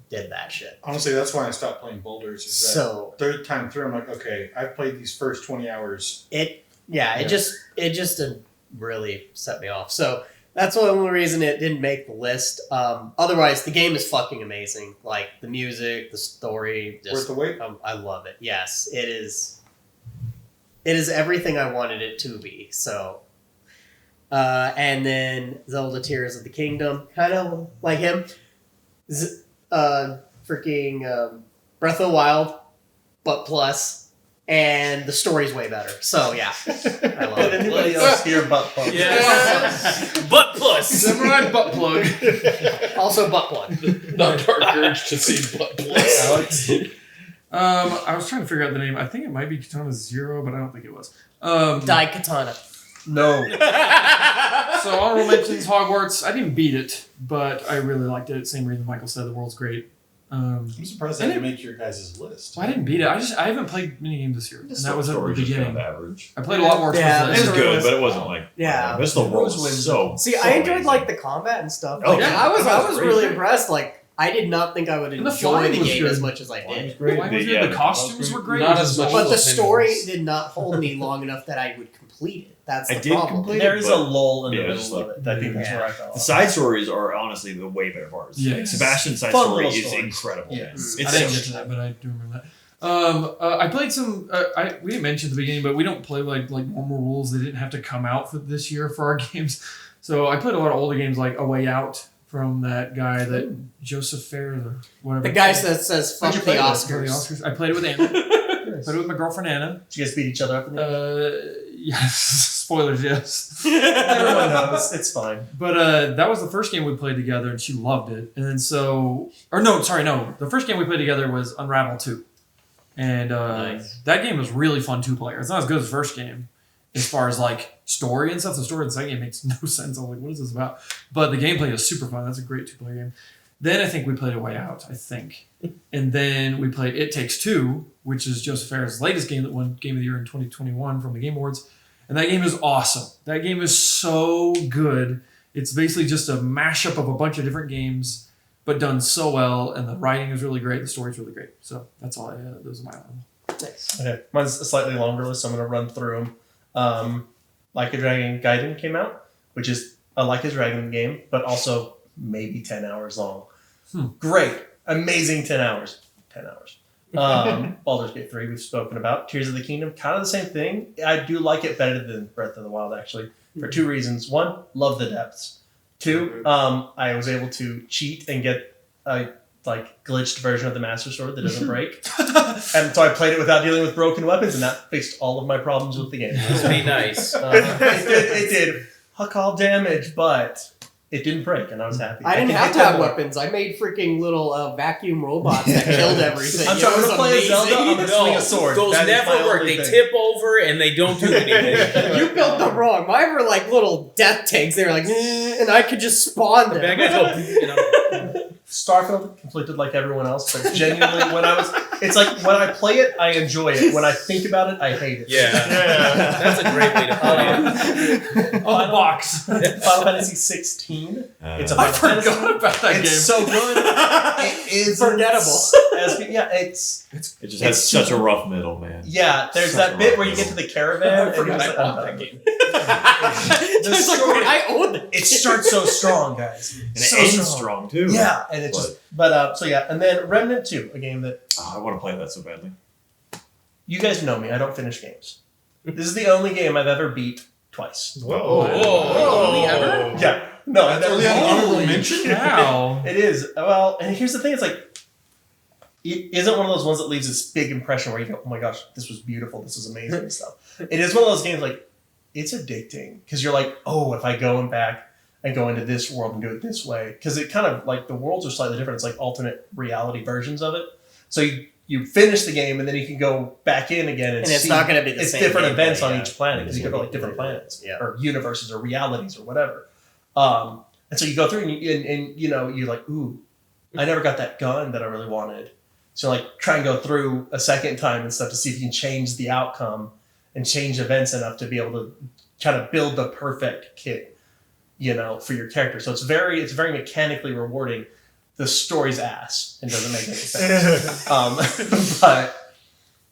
did that shit. Honestly, that's why I stopped playing Boulders. Is that So third time through, I'm like, okay, I've played these first 20 hours. it Yeah. just really set me off. So that's the only reason it didn't make the list. Otherwise, the game is fucking amazing. Like the music, the story, Worth just the wait? I love it. Yes, it is. It is everything I wanted it to be. So, and then Zelda: Tears of the Kingdom, kind of like him. Freaking Breath of the Wild, but plus and the story's way better. So yeah, I love Did it. anybody else hear butt plug? Butt plus. Samurai butt plug. Also butt plug. Not dark urge to see butt plugs. Alex? I was trying to figure out the name. I think it might be Katana Zero, but I don't think it was. Dai Katana. No. So honorable mentions, Hogwarts. I didn't beat it, but I really liked it. Same reason Michael said, the world's great. I'm surprised that didn't make your guys' list. I didn't beat it. I haven't played many games this year, and that was at the Story just beginning. kind of average. I played a lot more. Yeah, towards It the was end. good, but it wasn't like Yeah. This the world Rose was so. See, so I enjoyed amazing. like the combat and stuff. Oh, Like, yeah. I was That was really great. impressed. Like I did not think I would And the enjoy flying the was game good. as much as I It was did. great. Why was Yeah, it? The costumes were great. Not It as was much all- But the as story Opinions. did not hold me long enough that I would complete it. That's I the did problem. complete There is a but- lull in the Yeah, just middle of it. I think that's Yeah. where I fell The off. side stories are honestly the way better parts. Yes. Like, Sebastian's side Fun story little is stories. incredible. Yes. I It's didn't so- get to that, but I do remember that. I played some. We didn't mention at the beginning, but we don't play like normal rules. They didn't have to come out for this year for our games. So I played a lot of older games like A Way Out from that guy that Joseph Fares or whatever. The guy that says "fuck Who'd you the play with? For the Oscars." Oscars. I played it with Anna. Played it with my girlfriend Anna. Did you guys beat each other up in the Yes. Spoilers. Yes. Everyone knows. It's fine. But that was the first game we played together, and she loved it. And then no. The first game we played together was Unravel 2. And Nice. that game was really fun 2-player. It's not as good as the first game as far as like story and stuff. The story in the second game makes no sense. I was like, what is this about? But the gameplay is super fun. That's a great 2-player game. Then I think we played A Way Out, I think. And then we played It Takes Two, which is Joseph Fares' latest game that won Game of the Year in 2021 from the Game Awards. And that game is awesome. That game is so good. It's basically just a mashup of a bunch of different games, but done so well. And the writing is really great. The story's really great. So that's all those are my Nice. Okay, mine's a slightly longer list, so I'm going to run through them. Like a Dragon Gaiden came out, which is a Like a Dragon game, but also maybe 10 hours long. Great. Amazing 10 hours. 10 hours. Baldur's Gate 3 we've spoken about. Tears of the Kingdom, kind of the same thing. I do like it better than Breath of the Wild, actually, for two reasons. One, love the depths. Two, I was able to cheat and get a glitched version of the Master Sword that doesn't break. And so I played it without dealing with broken weapons, and that fixed all of my problems with the game. Must be nice. It did huck all damage, but it didn't break, and I was happy. I didn't can have hit to have them more. weapons. I made freaking little vacuum robots that killed everything. I'm It trying was to play as Zelda. I'm amazing. gonna swing a sword. Those That is my never work. only They thing. tip over and they don't do anything. You built them wrong. Mine were like little death tanks. They were like, and I could just spawn them. Bad guys go, you know. Starfield conflicted like everyone else, but genuinely, it's like when I play it, I enjoy it. When I think about it, I hate it. Yeah. That's a great way to play it. On the box. Final Fantasy 16. It's a I Final Fantasy. forgot about that It's game. so good. It is Forgettable. It's It just has such a rough middle, man. yeah. There's Such that a bit rough where you get to middle. the caravan. I forgot and I bought that game. The It's like, story- wait, I own it. It starts so strong, guys. And it So ends strong too. Yeah, and it's just so yeah, and then Remnant 2, a game that Oh, I want to play that so badly. you guys know me. I don't finish games. This is the only game I've ever beat twice. Whoa. Only ever? Yeah, no, I've never only an honorable Holy mention? cow. It is. Well, and here's the thing: it's like it isn't one of those ones that leaves this big impression where you go, "Oh my gosh, this was beautiful, this was amazing," and stuff. It is one of those games like it's addicting because you're like, "Oh, if I go back and go into this world and do it this way," because it kind of like the worlds are slightly different. It's like alternate reality versions of it. So you finish the game and then you can go back in again and And it's see not going to be the it's same. different gameplay, events on yeah. each planet because you go to like different planets Yeah. or universes or realities or whatever. And so you go through and you know you're like, ooh, I never got that gun that I really wanted. So like try and go through a second time and stuff to see if you can change the outcome and change events enough to be able to kind of build the perfect kit, you know, for your character. So it's very mechanically rewarding. The story's ass and doesn't make any sense. But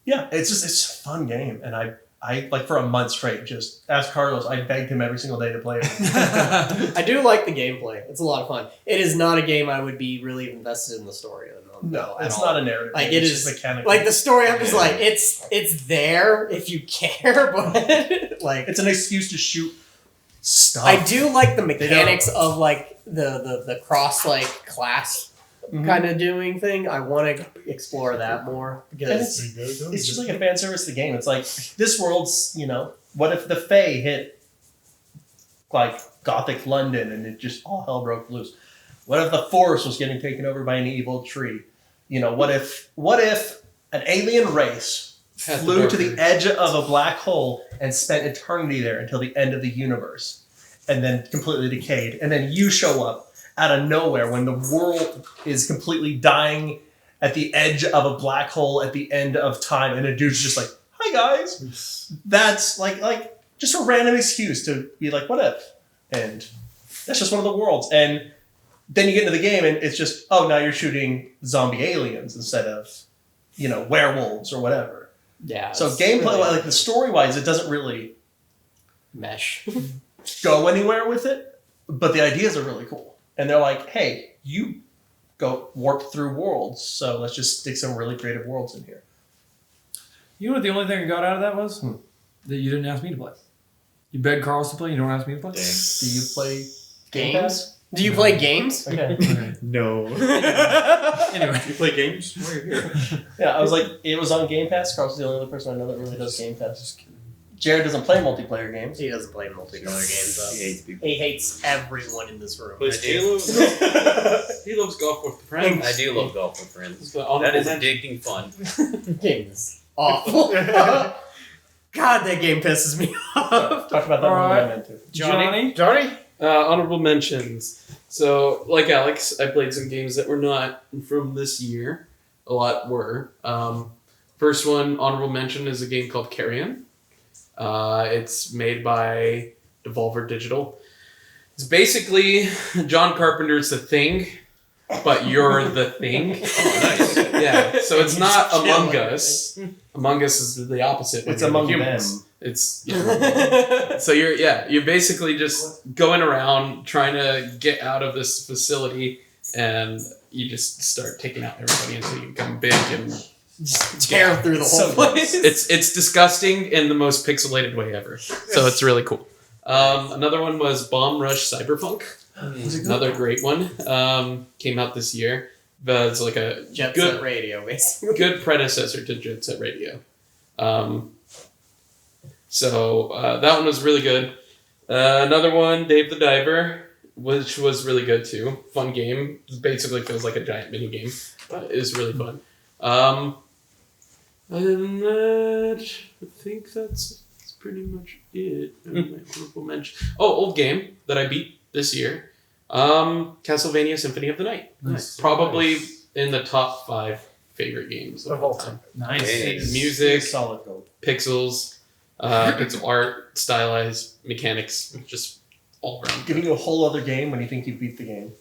yeah, it's a fun game, and I like for a month straight just ask Carlos. I begged him every single day to play it. I do like the gameplay. It's a lot of fun. It is not a game I would be really invested in the story of. No, at it's all. not a narrative. Like, game. it It's is- just mechanically. Like the story, I'm just like it's there if you care, but like it's an excuse to shoot stuff. I do like the They mechanics of like the cross like class kind of doing thing. I want to explore that more because It's just like a fan service to the game. It's like this world's, what if the Fae hit like Gothic London and it just all hell broke loose? What if the forest was getting taken over by an evil tree? What if an alien race Had the flew to the Darker. edge of a black hole and spent eternity there until the end of the universe and then completely decayed, and then you show up out of nowhere when the world is completely dying at the edge of a black hole at the end of time, and a dude's just like, "Hi guys," that's like just a random excuse to be like, "What if?" And that's just one of the worlds. And then you get into the game, and it's just, oh, now you're shooting zombie aliens instead of, werewolves or whatever. yeah. So it's gameplay, really like the story wise, it doesn't really mesh. go anywhere with it, but the ideas are really cool. And they're like, hey, you go warp through worlds, so let's just stick some really creative worlds in here. You know what the only thing I got out of that was? That you didn't ask me to play. You begged Carlos to play, you don't ask me to play? Do you play Games? Do you play games? Okay. Okay. No. Anyway. You play games? Why are you here? Yeah, I was like, it was on Game Pass. Carlos is the only other person I know that really does Game Pass. Jared doesn't play multiplayer games. He doesn't play multiplayer games. Though. He hates people. He hates everyone in this room. Plays Halo. He loves golf with friends. I do love golf with friends. It's the That honorable is mention. addicting fun. Game is awful. God, that game pisses me off. Talk about that All one right. I meant to. Johnny? Honorable mentions. So, like Alex, I played some games that were not from this year. A lot were. First one, honorable mention, is a game called Carrion. It's made by Devolver Digital. It's basically John Carpenter's The Thing, but you're the thing. Oh, nice. Yeah, so it's not Just Among kill Us. Among Us is the opposite. when It's you're the among humans. them. It's so you're basically just going around trying to get out of this facility, and you just start taking out everybody until you become big, and Just tear through the whole So place. it's disgusting in the most pixelated way ever. So it's really cool. Another one was Bomb Rush Cyberpunk. Another great one. Came out this year. But it's like a Jet good Set Radio, basically. good predecessor to Jet Set Radio. So that one was really good. Another one, Dave the Diver, which was really good too. Fun game. It basically feels like a giant mini game, but it is really fun. Other than that, I think that's pretty much it. My honorable mention. Oh, old game that I beat this year. Castlevania Symphony of the Night. Nice. Probably in the top 5 favorite games of all time. Nice. Hey. Music, Solid gold. pixels, pixel art, stylized mechanics, just all around. Giving you a whole other game when you think you beat the game.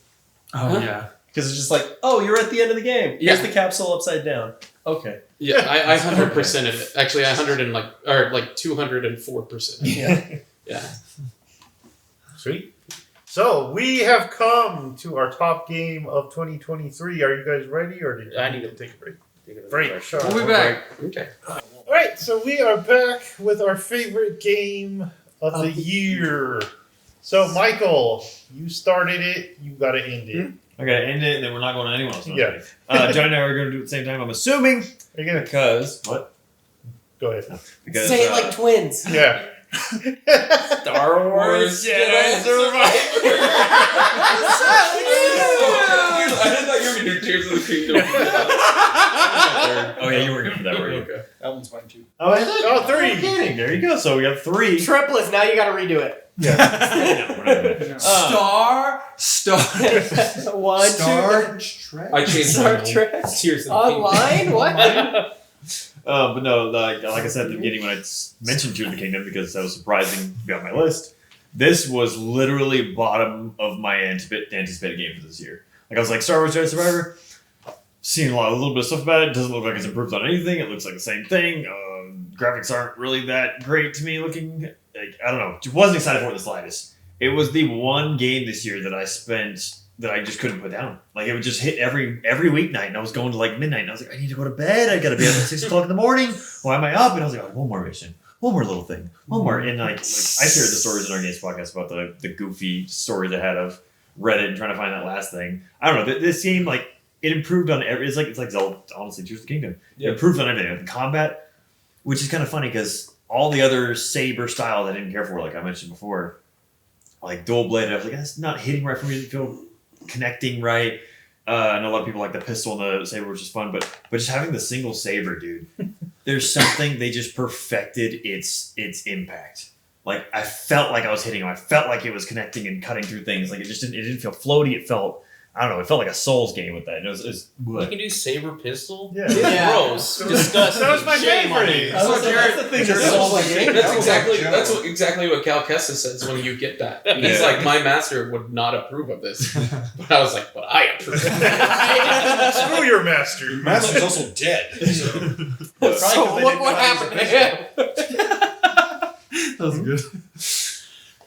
Oh, yeah. Because it's just like, oh, you're at the end of the game. Here's Yeah. the capsule upside down. Okay. Yeah, I 100%ed it. Actually, 204%. Yeah. Yeah. Sweet. So we have come to our top game of 2023. Are you guys ready, or did I you need need to take a break? Break. Break. Sure. We'll be back. Okay. All right. So we are back with our favorite game of the year. So Michael, you started it. You got to end it. Okay, end it, and then we're not going to anyone else. Yeah. Johnny and I are going to do it at the same time, I'm assuming. Are you gonna Because. What? go ahead? Because, Say it like twins. Yeah. Star Wars Jedi Survivor! I thought you were going to do Tears of the Kingdom. Oh, yeah, you were good for that, were you? Okay. That one's mine too. Oh, is it? Oh, 3. No kidding. There you go. So we have 3. Triplets. Now you got to redo it. No, we're not gonna do it. Star. 1, 2. Trek. I changed Star my name. Trek. Tears of the Online? What? But no, like I said at the beginning when I mentioned Tears of the Kingdom, because that was surprising to be on my list, this was literally bottom of my anticipated game for this year. Like I was like, Star Wars Jedi Survivor, seen a little bit of stuff about it. Doesn't look like it's improved on anything. It looks like the same thing. Graphics aren't really that great to me looking. Like, I don't know. Wasn't excited for it the slightest. It was the one game this year that I spent that I just couldn't put down. Like it would just hit every weeknight, and I was going to like midnight, and I was like, I need to go to bed. I gotta be up at 6 o'clock in the morning. Why am I up? And I was like, oh, one more mission, one more little thing, one more. And like I shared the stories in our games podcast about the goofy stories I had of Reddit and trying to find that last thing. I don't know. This game, like it improved on every. It's like Zelda. Honestly, Tears of the Kingdom. Yeah. It improved on everything. The combat, which is kind of funny because all the other saber styles I didn't care for, like I mentioned before, like dual blade. I was like, that's not hitting right for me. Didn't feel connecting right. And a lot of people like the pistol and the saber, which is fun, but just having the single saber, dude, there's something they just perfected its impact. Like I felt like I was hitting him. I felt like it was connecting and cutting through things. Like it didn't feel floaty. It felt, I don't know. It felt like a Souls game with that. And it was You can do saber pistol? Yeah. Yeah. Gross. Disgusting. That was my Shame on favorite. you. I was like, that's the thing. Jared That's was like, game. That's That was exactly like Joe. that's what, exactly what Cal Kestis says when you get that. He's Yeah. like, my master would not approve of this, but I was like, but I approve. Screw your master. Your master's also dead. So. So look what happened to him. That was good.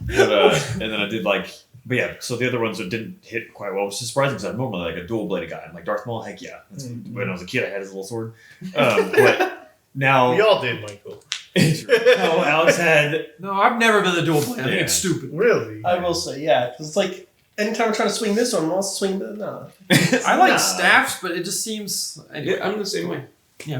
but, and then I did like, but yeah. So the other ones that didn't hit quite well, which is surprising because I'm normally like a dual bladed guy. I'm like Darth Maul. Heck yeah. That's, when I was a kid, I had his little sword. But now, We all did, Michael. no, Alex had. No, I've never been the dual blade. I think Yeah. it's stupid. Really? I will say, yeah, because it's like anytime I'm trying to swing this one, I'll swing the no. I like Nah. staffs, but it just seems. Anyway. Yeah, I'm the same way.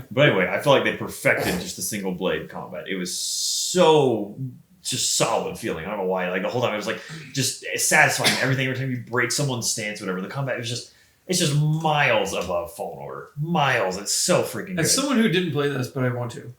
But anyway, I feel like they perfected just the single blade combat. It was so just solid feeling. I don't know why. Like the whole time it was like just satisfying. Everything every time you break someone's stance, whatever. The combat was just miles above Fallen Order. Miles. It's so freaking good. As someone who didn't play this, but I want to,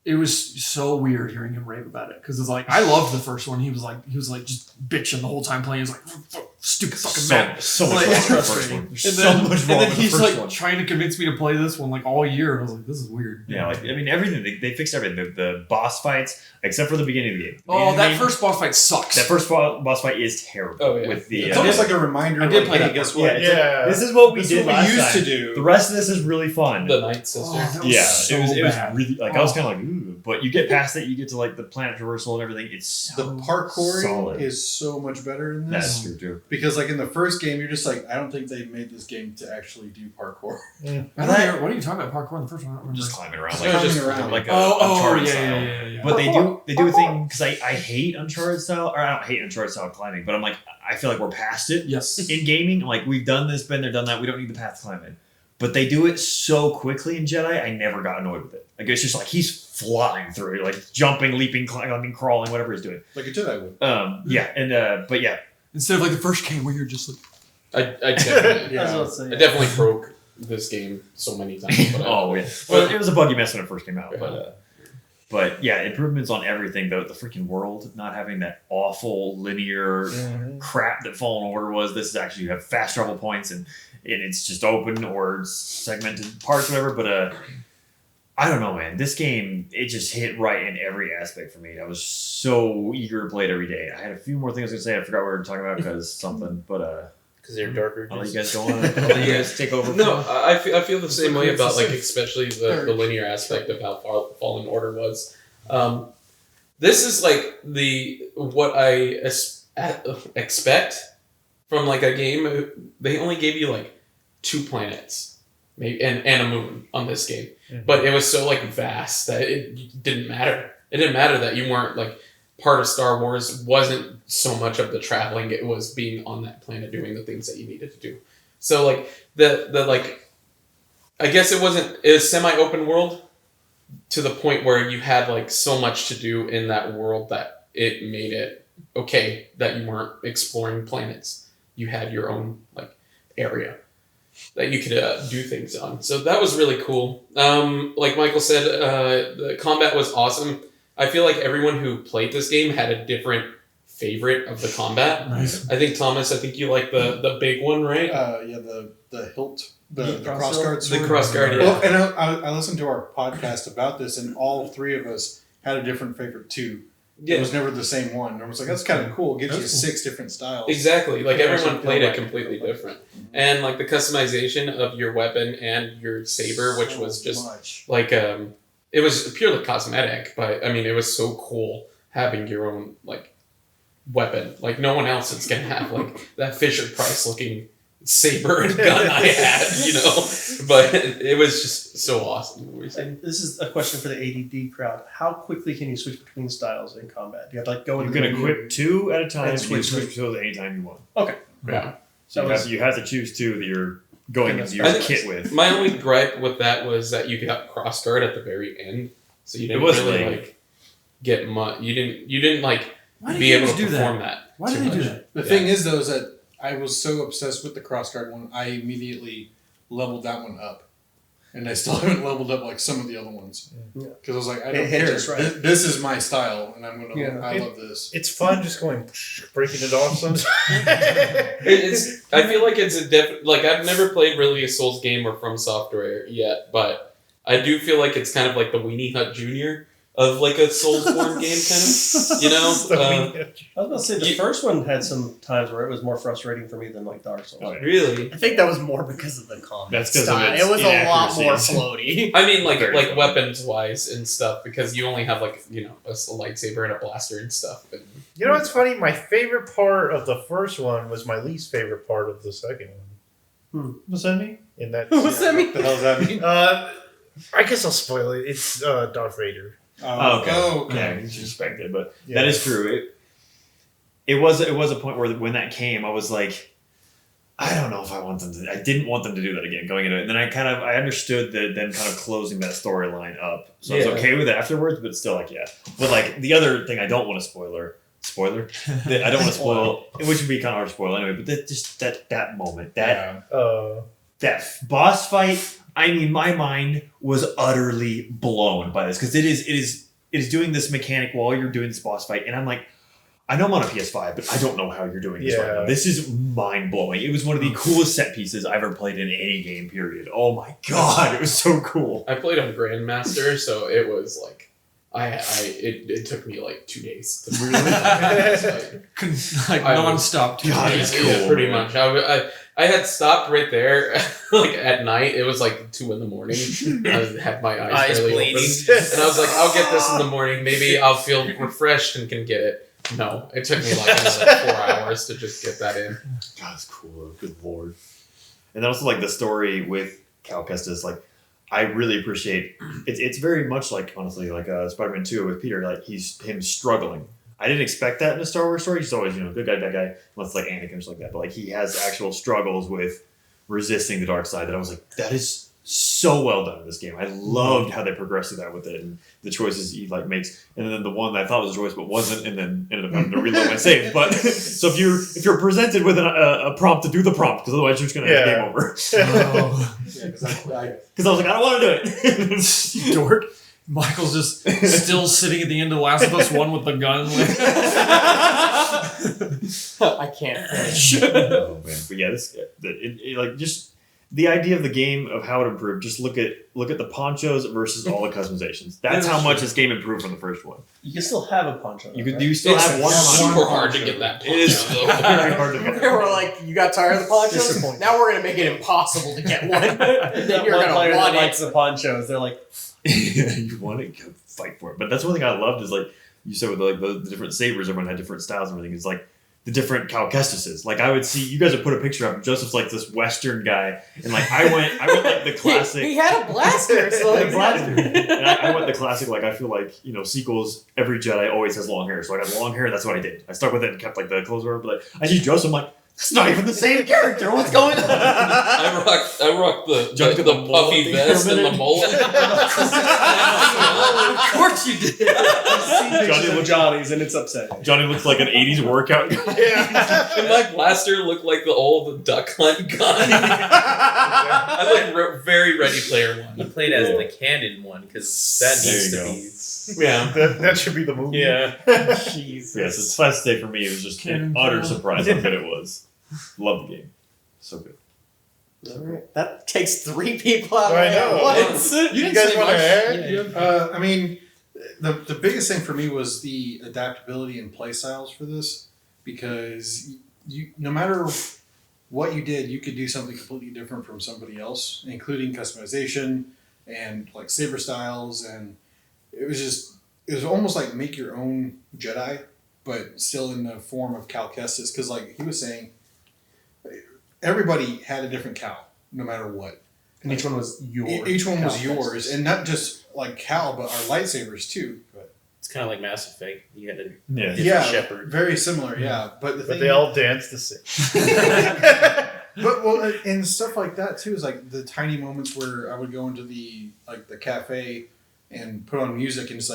it was so weird hearing him rave about it because it's like I loved the first one. He was like just bitching the whole time playing. He was like stupid fucking man. so much Like, wrong it's with the first frustrating. one. There's And so then, much and wrong then with the he's first like one. trying to convince me to play this one like all year, and I was like, this is weird. Yeah, like I mean everything. They fixed everything. The boss fights, except for the beginning of the game. The Oh, beginning of the that game, first boss fight sucks. that first boss fight is terrible. Oh, yeah. With the It's almost like a reminder. I did like, play hey, that guess part. what? Yeah. this is what we This did is what last we used time. to do. The rest of this is really fun. The Night Sister. Oh, that was Yeah, so it was bad. really like I was kind of like, ooh, but you get past it, you get to like the planet traversal and everything. It's so The parkouring solid. is so much better in That's this. true too. Because like in the first game, you're just like, I don't think they made this game to actually do parkour. I don't remember- what are you talking about? Parkour in the first one? I don't remember. Just climbing around, Just like, climbing just around. like a oh, Uncharted yeah, style. yeah. But they do a thing because I hate Uncharted style, or I don't hate Uncharted style climbing, but I'm like I feel like we're past it Yes. in gaming. Like we've done this, been there, done that. We don't need the path climbing. But they do it so quickly in Jedi, I never got annoyed with it. Like it's just like he's flying through it, like jumping, leaping, climbing, crawling, whatever he's doing. Like a Jedi would. Yeah, and but yeah, Instead of like the first game where you're just like, I definitely, I was about to say, I yeah. definitely broke this game so many times. But oh yeah. Well, it was a buggy mess when it first came out, but yeah, improvements on everything. The freaking world not having that awful linear crap that Fallen Order was. This is actually you have fast travel points and it's just open or segmented parts, whatever. But I don't know, man. This game it just hit right in every aspect for me. I was so eager to play it every day. I had a few more things I was gonna say. I forgot what we were talking about because something, but Because they're darker. I'll let you guys go on. I'll let you guys take over. No, I feel the same way about like especially the linear aspect of how Fallen Order was. This is like what I expect from like a game. They only gave you like 2 planets, maybe and a moon on this game, but it was so like vast that it didn't matter. It didn't matter that you weren't like part of Star Wars. Wasn't so much of the traveling; it was being on that planet doing the things that you needed to do. So like the like, I guess it was semi-open world to the point where you had like so much to do in that world that it made it okay that you weren't exploring planets. You had your own like area that you could do things on. So that was really cool. Like Michael said, the combat was awesome. I feel like everyone who played this game had a different favorite of the combat. nice. I think Thomas, you like the big one, right? Yeah, the hilt, the crossguard The sword. crossguard, yeah. Well, and I listened to our podcast about this, and all 3 of us had a different favorite too. It was never the same one. And I was like, that's kind of cool. It gives you That's cool. 6 different styles. Exactly. Like Yeah, everyone I played feel it like- completely different. And like the customization of your weapon and your saber, which was just much. like it was purely cosmetic, but I mean it was so cool having your own like weapon. Like no one else is gonna have like that Fisher Price looking saber and gun I had, you know. But it was just so awesome. What were you saying? And this is a question for the ADD crowd. How quickly can you switch between styles in combat? Do you have to like go You into can the menu? equip 2 at a time. And And you switch switch them. those anytime you want. Yeah. So That was- you have to choose two that you're going into I your think kit with. My only gripe with that was that you got cross guard at the very end, so you didn't was really late. like get much. You didn't like Why did be you able to do perform that? that. Why did too they do much. that? The thing is, though, is that I was so obsessed with the crossguard one, I immediately leveled that one up. And I still haven't leveled up like some of the other ones. Yeah. Because I was like, I It don't hit care. just right. This is my style, and I'm gonna. Yeah. I love this. It's fun just going breaking it off sometimes. It's. I feel like it's a like I've never played really a Souls game or From Software yet, but I do feel like it's kind of like the Weenie Hut Junior of like a Soulsborne game, kind of. You know, I was about to say the You- first one had some times where it was more frustrating for me than like Dark Souls. Oh, yeah. really. I think that was more because of the combat That's 'cause of style. its It was a lot more inaccuracies. floaty. I mean, like Very fun. weapons wise and stuff, because you only have like a lightsaber and a blaster and stuff. And You know what's funny? My favorite part of the first one was my least favorite part of the second one. What's that mean? In that, What's that mean? What the hell does that mean? I guess I'll spoil it. It's Darth Vader. Oh, okay. okay. Yeah, you just respect it, but Yeah. that is true. It was a point where when that came, I was like, I don't know if I want them to. I didn't want them to do that again going into it. And then I understood that them kind of closing that storyline up, so I was Yeah. okay with it afterwards. But still, like, yeah. But like the other thing, I don't want to spoiler. That I don't want to spoil, which would be kind of hard to spoil anyway. But that moment, that boss fight. I mean, my mind was utterly blown by this because it is doing this mechanic while you're doing this boss fight, and I'm like, I know I'm on a PS5, but I don't know how you're doing this right now. Yeah. This is mind blowing. It was one of the coolest set pieces I've ever played in any game. Period. Oh my god, it was so cool. I played on Grandmaster, so it was like it took me like 2 days to really Like I non-stop. God, yeah, it's yeah, cool, pretty man. much. I had stopped right there, like at night. It was like 2 a.m. I had my eyes Eyes barely bleeding. open, and I was like, "I'll get this in the morning. Maybe I'll feel refreshed and can get it." No, it took me like another 4 hours to just get that in. God, it's cool. Good lord. And then also like the story with Cal Kestis, like I really appreciate. It's very much like honestly like Spider-Man 2 with Peter. Like he's him struggling. I didn't expect that in a Star Wars story. He's always good guy, bad guy. Unless like Anakin or something like that. But like he has actual struggles with resisting the dark side. That I was like, that is so well done in this game. I loved how they progressed through that with it and the choices he like makes. And then the one that I thought was a choice but wasn't, and then ended up having to reload my save. But so if you're presented with a prompt to do the prompt, because otherwise you're just gonna have game over. Because I was like, I don't want to do it. Dork. Michael's just still sitting at the end of Last of Us 1 with the gun. I can't finish. Oh man, but yeah, like just the idea of the game of how it improved. Just look at the ponchos versus all the customizations. That's how much this game improved from the first one. You can still have a poncho. You still It's have one super poncho. hard to get that. It is poncho, though. very hard to get. We're like, you got tired of the ponchos? Disappointing. Now we're gonna make it impossible to get one. And then That you're one gonna player want that it. likes the ponchos. They're like, You want it, go fight for it. But that's one thing I loved is like you said with like the different sabers, everyone had different styles and everything. It's like the different Cal Kestises. Like I would see you guys would put a picture up. Joseph's like this Western guy, and like I went like the classic. He had a blaster, so The blaster. And I went the classic, like I feel like, sequels, every Jedi always has long hair. So I got long hair, that's what I did. I stuck with it and kept like the clothes over, but like I see Joseph, I'm like, that's not even the same character. What's going on? I rocked Johnny the got the mullet puffy thing vest for a and the minute. mullet. Of course you did. Johnny with Johnny's, and it's upsetting. Johnny looks like an 80s workout guy. And my blaster looked like the old Duck Hunt gun. I like very Ready Player He One. played as the canon one because that There needs you to go. be. Yeah. that should be the movie. Yeah. Yes, it's suffice to say for me, it was just an utter surprise how good it was. Love the game. So good. Alright, that takes 3 people out I of know. at once. You guys want to add? I mean, the biggest thing for me was the adaptability and play styles for this, because you no matter what you did, you could do something completely different from somebody else, including customization and like saber styles, and it was almost like make your own Jedi, but still in the form of Cal Kestis, because like he was saying, everybody had a different Cal, no matter what. And each one was yours. Each one was Cal yours, Kestis. and not just like Cal, but our lightsabers too. But It's kind of like Mass Effect. You had a Yeah. different shepherd. very similar. Yeah, but the But thing, they all dance the same. but well, and stuff like that too is like the tiny moments where I would go into the cafe and put on music and just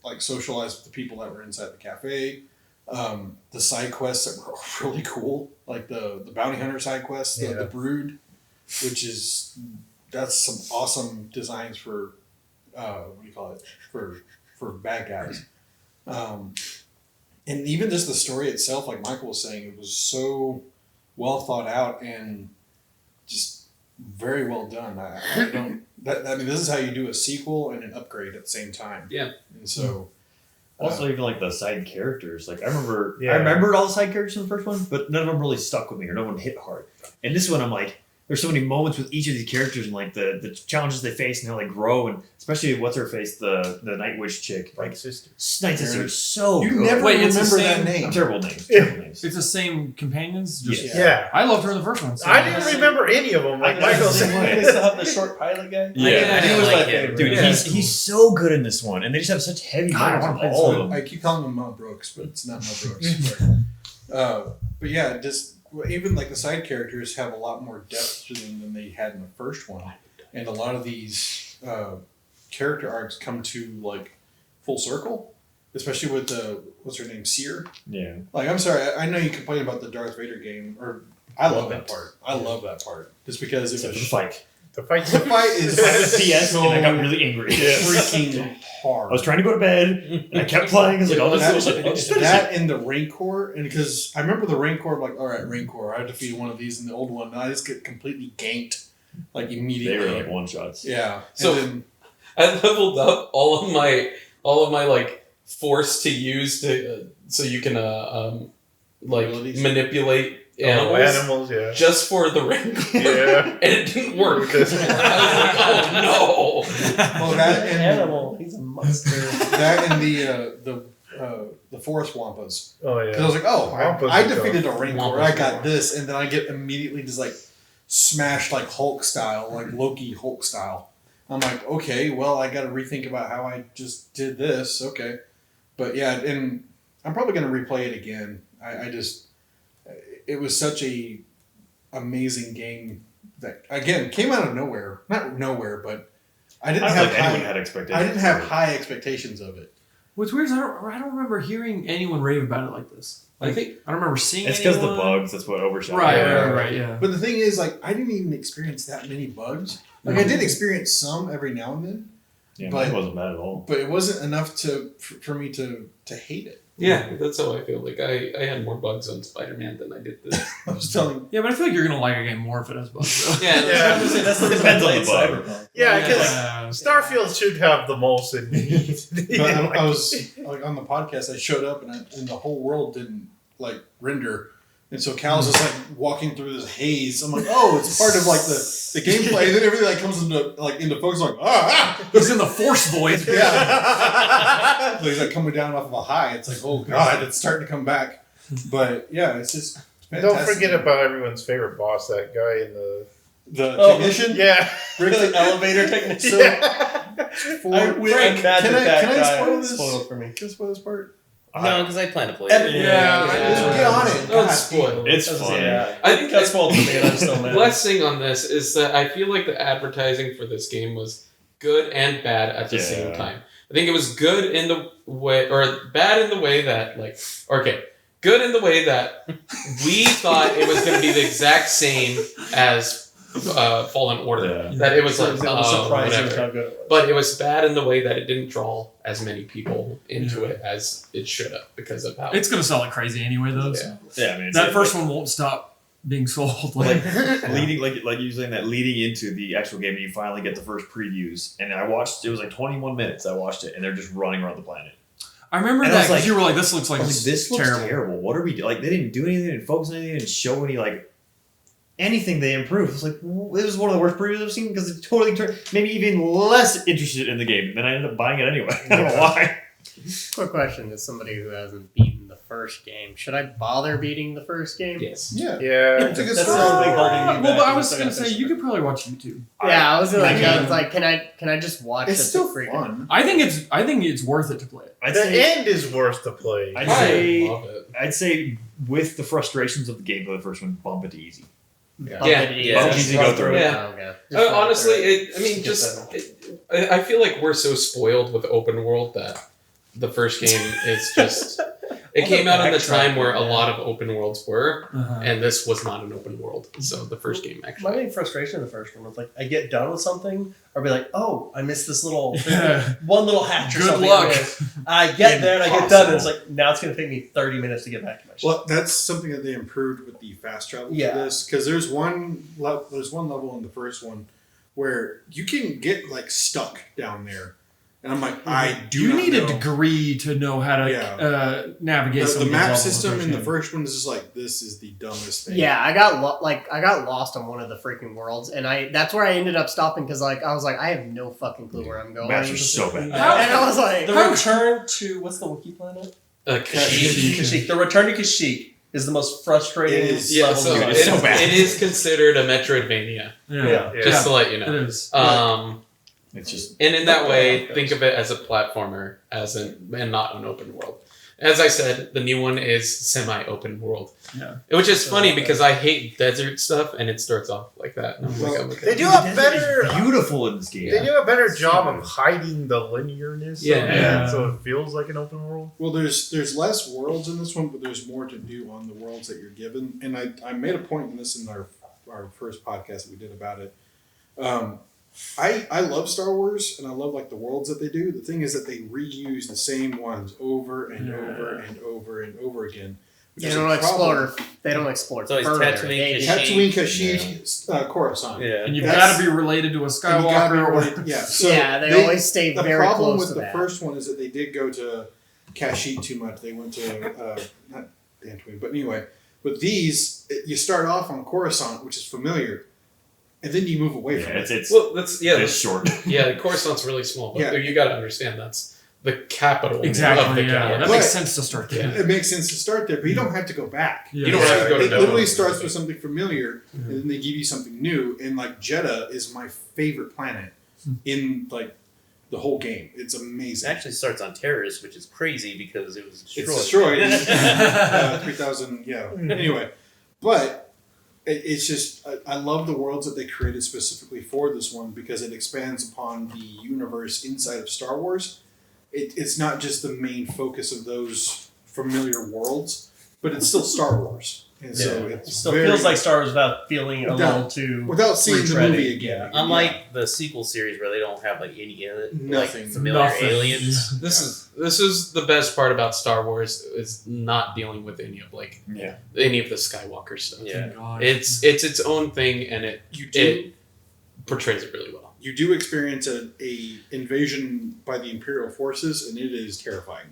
like socialize with the people that were inside the cafe. The side quests that were really cool, like the bounty hunter side quests, the brood, which is that's some awesome designs for what do you call it for bad guys. And even just the story itself, like Michael was saying, it was so well thought out and just very well done. I don't. I mean, this is how you do a sequel and an upgrade at the same time. Yeah. And so. Also, even like the side characters. Like I remember, Yeah. I remembered all the side characters in the first one, but none of them really stuck with me, or no one hit hard. And this one, I'm like, there's so many moments with each of these characters and like the challenges they face and how they grow, and especially what's her face, the Night Witch chick, like Like sister. Night Sister is so You good. never Wait, it's the remember that same- name. Terrible names. Terrible names. It's the same companions. Just, Yeah. I loved her in the first one. So I didn't remember any of them. Like Michael They said. still have the short pilot guy. Yeah. I didn't was like my him. favorite. Dude, Yeah. he's so good in this one, and they just have such heavy God, I vibes wanna on play all of So them. I keep calling him Mel Brooks, but it's not Mel Brooks. But yeah, just even like the side characters have a lot more depth to them than they had in the first one, and a lot of these character arcs come to like full circle, especially with the what's her name, Seer. Yeah. Like, I'm sorry, I know you complain about the Darth Vader game, or I love that part. I love that part just because it Except was for the fight. The fight. The fight is I was PS and I got really angry. freaking hard. I was trying to go to bed, and I kept playing. I was like, "Oh, this is I'll just finish it." That and the Rancor, and because I remember the Rancor, I'm like, all right, Rancor, I defeated one of these in the old one, and I just get completely ganked, like They immediately. were like one shots. Yeah. So- and then, I leveled up all of my like force to use to so you can like Abilities? manipulate Oh, animals animals, yeah. just for the Rancor. Yeah. And it didn't work. I Because- was like, oh well, that and Animal. He's a monster. that and the forest wampas. Oh Because I yeah. was like, oh, Wampas I are defeated a Rancor, Wampas I are got cool. this, and then I get immediately just like smashed like Hulk style, like Loki Hulk style. I'm like, okay, well, I got to rethink about how I just did this. Okay, but yeah, and I'm probably gonna replay it again. I just, it was such a amazing game that again came out of nowhere. Not nowhere, but I I didn't don't have think anyone high, had expectations. I didn't have high expectations of it. What's weird is I don't remember hearing anyone rave about it like this. I think I don't remember seeing. It's because the anyone- bugs. That's what overshadowed. Right, it. right, yeah. But the thing is, like, I didn't even experience that many bugs. Like, I did experience some every now and then, Yeah, But- mine wasn't bad at all. but it wasn't enough for me to hate it. yeah, that's how I feel. Like I had more bugs on Spider-Man than I did this. I was telling. Yeah, but I feel like you're gonna like a game more if it has bugs. Though. Yeah, Yeah. That's the reason Depends I on played the bug. Cyberpunk. Yeah, because Yeah. Starfield should have the most in need. But I was like on the podcast. I showed up and the whole world didn't like render, and so Cal's just like walking through this haze. I'm like, oh, it's part of like the gameplay. And then everything like comes into focus. Like He's in the Force void. yeah. So he's like coming down off of a high. It's like, oh god, it's starting to come back. But yeah, it's just Don't fantastic. forget about everyone's favorite boss, that guy in the. the Oh, technician. Yeah. Rick The elevator technician. So I'm mad Frank, that can that I guy spoil this? spoiled for me. Can I spoil this part? No, because I plan to play Evan- it. Yeah. Get on it. Don't God spoil. It's That's- fun. Yeah, I think that's spoiled for me, and I'm still mad. Blessing on this is that I feel like the advertising for this game was good and bad at the same Yeah. time. I think it was good in the way, or bad in the way that, like, okay, good in the way that we thought it was going to be the exact same as Fallen Order. Yeah. That it was So like, it was surprising whatever. how good it was. But it was bad in the way that it didn't draw as many people into it as it should have because of how. It's gonna sell like crazy anyway, though. so Yeah. Yeah, I mean, that first one won't stop being sold. like leading, like you saying that leading into the actual game, and you finally get the first previews. And I watched. It was like 21 minutes. I watched it, and they're just running around the planet. I remember And I that was 'cause like- you were like, "This looks like I was like, this looks terrible." terrible. What are we doing? Like, they didn't do anything, they didn't focus on anything, they didn't show any, like, anything they improved. It's like, well, this is one of the worst previews I've seen because it totally turned, made me even less interested in the game. And then I ended up buying it anyway. I don't know why. Quick question: as somebody who hasn't beaten the the first game. Should I bother beating the first game? Yes. Yeah. Yeah. It's a good That's story. the only thing holding me back. Well, but I is was I gonna gotta say finish you it. could probably watch YouTube. Yeah, I was like, I can I just watch It's the still freaking- fun. I think it's worth it to play it. I'd The say, end is worth the play. I'd I say, love it. I'd say with the frustrations of the gameplay of the first one, bump it to easy. Bump Yeah, it easy. yeah. Bump it easy to go through it. Yeah. Oh, okay. Just run Honestly, through it. I feel like we're so spoiled with open world that the first game is just. It All came the out in the backtracking, time where a man. lot of open worlds were, Uh-huh. and this was not an open world. So the first game My actually. main frustration in the first one was like I get done with something, or be like, oh, I missed this little Yeah. one little hatch or Good something. luck. I get there and I get done, and it's like now it's gonna take me 30 minutes to get back to my ship. Well, that's something that they improved with the fast travel Yeah. for this, because there's one level in the first one where you can get like stuck down there, and I'm like, I do You not need know. a degree to know how to Yeah. navigate The some of these map levels system in the game. first one is just like, this is the dumbest thing. Yeah, I got lost on one of the freaking worlds, and that's where I ended up stopping because I was like, I have no fucking clue where I'm going. Maps are so bad. And I was like, The return to what's the wiki planet? Kashyyyk. Kashyyyk. The return to Kashyyyk is the most frustrating It is. Yeah, level so design. it's so bad. it is considered a Metroidvania. Yeah. Yeah. Just to let you It know. is. It's just And in that way, think of it as a platformer, and not an open world. As I said, the new one is semi-open world. Yeah. Which is funny because I hate desert stuff, and it starts off like that. And I'm like, oh my They God. do a better. beautiful in this game. They do a better job of hiding the linearness. Yeah. of it, Yeah. So it feels like an open world. Well, there's less worlds in this one, but there's more to do on the worlds that you're given. And I made a point in this in our first podcast that we did about it. I love Star Wars and I love like the worlds that they do. The thing is that they reuse the same ones over and over and over and over again. which they is don't a problem. explore. They don't explore. So it's further. Tatooine, They- Kashyyyk. Tatooine, Kashyyyk, Coruscant. Yeah. And you've That's- got to be related to a And you gotta be Skywalker. related- yeah. So yeah, they always stay the very problem close with to the that. first one is that they did go to Kashyyyk too much. They went to not Dantooine, but anyway. With these, you start off on Coruscant, which is familiar, and then you move away from Yeah, it. it's Well, that's it's short. yeah. Coruscant's really small, but Yeah. you got to understand that's the capital of the Exactly. Yeah. galaxy. That But- makes sense to start there. Yeah. It makes sense to start there, but you don't have to go back. Yeah. You don't have to go to It Nova. literally starts with something familiar, Mhm. and then they give you something new. And like Jeddah is my favorite planet in like the whole game. It's It amazing. actually starts on Terrace, which is crazy because it was destroyed. It's destroyed. 3000. Yeah. Anyway, but it's just I love the worlds that they created specifically for this one because it expands upon the universe inside of Star Wars. It's not just the main focus of those familiar worlds, but it's still Star Wars, and so It it's still very, feels like Star Wars without feeling a Without- little too. without seeing the retreading. movie again. Unlike the sequel series where they don't have like any Nothing. like familiar Nothing. aliens. This is the best part about Star Wars is not dealing with any of Yeah. any of the Skywalker stuff. Yeah. God. It's its own thing, and it portrays it really well. You do experience a invasion by the Imperial forces, and it is terrifying.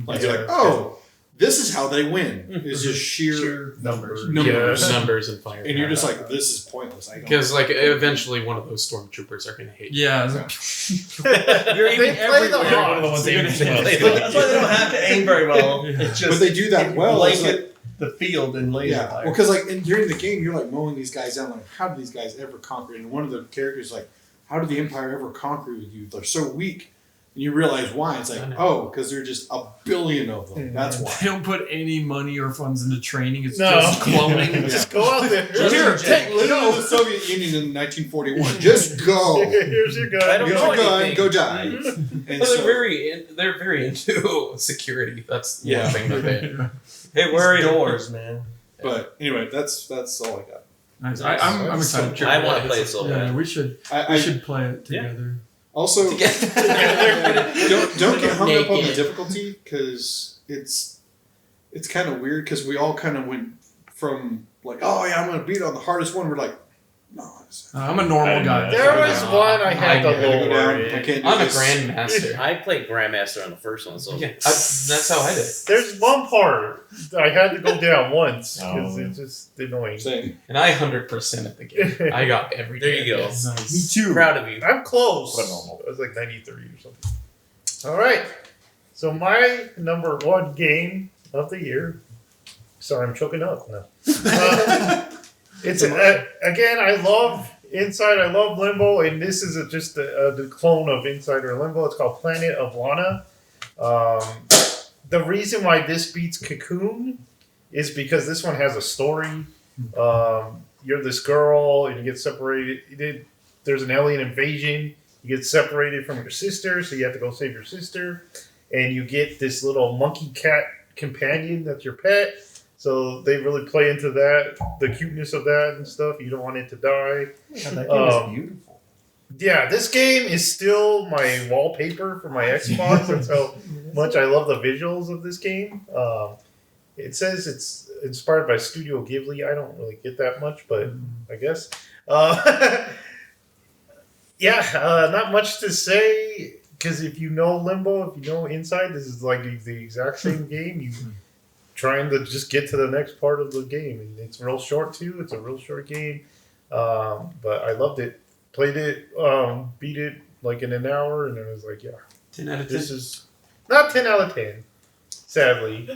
Like, you're like, oh, this is how they win. It's just sheer numbers. numbers. Numbers and fire. And you're just like, this is pointless. I don't because like eventually one of those stormtroopers are going to hate you. Yeah. You're aiming everywhere. One of the ones You're aiming gonna- for. That's why they don't have to aim very well. It's just But they do that well. It's blanket like, the field in laser yeah, fire. well, because like during the game, you're like mowing these guys down. Like, how do these guys ever conquer? And one of the characters is like, how did the Empire ever conquer you? They're so weak. And you realize why. It's like, I know. oh, because there are just a billion of them. That's They why. don't put any money or funds into training. It's No. just cloning. Just go out there. Here, take literally the Soviet Union in 1941. Just go. Here's your gun. I don't Get know your gun, anything. go die. And Well, so, they're very into security. That's Yeah. one thing that they. Yeah. Hey, where are you? doors, man. but anyway, that's all I got. Nice. I'm excited. I want to play it so Yeah, bad. we should I play it together. also Together. don't get hung up on the Naked. difficulty because it's kind of weird because we all kind of went from like, oh yeah, I'm gonna beat it on the hardest one. We're like, no, I'm a normal guy. There was one I had I to gotta go down. lower. I can't do I'm a this. grandmaster. I played Grandmaster on the first one, so Yeah, that's how I did. There's one part that I had to go down once because Oh. it's just annoying. Same. And I 100% at the game. I got every There you go. Nice. too. proud of you. I'm close. What a normal. I was like 93 or something. All right. So my number one game of the year. Sorry, I'm choking up now. It's again. I love Inside. I love Limbo, and this is just the clone of Inside or Limbo. It's called Planet of Lana. The reason why this beats Cocoon is because this one has a story. You're this girl, and you get separated. There's an alien invasion. You get separated from your sister, so you have to go save your sister. And you get this little monkey cat companion that's your pet. So they really play into that, the cuteness of that and stuff. You don't want it to die. God, that game is beautiful. Yeah, this game is still my wallpaper for my Xbox. That's how much I love the visuals of this game. It says it's inspired by Studio Ghibli. I don't really get that much, but I guess. Not much to say, because if you know Limbo, if you know Inside, this is like the exact same game. You trying to just get to the next part of the game, and it's real short too. It's a real short game, but I loved it. Played it, beat it like in an hour, and I was like, yeah, 10 out of 10. this is not 10 out of 10, sadly.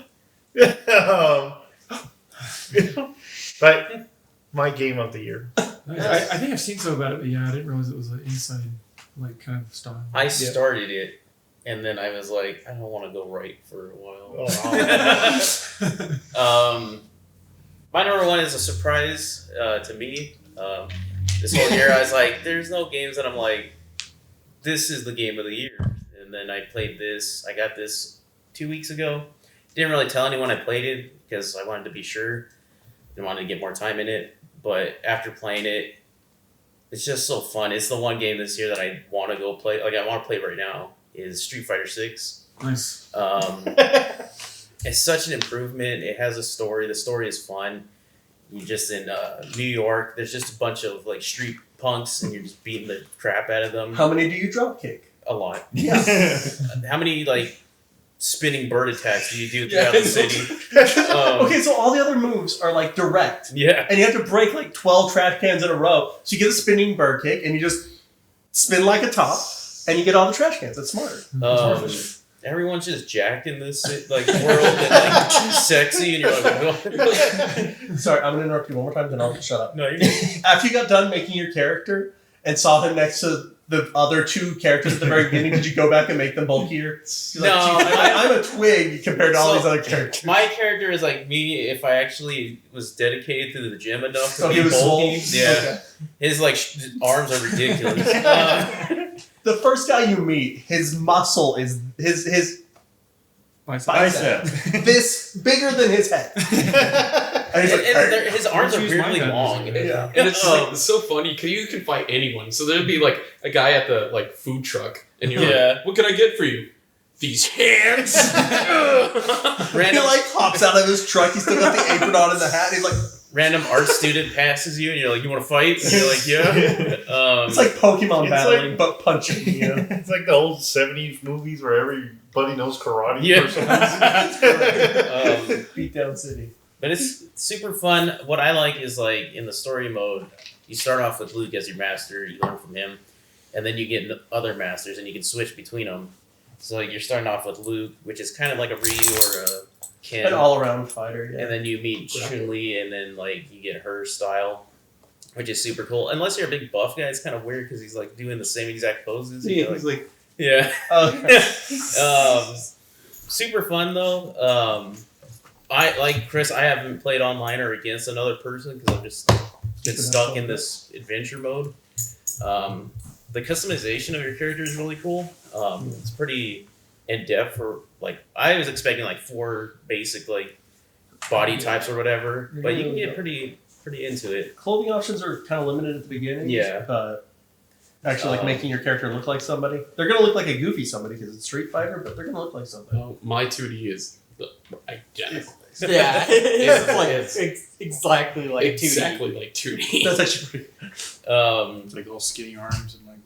But my game of the year. I think I've seen something about it, but yeah, I didn't realize it was an inside like kind of style. I started it, and then I was like, I don't want to go right for a while. My number one is a surprise to me. This whole year, I was like, there's no games that I'm like, this is the game of the year. And then I played this. I got this 2 weeks ago. Didn't really tell anyone I played it because I wanted to be sure. Didn't want to get more time in it. But after playing it, it's just so fun. It's the one game this year that I want to go play. Like, I want to play right now is Street Fighter 6. Nice. It's such an improvement. It has a story. The story is fun. You're just in New York. There's just a bunch of like street punks, and you're just beating the crap out of them. How many do you drop kick? A lot. Yeah. How many like spinning bird attacks do you do throughout the city? Okay, so all the other moves are like direct. Yeah. And you have to break like 12 trash cans in a row. So you get a spinning bird kick and you just spin like a top and you get all the trash cans. That's smart. Everyone's just jacked in this like world and like sexy, and you're like, oh. Sorry, I'm going to interrupt you one more time, then I'll shut up. No, you're good. After you got done making your character and saw him next to the other two characters at the very beginning, did you go back and make them bulkier? You're like, No, "Geez, I'm a twig compared to all these other characters." My character is like me if I actually was dedicated to the gym enough to So be he was bulky. swole? Yeah. Okay. His like arms are ridiculous. The first guy you meet, his muscle is his bicep. This bigger than his head. And he's like, and his arms are Use weirdly mine then. long. yeah. And it's like it's so funny because you can fight anyone. So there'd be like a guy at the like food truck, and you're Yeah. like, "What can I get for you?" These hands. He Random, like hops out of his truck. He's still got the apron on and the hat. And he's like, random art student passes you, and you're like, "You want to fight?" And you're like, "Yeah." it's like Pokemon It's battling, like- but punching. You know? It's like the old 70s movies where everybody knows karate Yeah. for some reason. Beatdown City. But it's super fun. What I like is like in the story mode, you start off with Luke as your master, you learn from him, and then you get other masters, and you can switch between them. So like, you're starting off with Luke, which is kind of like a Ryu or a Ken, An all-around fighter. Yeah. and then you meet Chun-Li, and then like you get her style, which is super cool. Unless you're a big buff guy, it's kind of weird because he's like doing the same exact poses. Yeah, You're he's like, yeah. Okay. Super fun though. I like Chris. I haven't played online or against another person because I've just been stuck in this adventure mode. The customization of your character is really cool. It's pretty in depth for like I was expecting like 4 basic like body types or whatever, but you can get pretty into it. Clothing options are kind of limited at the beginning. Yeah. But actually, like making your character look like somebody. They're gonna look like a goofy somebody because it's Street Fighter, but they're gonna look like somebody. "Oh, my 2D is identical." Yeah, it's like exactly like 2D. Exactly like 2D. That's actually pretty. It's like all skinny arms and like.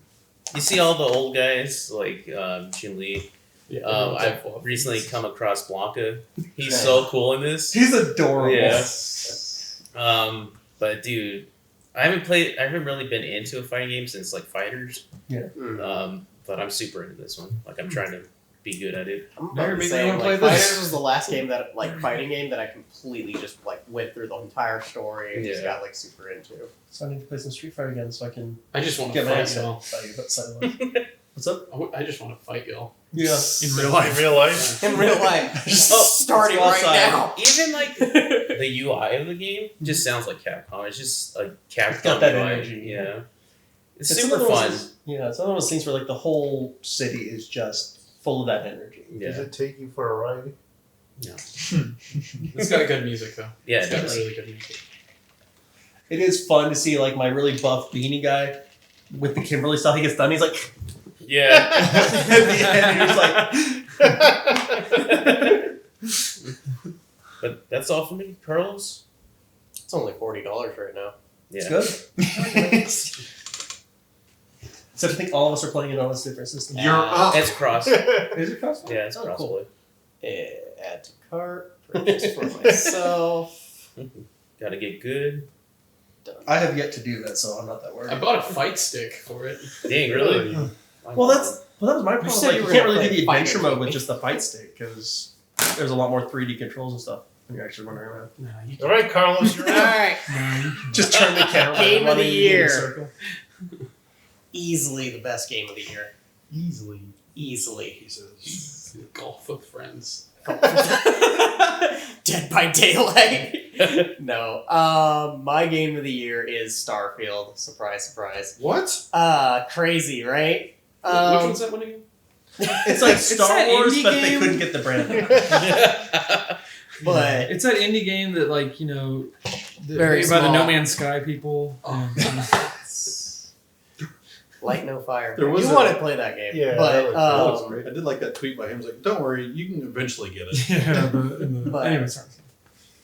You see all the old guys like Chun-Li. Yeah, I've recently come across Blanca. He's so cool in this. He's adorable. Yeah. But dude, I haven't really been into a fighting game since like Fighters. Yeah. But I'm super into this one. Like I'm trying to be good at it. I'm Mary, about to maybe say, you wanna like, play this? Fighters was the last game that fighting game that I completely just like went through the entire story and just Yeah. got like super into. So I need to play some Street Fighter again so I can I just want to get my fight ass y'all. by you. But silent. What's up? I just want to fight y'all. Yeah. In real life. In real life. In real life, Oh, starting let's go right outside. now. Even like the UI of the game just sounds like Capcom. It's just like Capcom It's got that UI. energy. Yeah, it's It's super one of those fun. things- Yeah, it's one of those things where like the whole city is just full of that energy. Does Yeah, it take you for a ride? It's got good music though. yeah, It's it got does. really good music. It is fun to see like my really buff beanie guy with the Kimberly style. He gets done, he's like, Yeah. at the end, he's like, But that's all for me. Carlos. It's only $40 right now. Yeah. it's good. So I think all of us are playing it on a different system. You're up. It's cross. Is it cross? Yeah, it's Oh, crossplay. cool. Add to cart. Purchase for myself. Gotta get good. I have yet to do that, so I'm not that I worried. bought a fight stick for it. Dang, really? Well, that was my problem. said Like, you you were can't gonna really do play the adventure fighters, mode with right? just the fight stick because there's a lot more 3D controls and stuff when you're actually running around. Nah, you All right, Carlos, you're up. Alright. Just turn the camera. Game of running the in a year. circle. Easily the best game of the year. Easily. Easily. He says. Golf with friends. Dead by Daylight. No. My game of the year is Starfield. Surprise, surprise. What? Crazy, right? Which one's that one again? It's like Star that Wars, indie but they game. couldn't get the brand. But It's that indie game that, like, you know, Very made by the small. No Man's Sky people. light no fire. There was you a- want to play that game. Yeah, But That was great. I did like that tweet by him. He's like, "Don't worry, you can eventually get it." Yeah, But- anyway, sorry.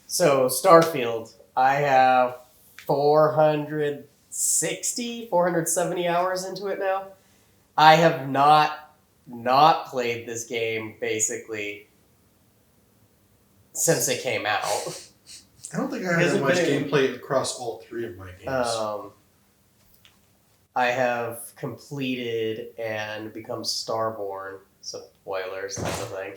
so Starfield, I have 470 hours into it now. I have not played this game basically since it came out. I don't think I have that Hasn't much been- gameplay across all three of my games. I have completed and become Starborn. Spoilers, type of thing.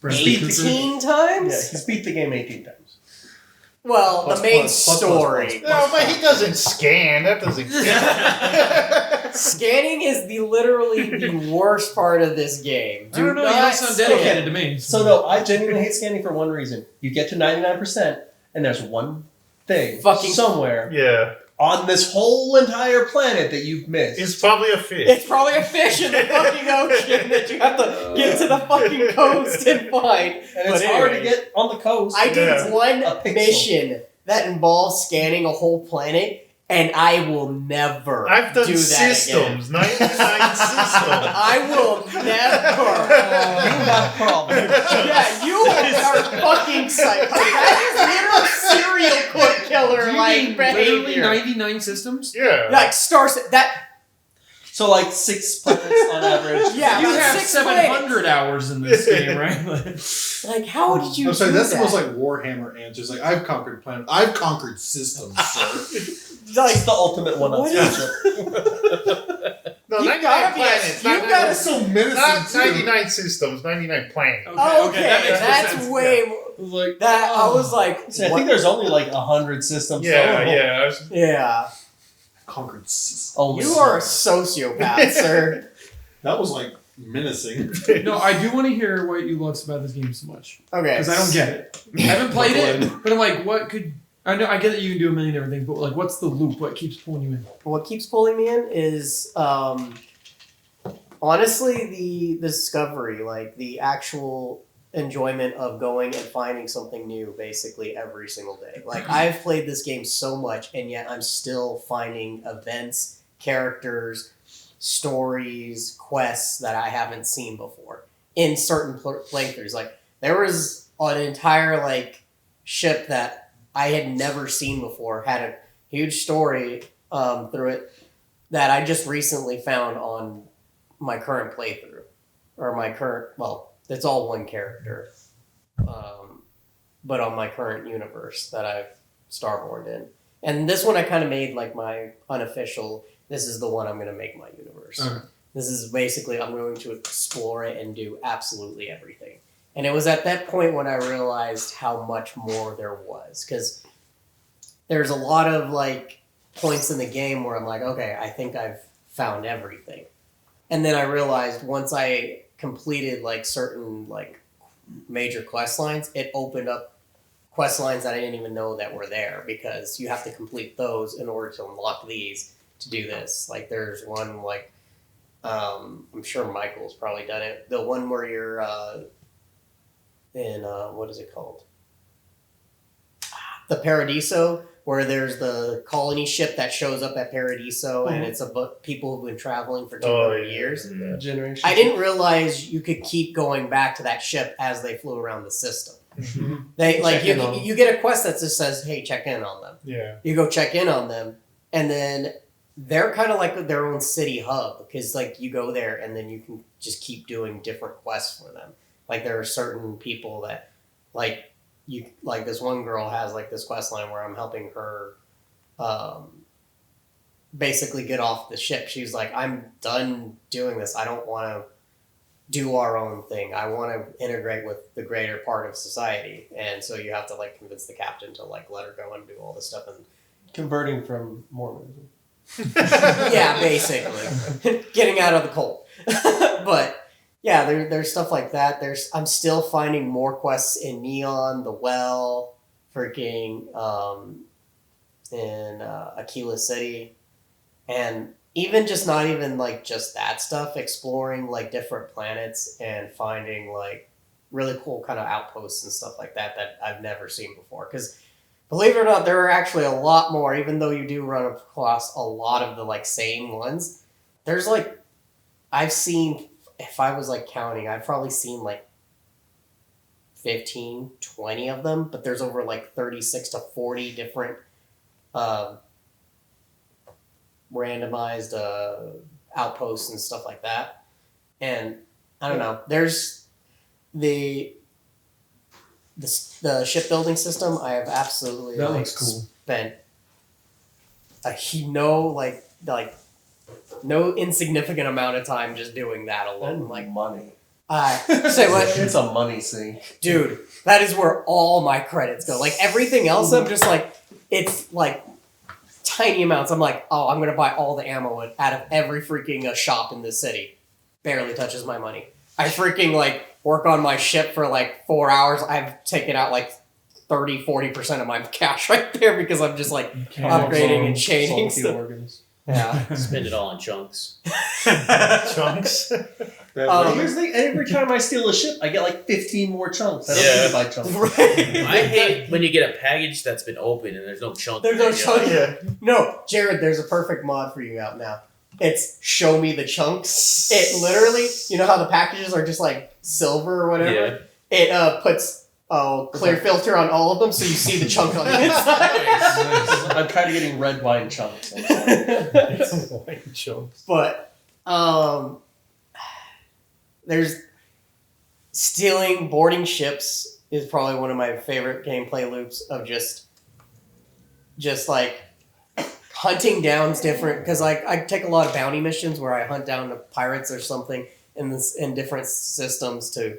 Bradley Cooper. 18 Yeah, times? he's beat the game 18 times. Well, Plus, the main plus, plus, story. No, but he doesn't scan. That doesn't count. Scanning is literally the worst part of this game. I don't know, you not don't sound scan. dedicated to me. So no, I genuinely hate scanning for one reason. You get to 99%, and there's one thing Fucking- somewhere Yeah. on this whole entire planet that you've missed. It's probably a fish. It's probably a fish in the fucking ocean that you have to get to the fucking coast and find. and But it's hard to anyway. get on the coast. I did Yeah. one A pixel. mission that involves scanning a whole planet, and I will never I've done do that systems. 99 systems. I will never. You have problems. Yeah, you are fucking psycho. That is literal serial killer Do you like mean literally behavior. 99 systems? Yeah. Like stars that So like 6 planets on average. Yeah, You about have 6 700 hours in this game, right? like how did you I'm sorry, do that's that? the most like Warhammer answers. Like, I've conquered planets. I've conquered systems, sir. like It's the ultimate one on What is- No, You 99 gotta be- planets. you not gotta- That's so menacing. not too. 99 systems, 99 planets. okay, that makes more that's sense. way more. Like, That I was like, See, I what- think there's only like 100 systems. Yeah, total. yeah. I was- yeah, Conquered systems. Only you are a sociopath, sir. That was like menacing. no, I do want to hear what you love about this game so much. Okay, Because I don't get it. I haven't played it, but I'm like, what could. I know I get that you can do a million different things, but like, what's the loop? What keeps pulling you in? What keeps pulling me in is honestly the discovery, like the actual enjoyment of going and finding something new basically every single day. Like I've played this game so much and yet I'm still finding events, characters, stories, quests that I haven't seen before in certain playthroughs. Like there was an entire like ship that I had never seen before, had a huge story through it that I just recently found on my current playthrough, or my current, well, it's all one character, but on my current universe that I've Starborn in. And this one I kind of made like my unofficial, this is the one I'm going to make my universe. Okay. This is basically, I'm going to explore it and do absolutely everything. And it was at that point when I realized how much more there was. Because there's a lot of, like, points in the game where I'm like, okay, I think I've found everything. And then I realized once I completed, like, certain, like, major quest lines, it opened up quest lines that I didn't even know that were there, because you have to complete those in order to unlock these to do this. Like, there's one, like, I'm sure Michael's probably done it. The one where you're in what is it called? The Paradiso, where there's the colony ship that shows up at Paradiso, and it's people who've been traveling for 200 years. Generation. I didn't realize you could keep going back to that ship as they flew around the system. They like Check in on them. you get a quest that just says, "Hey, check in on them." Yeah. You go check in on them, and then they're kind of like their own city hub, because like you go there and then you can just keep doing different quests for them. Like there are certain people that like you like this one girl has like this quest line where I'm helping her basically get off the ship. She's like, I'm done doing this. I don't want to do our own thing. I want to integrate with the greater part of society. And so you have to like convince the captain to like let her go and do all this stuff. And Converting from Mormonism. yeah, basically getting out of the cult. But yeah, there's stuff like that. I'm still finding more quests in Neon, the Well, freaking in Aquila City, and even just not even like just that stuff, exploring like different planets and finding like really cool kind of outposts and stuff like that I've never seen before. Because believe it or not, there are actually a lot more, even though you do run across a lot of the like same ones. There's like, I've seen, if I was like counting, I've probably seen like 15, 20 of them, but there's over like 36 to 40 different randomized outposts and stuff like that. And I don't know, there's the shipbuilding system. I have absolutely That like, looks cool. spent no insignificant amount of time just doing that alone. And Like, money. say what? It's a money sink. Dude, that is where all my credits go. Like everything else, I'm just like, it's like tiny amounts. I'm like, oh, I'm gonna buy all the ammo out of every freaking shop in this city. Barely touches my money. I freaking like work on my ship for like 4 hours. I've taken out like 30-40% of my cash right there because I'm just like upgrading and changing Salty stuff. organs. Yeah. Spend it all in chunks. Chunks. Here's the thing, every time I steal a ship, I get like 15 more chunks. I don't Yeah. need to buy chunks. Right. I hate when you get a package that's been opened and there's no chunk. There's no in it. chunk. Yeah. No, Jared, there's a perfect mod for you out now. It's show me the chunks. It literally, you know how the packages are just like silver or whatever? Yeah. It puts clear filter on all of them so you see the chunk on the inside. I'm kind of getting red wine chunks. White chunks. But there's boarding ships is probably one of my favorite gameplay loops of just like hunting down different, because like I take a lot of bounty missions where I hunt down the pirates or something in different systems to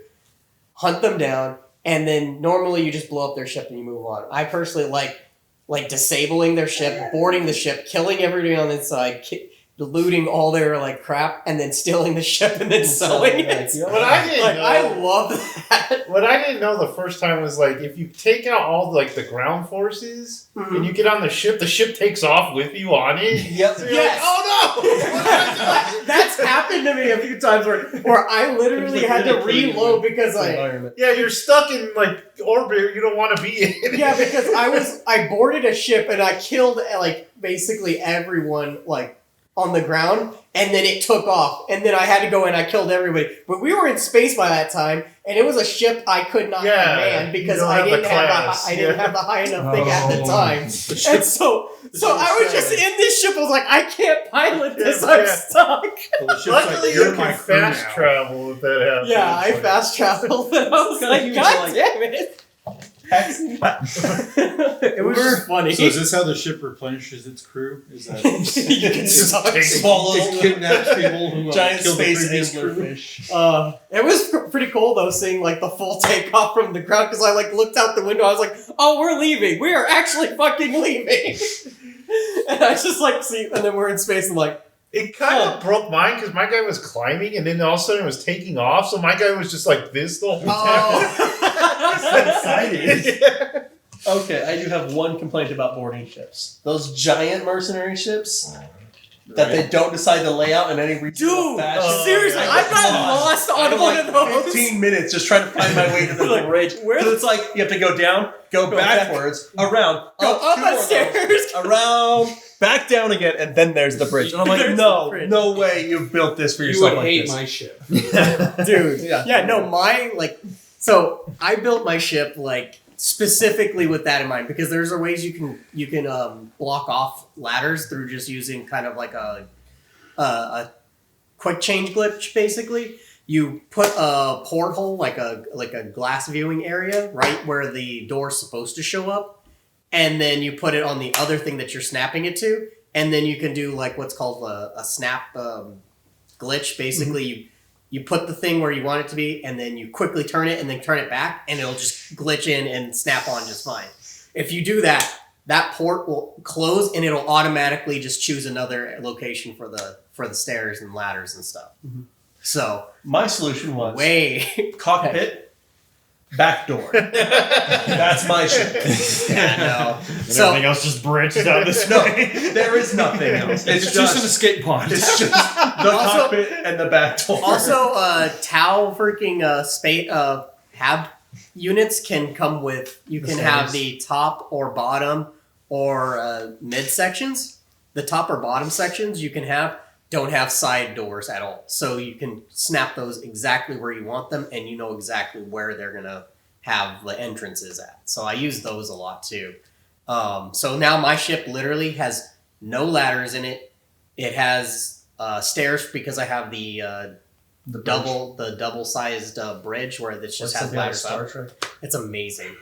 hunt them down, and then normally you just blow up their ship and you move on. I personally like disabling their ship, boarding the ship, killing everybody on the inside, looting all their like crap, and then stealing the ship and then selling it. What I didn't know, I love that. what I didn't know the first time was like if you take out all like the ground forces and you get on the ship takes off with you on it. Yep. So you're Yes. like, oh no! What did I do? That's happened to me a few times where I literally had to reload because environment. Yeah, you're stuck in like orbit you don't want to be in. yeah, because I boarded a ship and I killed like basically everyone like on the ground, and then it took off, and then I had to go and I killed everybody. But we were in space by that time, and it was a ship I could not command because you don't I have the didn't have class. I didn't have the high enough thing at the Oh. time. And so I was just in this ship. I was like, I can't pilot this. Yeah. I'm stuck. Well, the ship's Luckily, like, you're you my can crew fast now. travel if that happens. Yeah, I fast traveled, and I was Kinda like, huge, God like- damn it! It was just funny. So is this how the ship replenishes its crew? Is that You can suck swallows it kidnaps people who giant killed the space previous crew? anglerfish. It was pretty cool though, seeing like the full takeoff from the ground because I like looked out the window. I was like, "Oh, we're leaving. We are actually fucking leaving." And I just like see, and then we're in space and like, It kind of broke mine because my guy was climbing and then all of a sudden it was taking off. So my guy was just like this the whole time. So excited. Yeah. Okay, I do have one complaint about boarding ships. Those giant mercenary ships that they don't decide to lay out in any reasonable dude, fashion. seriously, I I get got lost on I'm one like of those. 15 minutes just trying to find my way to the Like, bridge. where Because it's like you have to go down, go backwards, around, Go up two the more stairs. levels, around, back down again, and then there's the bridge. And I'm like, There's no, the bridge. no way you've built this for You yourself would like hate this. my ship. Dude, Yeah. yeah, no, my like, so I built my ship like specifically with that in mind because there's ways you can block off ladders through just using kind of like a quick change glitch. Basically, you put a porthole like a glass viewing area right where the door's supposed to show up, and then you put it on the other thing that you're snapping it to, and then you can do like what's called a snap glitch. Basically, you put the thing where you want it to be, and then you quickly turn it, and then turn it back, and it'll just glitch in and snap on just fine. If you do that, that port will close, and it'll automatically just choose another location for the stairs and ladders and stuff. So My solution was way, cockpit, back door. That's my ship. yeah, no. And So everything else just branches out this No, way. there is nothing else. It's just an escape pod. It's just the Also- cockpit and the back door. also, Tau freaking hab units can come with. You can have the top or bottom or mid sections. The top or bottom sections you can have don't have side doors at all, so you can snap those exactly where you want them, and you know exactly where they're gonna have the entrances at. So I use those a lot too. So now my ship literally has no ladders in it. It has stairs because I have the double sized bridge where it just has ladders up. Trek. It's amazing.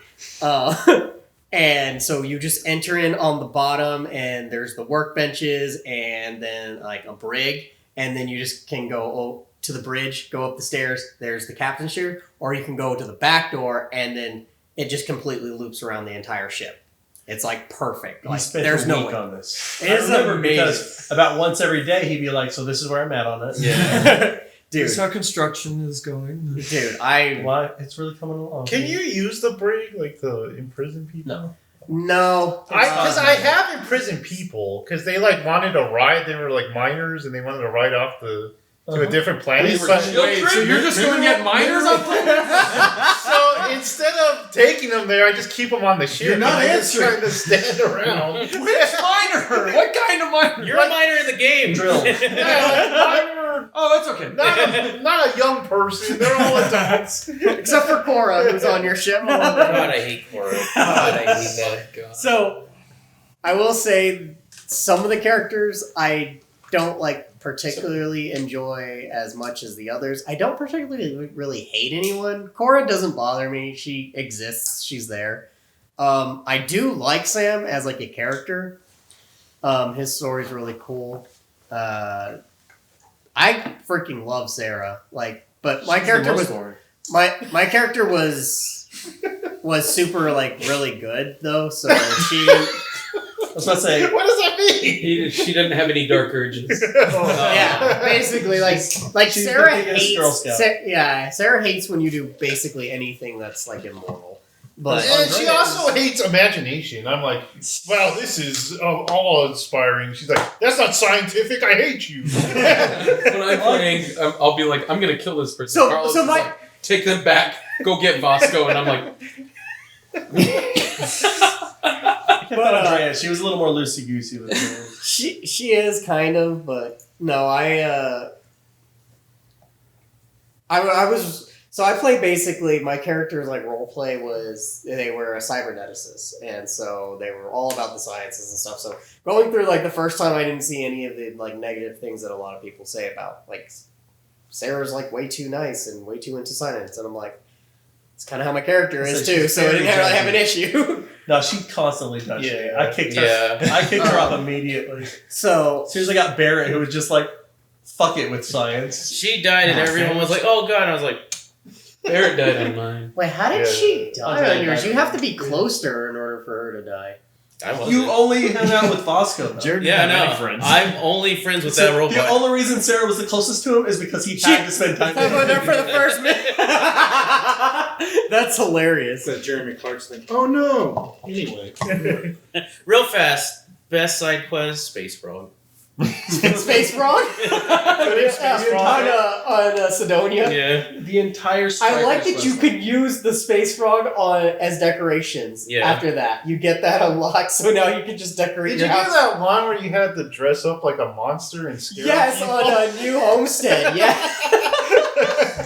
And so you just enter in on the bottom, and there's the workbenches, and then like a brig, and then you just can go to the bridge, go up the stairs. There's the captain's chair, or you can go to the back door, and then it just completely loops around the entire ship. It's like perfect. He Like spent there's a no week way. on this. It is I remember amazing. because about once every day he'd be like, "So this is where I'm at on it." Yeah. Dude, This is how construction is going. dude, I Why? It's really coming along. Can you use the brig like to imprison people? No. no. Because I have imprisoned people because they like wanted to ride. They were like miners and they wanted to ride off to a different planet. Wait, But- So you're just going to get miners up there? so instead of taking them there, I just keep them on the ship. You're not and I just answering. trying to stand around. Which miner? What kind of miner? You're a miner in the game. Drill. Miner, Oh, that's okay. not a young person. They're all adults. Except for Cora, who's on your ship. I love God, it. I hate Cora. God, I hate that. So, I will say some of the characters I don't like particularly enjoy as much as the others. I don't particularly really hate anyone. Cora doesn't bother me. She exists. She's there. I do like Sam as like a character. His story's really cool. I freaking love Sarah. Like, but my character was my character was super like really good though. So she. I was about to say. What does that mean? She didn't have any dark urges. Yeah, basically, like She's Sarah the biggest Girl Scout. hates. Sarah hates when you do basically anything that's like immoral. But And she also hates imagination. I'm like, wow, this is all inspiring. She's like, that's not scientific. I hate you. When I'm playing, I'll be like, I'm gonna kill this person. So- Carlos so is my- like, take them back, go get Vasco, and I'm like, But Andrea, she was a little more loosey goosey with me. she is kind of, but no, I was. So I played basically my character's like role play was they were a cyberneticist, and so they were all about the sciences and stuff. So going through like the first time, I didn't see any of the like negative things that a lot of people say about like Sarah's like way too nice and way too into science, and I'm like, It's kind of how my character So is she's too, so I very didn't really have an judgy. issue. No, she constantly does shit. Yeah. I kicked her. Yeah. I kicked her off immediately. So As soon as I got Barrett, who was just like, "Fuck it" with science. She died, and everyone was like, "Oh God!" And I was like, Barrett died on mine. wait, how did Yeah. she I'll die tell on you yours? about You it. have to be close to her in order for her to die. "I wasn't." You only hung out with Bosco. Though. Jared yeah, didn't have no. any friends. I'm only friends with So that robot. the only reason Sarah was the closest to him is because he had to spend time I went there for the with first minute. That's hilarious. That Jeremy Clarkson thing. Oh no. Anyway. Real fast, best side quest, Space Frog. Space Frog? on Sidonia? Yeah. the entire. I like that Strikers you wrestling. could use the Space Frog as decorations Yeah. after that. You get that unlocked, so now you can just decorate Did you your do house. that one where you had to dress up like a monster and scare Yes, people? on a new homestead, yeah.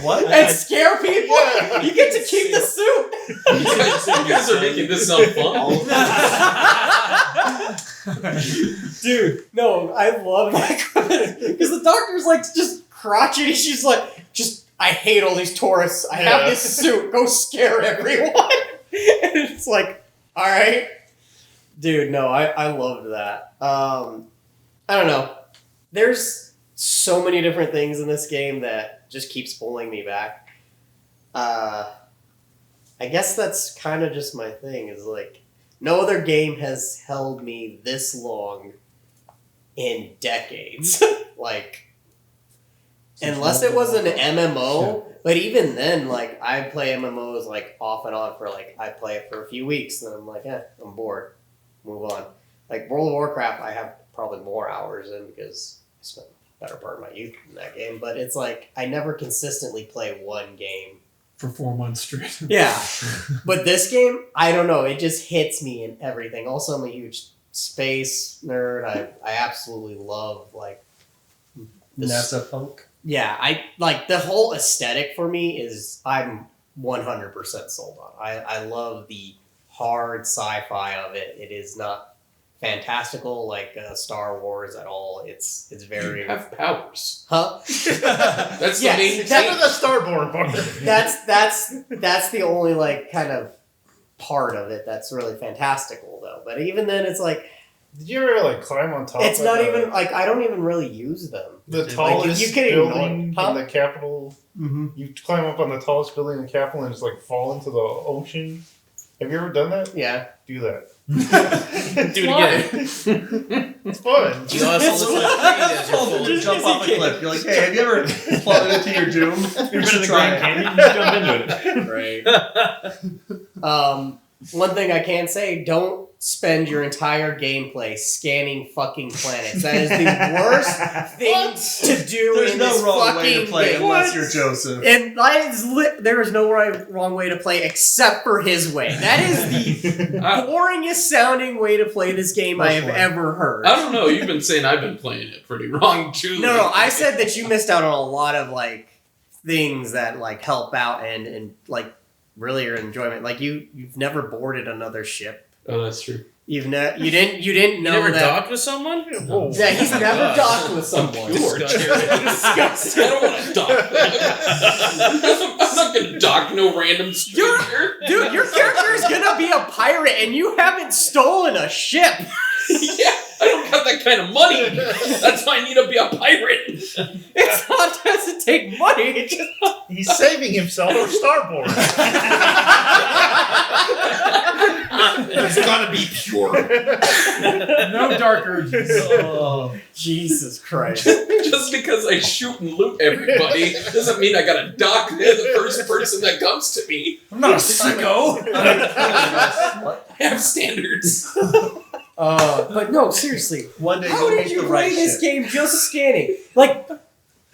What? And scare people? Yeah. You get to keep the suit! You guys are making this sound fun. Dude, no, I love that because the doctor's like just crotchety. She's like, I hate all these tourists. I have Yeah. this suit. Go scare everyone. And it's like, all right, dude. No, I loved that. I don't know. There's so many different things in this game that just keeps pulling me back. I guess that's kind of just my thing. Is like. No other game has held me this long in decades. Like, unless it was an MMO, but even then, like, I play MMOs, like, off and on for, like, I play it for a few weeks, and then I'm like, I'm bored. Move on. Like, World of Warcraft, I have probably more hours in because I spent the better part of my youth in that game, but it's like, I never consistently play one game. For 4 months straight. Yeah. But this game, I don't know. It just hits me in everything. Also, I'm a huge space nerd. I absolutely love, like... this- NASA punk. Yeah, I like the whole aesthetic for me is... I'm 100% sold on. I love the hard sci-fi of it. It is not fantastical like Star Wars at all. It's very... You have powers. Huh? That's Yes, the main Except thing. for the Starborn part. That's the only like kind of part of it that's really fantastical though. But even then, it's like Did you ever like climb on top? it's of not the, even like I don't even really use them. the Like, tallest you can ignore building it. Huh? in the capital. Mm-hmm. You climb up on the tallest building in the capital and just like fall into the ocean. Have you ever done that? Yeah. Do that. Do it again. It's fun. You also listen to Creed as your full. You jump off a cliff. You're like, hey, have you ever plummeted into your doom? You've been in should the try Grand it. Canyon, you jump into it. Right. One thing I can say: don't spend your entire gameplay scanning fucking planets. That is the worst thing to do There's in no this wrong fucking way to play game. unless you're Joseph. And that is there is no wrong way to play except for his way. That is the I, boringest sounding way to play this game I have Which one? ever heard. I don't know. You've been saying I've been playing it pretty wrong, too. No, I said that you missed out on a lot of like things that like help out and like really your enjoyment. Like you've never boarded another ship. Oh, that's true. You didn't You know never that. docked with someone? Whoa. Yeah, he's never docked with someone. George. Disgusting. I don't want to dock. I'm not going to dock no random stranger. Dude, your character is gonna be a pirate and you haven't stolen a ship. Yeah, I don't got that kind of money. That's why I need to be a pirate. It's not doesn't take money. It just He's saving himself for Starborn. It's gotta be pure. No dark urges. Oh. Jesus Christ. Just because I shoot and loot everybody doesn't mean I got to dock the first person that comes to me. I'm not a sicko. I have standards. But no, seriously. One day How you'll did make you the play right this shit. game just scanning? Like,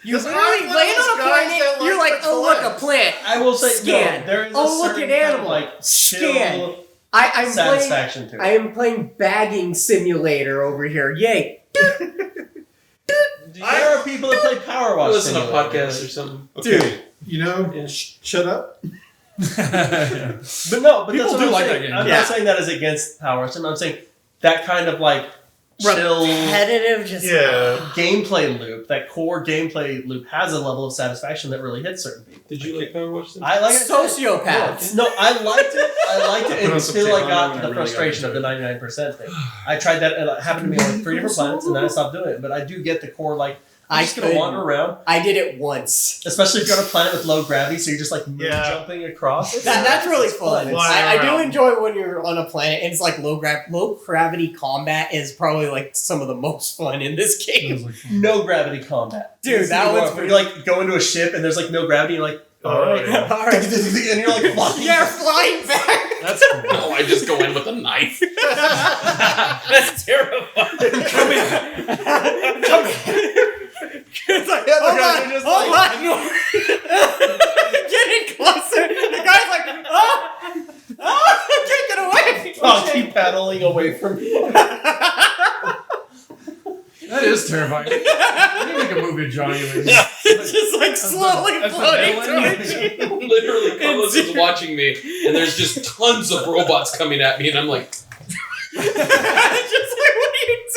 you Because literally I'm one of land those on a guys planet, that you're like like, to oh look, a collect. plant. I will say Scan. no. There is Oh, a look, certain an kind of, animal. like Scan. chill I'm playing. satisfaction to I it. am playing bagging simulator over here. Yay! There are people that play Power I Wash. listen to Simulator. podcasts or something. Okay, you know, Yeah. shut up. But no, but People that's what do I'm like saying. that game. I'm Yeah. not saying that as against Power Sim. I'm saying that kind of like chill repetitive, just Yeah. gameplay loop. That core gameplay loop has a level of satisfaction that really hits certain people. Did you like Power Watch? Then? I like it. sociopaths. No, I liked it. I liked it Put on some until I tape on got when to I the really got frustration of into the 99% thing. I tried that, and it happened to me on like 3 different planets, and then I stopped doing it. But I do get the core, like, I'm just gonna wander around, I did it once. especially if you're on a planet with low gravity, so you're just like moon Yeah. jumping across. That's really It's fun. Flying I do around. enjoy when you're on a planet and it's like low gravity combat is probably like some of the most fun in this game. No gravity combat. Dude, It's that the one's one where you like go into a ship and there's like no gravity, and you're like, all right, yeah. All right. and you're like flying. You're flying back. That's cool. No, I just go in with a knife. That's terrifying. Come here. Come here. It's like, Yeah, the hold guys on, are just hold like- on. Getting closer. The guy's like, I can't get away. Oh, keep paddling away from me. That is terrifying. We need to make a movie of Johnny Wings. It's just like slowly that's the floating villain. towards you. Literally, Carlos is watching me, and there's just tons of robots coming at me, and I'm like, Just like, what are you doing?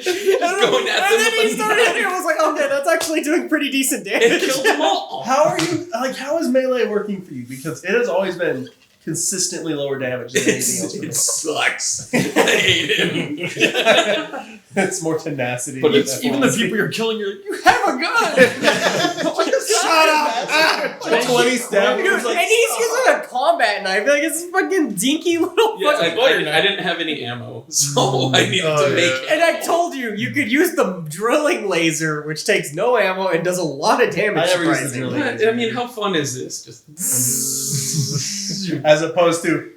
just going at them And then with he a started knife. and I was like, okay, that's actually doing pretty decent It damage. killed them all. How are you? Like, how is melee working for you? Because it has always been consistently lower damage than anything else. For It me. sucks. I hate him. It's more tenacity. But than it's that Even the was. people you're killing, you're like, you have a gun! Shut up! Like 20 stab Dude, wounds, like, and he's using a combat knife. Like, it's a fucking dinky little Yeah, fucking. I didn't have any ammo, so I needed Oh, to make yeah. And I told you, you could use the drilling laser, which takes no ammo and does a lot of damage. I never used the surprisingly. drilling I mean, how fun is this? Just as opposed to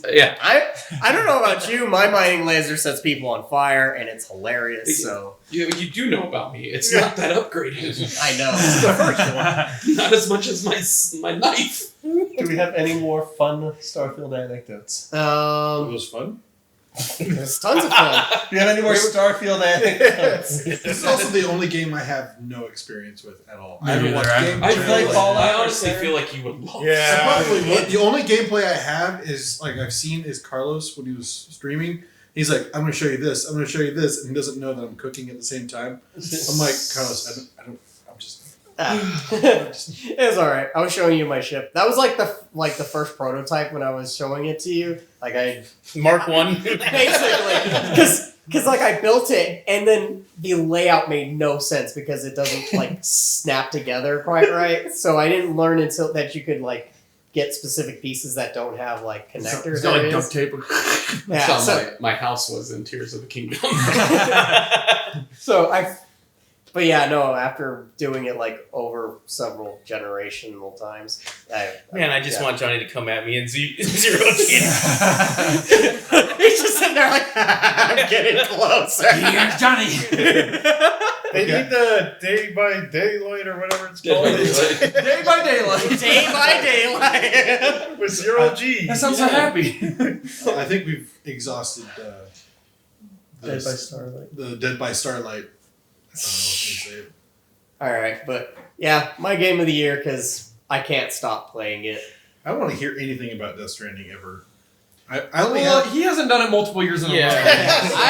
yeah. I don't know about you. My mining laser sets people on fire, and it's hilarious. So You do know about me. It's not that upgraded. I know. It's the first one. Not as much as my knife. do we have any more fun Starfield anecdotes? It was fun. There's tons of fun. Do you have any more Starfield anecdotes? This is also the only game I have no experience with at all. Me I haven't neither. watched game. I played Fallout. I honestly feel like you would love Yeah. The only gameplay I have is like I've seen is Carlos when he was streaming. He's like, I'm going to show you this. I'm going to show you this, and he doesn't know that I'm cooking at the same time. I'm like, Carlos, I'm just. It was all right. I was showing you my ship. That was like the first prototype when I was showing it to you. Like I Mark 1. basically because like I built it and then the layout made no sense because it doesn't like snap together quite right. So I didn't learn until that you could like get specific pieces that don't have like connectors. It's not like areas. duct tape. Yeah, That's so, how my house was in Tears of the Kingdom. But yeah, no. After doing it like over several generational times, Man, I just yeah. want Johnny to come at me and zero G. He's just sitting there like, I'm getting closer. Here's Johnny. They need the day by daylight or whatever it's Dead by called. Daylight. Day by daylight. Day by daylight. With 0G. That sounds so happy. I think we've exhausted Dead by Starlight. the Dead by Starlight. I don't know what you say. All right, but yeah, my game of the year because I can't stop playing it. I don't want to hear anything about Death Stranding ever. I only Well, have. he hasn't done it multiple years in a row. I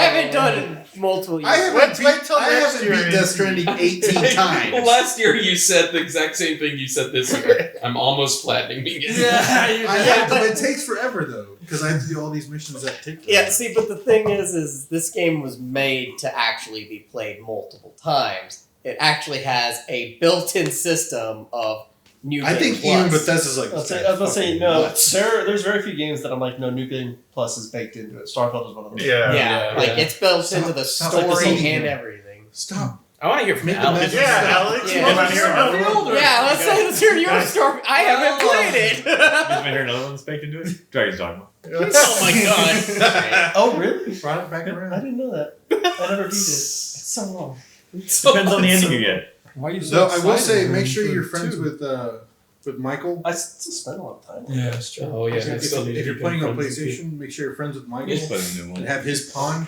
haven't done it multiple years. I haven't Wait till I next haven't year. beat Death Stranding 18 times. Well, last year you said the exact same thing you said this year. I'm almost platinuming it. Yeah, but it takes forever though, because I have to do all these missions that take. Yeah, forever. see, but the thing is this game was made to actually be played multiple times. It actually has a built-in system of New I Game think even Plus. Bethesda's like. I was "This about to guy's say fucking no. nuts." There's very few games that I'm like, no, New Game Plus is baked into it. Starfield is one of them. Yeah. Yeah, like it's built into the Sounds like the story same and game. everything. Stop. I want to hear from Make the Alex. message Yeah, stop. Alex. Yeah. You want to hear another one? Yeah, let's hear your story. I haven't played it. You want to hear another one that's baked into it? Dragon's Dogma. Oh my god. Oh, really? Brought it back I around. didn't know that. I never beat it. It's so long. Depends on the ending you get. Why are you so No, I will excited? say, make sure you're friends with Michael. I still spend a lot of time. Yeah, that's true. Oh yeah. If you're playing on PlayStation, make sure you're friends with Michael Just put a new and one. have his pond.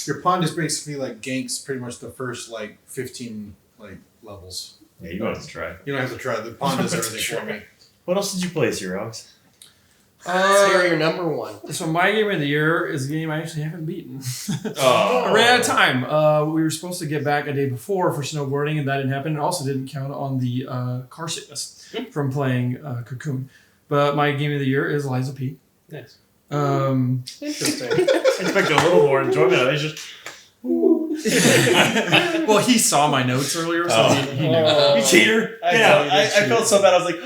Your pond is basically like Ganks, pretty much the first like 15 like levels. Yeah, you don't have to try. You don't have to try. The pond does everything for me. What else did you play, Seahawks? Let's hear your number one. So my game of the year is a game I actually haven't beaten. Oh. I ran out of time. We were supposed to get back a day before for snowboarding, and that didn't happen. It also didn't count on the car sickness from playing Cocoon. But my game of the year is Liza P. Nice. Interesting. I expect a little more enjoyment. It's just. Well, he saw my notes earlier, so Oh. he knew. You cheater! I felt so bad. I was like,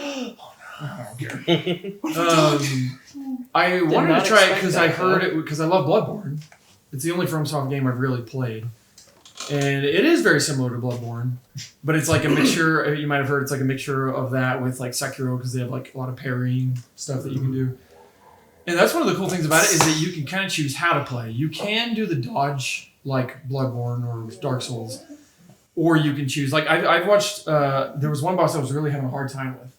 I wanted not to try it expect because that, I heard it because I love Bloodborne. It's the only FromSoft game I've really played, and it is very similar to Bloodborne, but it's like a mixture. You might have heard it's like a mixture of that with like Sekiro because they have like a lot of parrying stuff that you can do. And that's one of the cool things about it is that you can kind of choose how to play. You can do the dodge like Bloodborne or Dark Souls, or you can choose like I've watched. There was one boss I was really having a hard time with,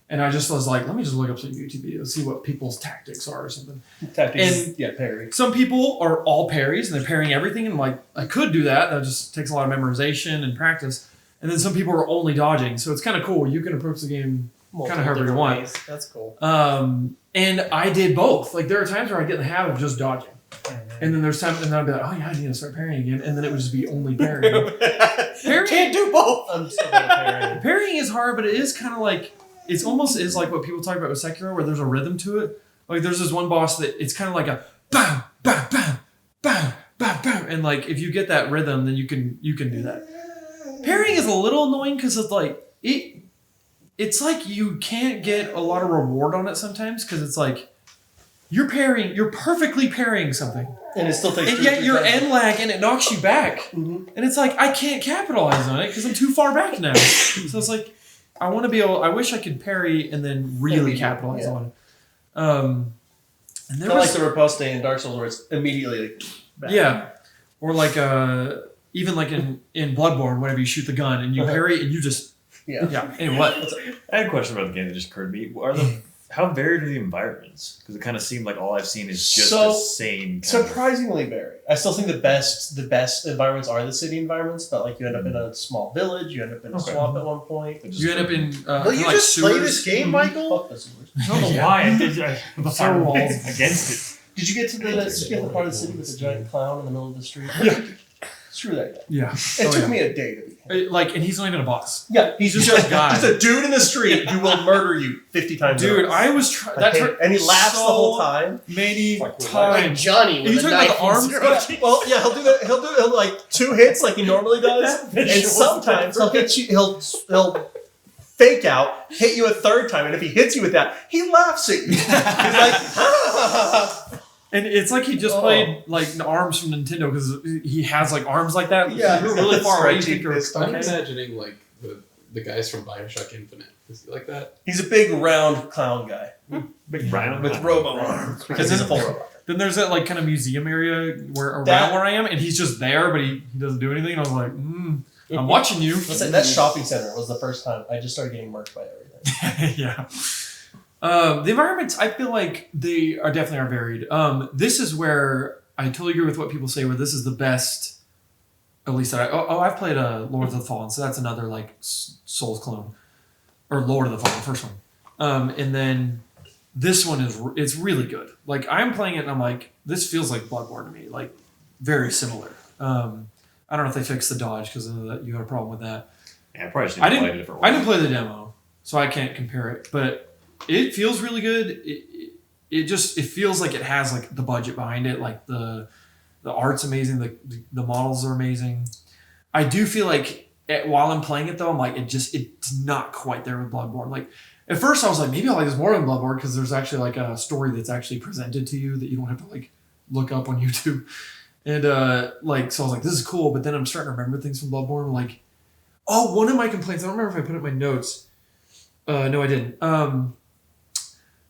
and I just was like, let me just look up some YouTube videos, see what people's tactics are or something. tactics. Yeah, parry. Some people are all parries and they're parrying everything, and like I could do that. That just takes a lot of memorization and practice. And then some people are only dodging, so it's kind of cool. You can approach the game kind of however you want. Ways. That's cool. And I did both. Like there are times where I get in the habit of just dodging, and then there's times, and then I'd be like, oh yeah, I need to start parrying again, and then it would just be only parrying. Can't do both. I'm still gonna parry. Parrying is hard, but it is kind of like it's almost is like what people talk about with Sekiro, where there's a rhythm to it. Like there's this one boss that it's kind of like a bam, bam, bam, bam, bam, bam, and like if you get that rhythm, then you can do that. Parrying is a little annoying because it's like it's like you can't get a lot of reward on it sometimes because it's like you're perfectly parrying something, And it still takes. and 2 or yet 3 you're times. end lag and it knocks you back. Mhm. And it's like, I can't capitalize on it because I'm too far back now. So it's like, I want to be able, I wish I could parry and then really capitalize yeah. on it. And there Kind of was, like the riposte in Dark Souls, where it's immediately like. Back. yeah. Or like, even like in Bloodborne, whenever you shoot the gun and you parry and you just, Yeah. Anyway, what? I had a question about the game that just occurred to me. How varied are the environments? Because it kind of seemed like all I've seen is just So, the same. Surprisingly varied. I still think the best environments are the city environments, but like you end up in a small village, you end up in a Okay. swamp at one point. You end up in, Will you like just play sewers. this game, Michael? Fuck the sewers. I don't know why I did. I The firewalls. against it. Did you get to the part of the city with the giant clown in the middle of the street? Yeah. Screw that guy. Yeah. It took me a day to beat him. Like, and he's not even a boss. Yeah, he's Just just a guy. Just a dude in the street who will murder you 50 times. Dude, over. I was trying. That took and he laughs so the whole time. many Like times. Johnny Are with you a talking about knife the arms? and zero. Well, yeah, he'll do that. He'll like 2 hits like he normally does, and sometimes he'll hit you. He'll fake out, hit you a 3rd time, and if he hits you with that, he laughs at you. He's like, And it's like he just played like the arms from Nintendo because he has like arms like that. Yeah, you're really far away. You think you're I'm okay. imagining like the guys from Bioshock Infinite. Is he like that? He's a big round clown guy Big round with robo arms because he's a full robot. Then there's that like kind of museum area where around That- where I am, and he's just there, but he doesn't do anything. And I was like, I'm watching you. Listen, that shopping center was the first time I just started getting murked by everything. Yeah. The environments, I feel like they are definitely varied. This is where I totally agree with what people say. Where this is the best, at least that I've played Lord of the Fallen, so that's another like Souls clone, or Lord of the Fallen, the first one. And then this one it's really good. Like I'm playing it and I'm like, this feels like Bloodborne to me, like very similar. I don't know if they fixed the dodge because you had a problem with that. Yeah, I probably should have played a different way. I didn't play the demo, so I can't compare it, but it feels really good. It feels like it has like the budget behind it. Like the art's amazing. The models are amazing. I do feel like while I'm playing it though, I'm like it's not quite there with Bloodborne. Like at first I was like maybe I like this more than Bloodborne because there's actually like a story that's actually presented to you that you don't have to like look up on YouTube. And so I was like this is cool. But then I'm starting to remember things from Bloodborne. Like one of my complaints. I don't remember if I put it in my notes. No, I didn't.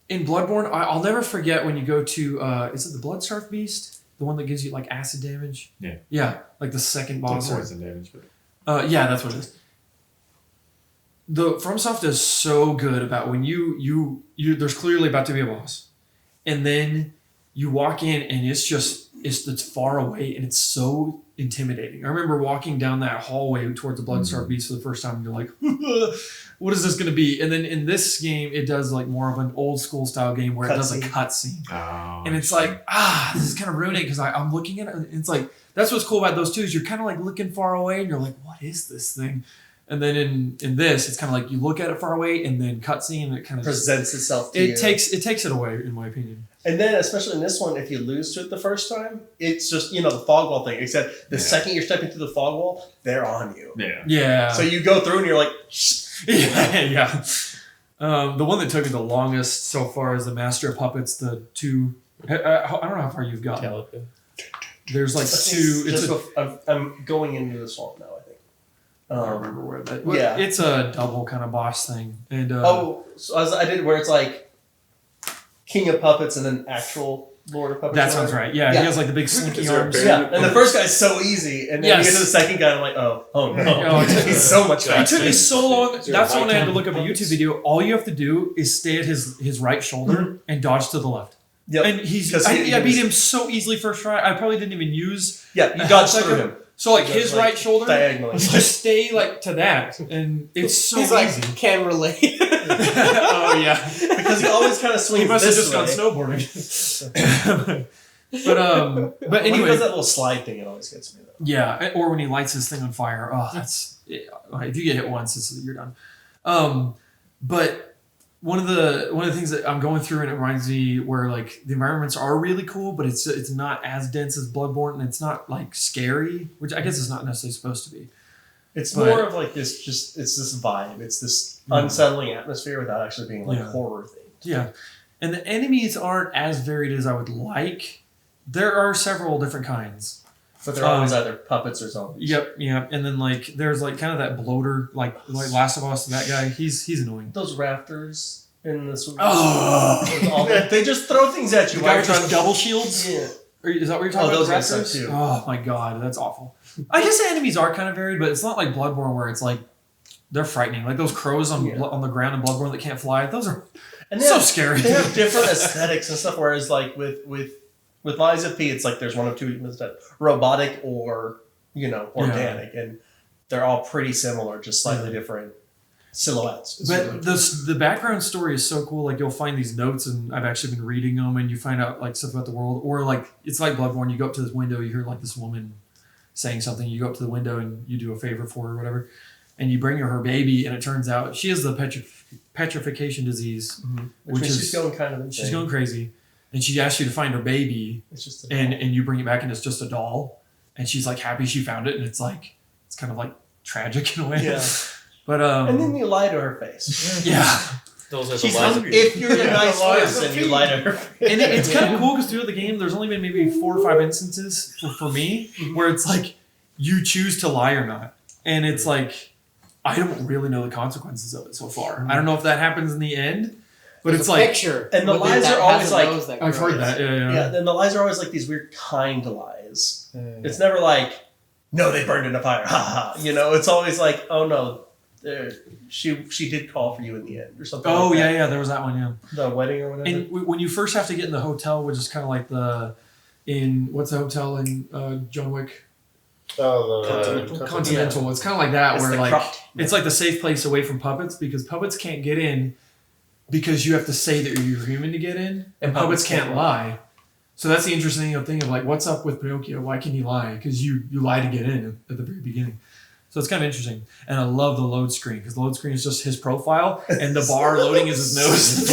In Bloodborne, I'll never forget when you go to, is it the Bloodstarved Beast? The one that gives you, like, acid damage? Yeah. Yeah, like the second boss. Poison damage, but Yeah, that's what it is. The FromSoft is so good about when you there's clearly about to be a boss. And then you walk in and it's far away and it's so intimidating. I remember walking down that hallway towards the Bloodstar Beast for the first time, and you're like, what is this going to be? And then in this game, it does like more of an old school style game where it does a cutscene. Oh, And it's like, this is kind of ruining it because I'm looking at it, and it's like, that's what's cool about those two is you're kind of like looking far away, and you're like, what is this thing? And then in this, it's kind of like you look at it far away, and then cutscene, and it kind of presents itself to you. it takes it away, in my opinion. And then, especially in this one, if you lose to it the first time, it's just, the fog wall thing. Except the second you're stepping through the fog wall, they're on you. Yeah. Yeah. So you go through and you're like, yeah. The one that took me the longest so far is the Master of Puppets. The two. I don't know how far you've gotten. Calico. There's like two. It's I'm going into the swamp now, I think. I don't remember where that. Yeah. It's a double kind of boss thing, and so I did where it's like King of Puppets and then actual Lord of Puppets. that sounds right. Yeah, Yeah. he has like the big slinky Is there a arms. bear? Yeah, and the first guy's so easy, and then you Yes. get to the second guy, and I'm like, oh no, Oh, it took me- he's so much It faster. took me so long. Is there That's a when I had to high look up a puppets? YouTube video. All you have to do is stay at his right shoulder and dodge to the left. Yep. And he's 'Cause I he beat was- him so easily first try. I probably didn't even use Yeah, you a dodge half through second. him. So like He his goes, like, right shoulder, diagonally. just stay like to that, and it's so He's like, easy. can relate. Oh yeah, Because he always kind of he swings must have this just gone way. snowboarding. but When he anyway, does that little slide thing, it always gets me though. yeah, or when he lights his thing on fire. Oh, that's if you get hit once, you're done. But one of the things that I'm going through, and it reminds me where like the environments are really cool, but it's not as dense as Bloodborne, and it's not like scary, which I guess it's not necessarily supposed to be. It's But- more of like this, it's this vibe. It's this unsettling atmosphere without actually being like Yeah. horror themed. Yeah, and the enemies aren't as varied as I would like. There are several different kinds. But they're always either puppets or zombies. Yep, and then like there's like kind of that bloater, like Last of Us, that guy. He's annoying. Those rafters in this. Oh, They just throw things at you. the guy while with you're just double shields. Yeah. Is that what you're talking Oh, about? those guys Raptors? suck, too. Oh my god, that's awful. I guess the enemies are kind of varied, but it's not like Bloodborne where it's like they're frightening. Like those crows on Yeah. on the ground in Bloodborne that can't fly. Those are And so scary. They have different aesthetics and stuff. Whereas like with Lies of P, it's like there's one of two aesthetics: robotic or organic, and they're all pretty similar, just slightly different silhouettes. But the background story is so cool. Like you'll find these notes, and I've actually been reading them, and you find out like stuff about the world. Or like it's like Bloodborne. You go up to this window, you hear like this woman saying something. You go up to the window and you do a favor for her, or whatever, and you bring her baby, and it turns out she has the petrification disease, which means she's going kind of insane. she's going crazy, and she asks you to find her baby, It's just and you bring it back, and it's just a doll, and she's like happy she found it, and it's like it's kind of like tragic in a way. Yeah. But and then you lie to her face. yeah. Those are the She's lies. hungry. If you're the Yeah. nice Lies person, of you P. lie to her. And it's kind of cool because throughout the game, there's only been maybe 4 or 5 instances for me where it's like you choose to lie or not, and it's like I don't really know the consequences of it so far. I don't know if that happens in the end, but There's it's a like picture. And the with lies that are always has a like- nose that I've heard grows. that. Yeah. Yeah, then the lies are always like these weird kind lies. Mm. It's never like, no, they burned in a fire. Ha ha. It's always like, oh no, she did call for you in the end or something. Oh like that. yeah, there was that one. Yeah. The wedding or whatever. And when you first have to get in the hotel, which is kind of like what's the hotel in John Wick? Continental. It's kind of like that, It's where the like cropped- it's like the safe place away from puppets because puppets can't get in because you have to say that you're human to get in, and puppets can't lie. So that's the interesting thing of like, what's up with Pinocchio? Why can he lie? Because you lie to get in at the very beginning. So it's kind of interesting, and I love the load screen because the load screen is just his profile, and the bar loading is his nose.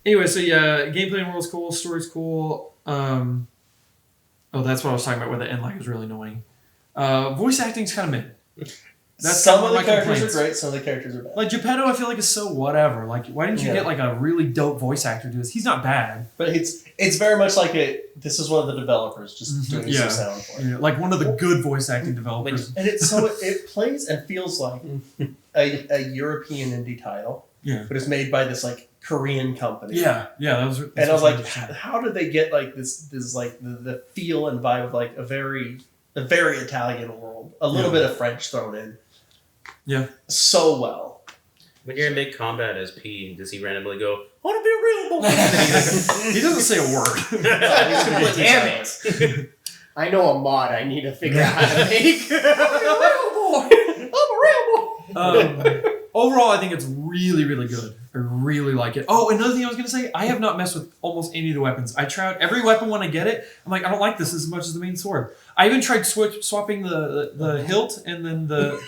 Anyway, so yeah, gameplay and world's cool, story's cool. Oh, that's what I was talking about. Where the end lag is really annoying. Voice acting's kind of mid. That's some one of the my characters complaints. are great, some of the characters are bad. Like Geppetto, I feel like is so whatever. Like, why didn't you Yeah. get like a really dope voice actor to do this? He's not bad. But it's very much like this is one of the developers just doing Yeah. some sound for it. Yeah, like one of the good voice acting developers. And it's so it plays and feels like a European indie title. Yeah. But it's made by this like Korean company. Yeah, that was. And I was like, how did they get like this like the feel and vibe of like a very Italian world, a little bit of French thrown in. Yeah. So well. When you're in big combat as P, does he randomly go, I want to be a real boy? he doesn't say a word. He's completely Damn silent. I know a mod I need to figure out how to make. Overall, I think it's really, really good. I really like it. Oh, another thing I was going to say, I have not messed with almost any of the weapons. I tried every weapon when I get it. I'm like, I don't like this as much as the main sword. I even tried swapping the hilt and then the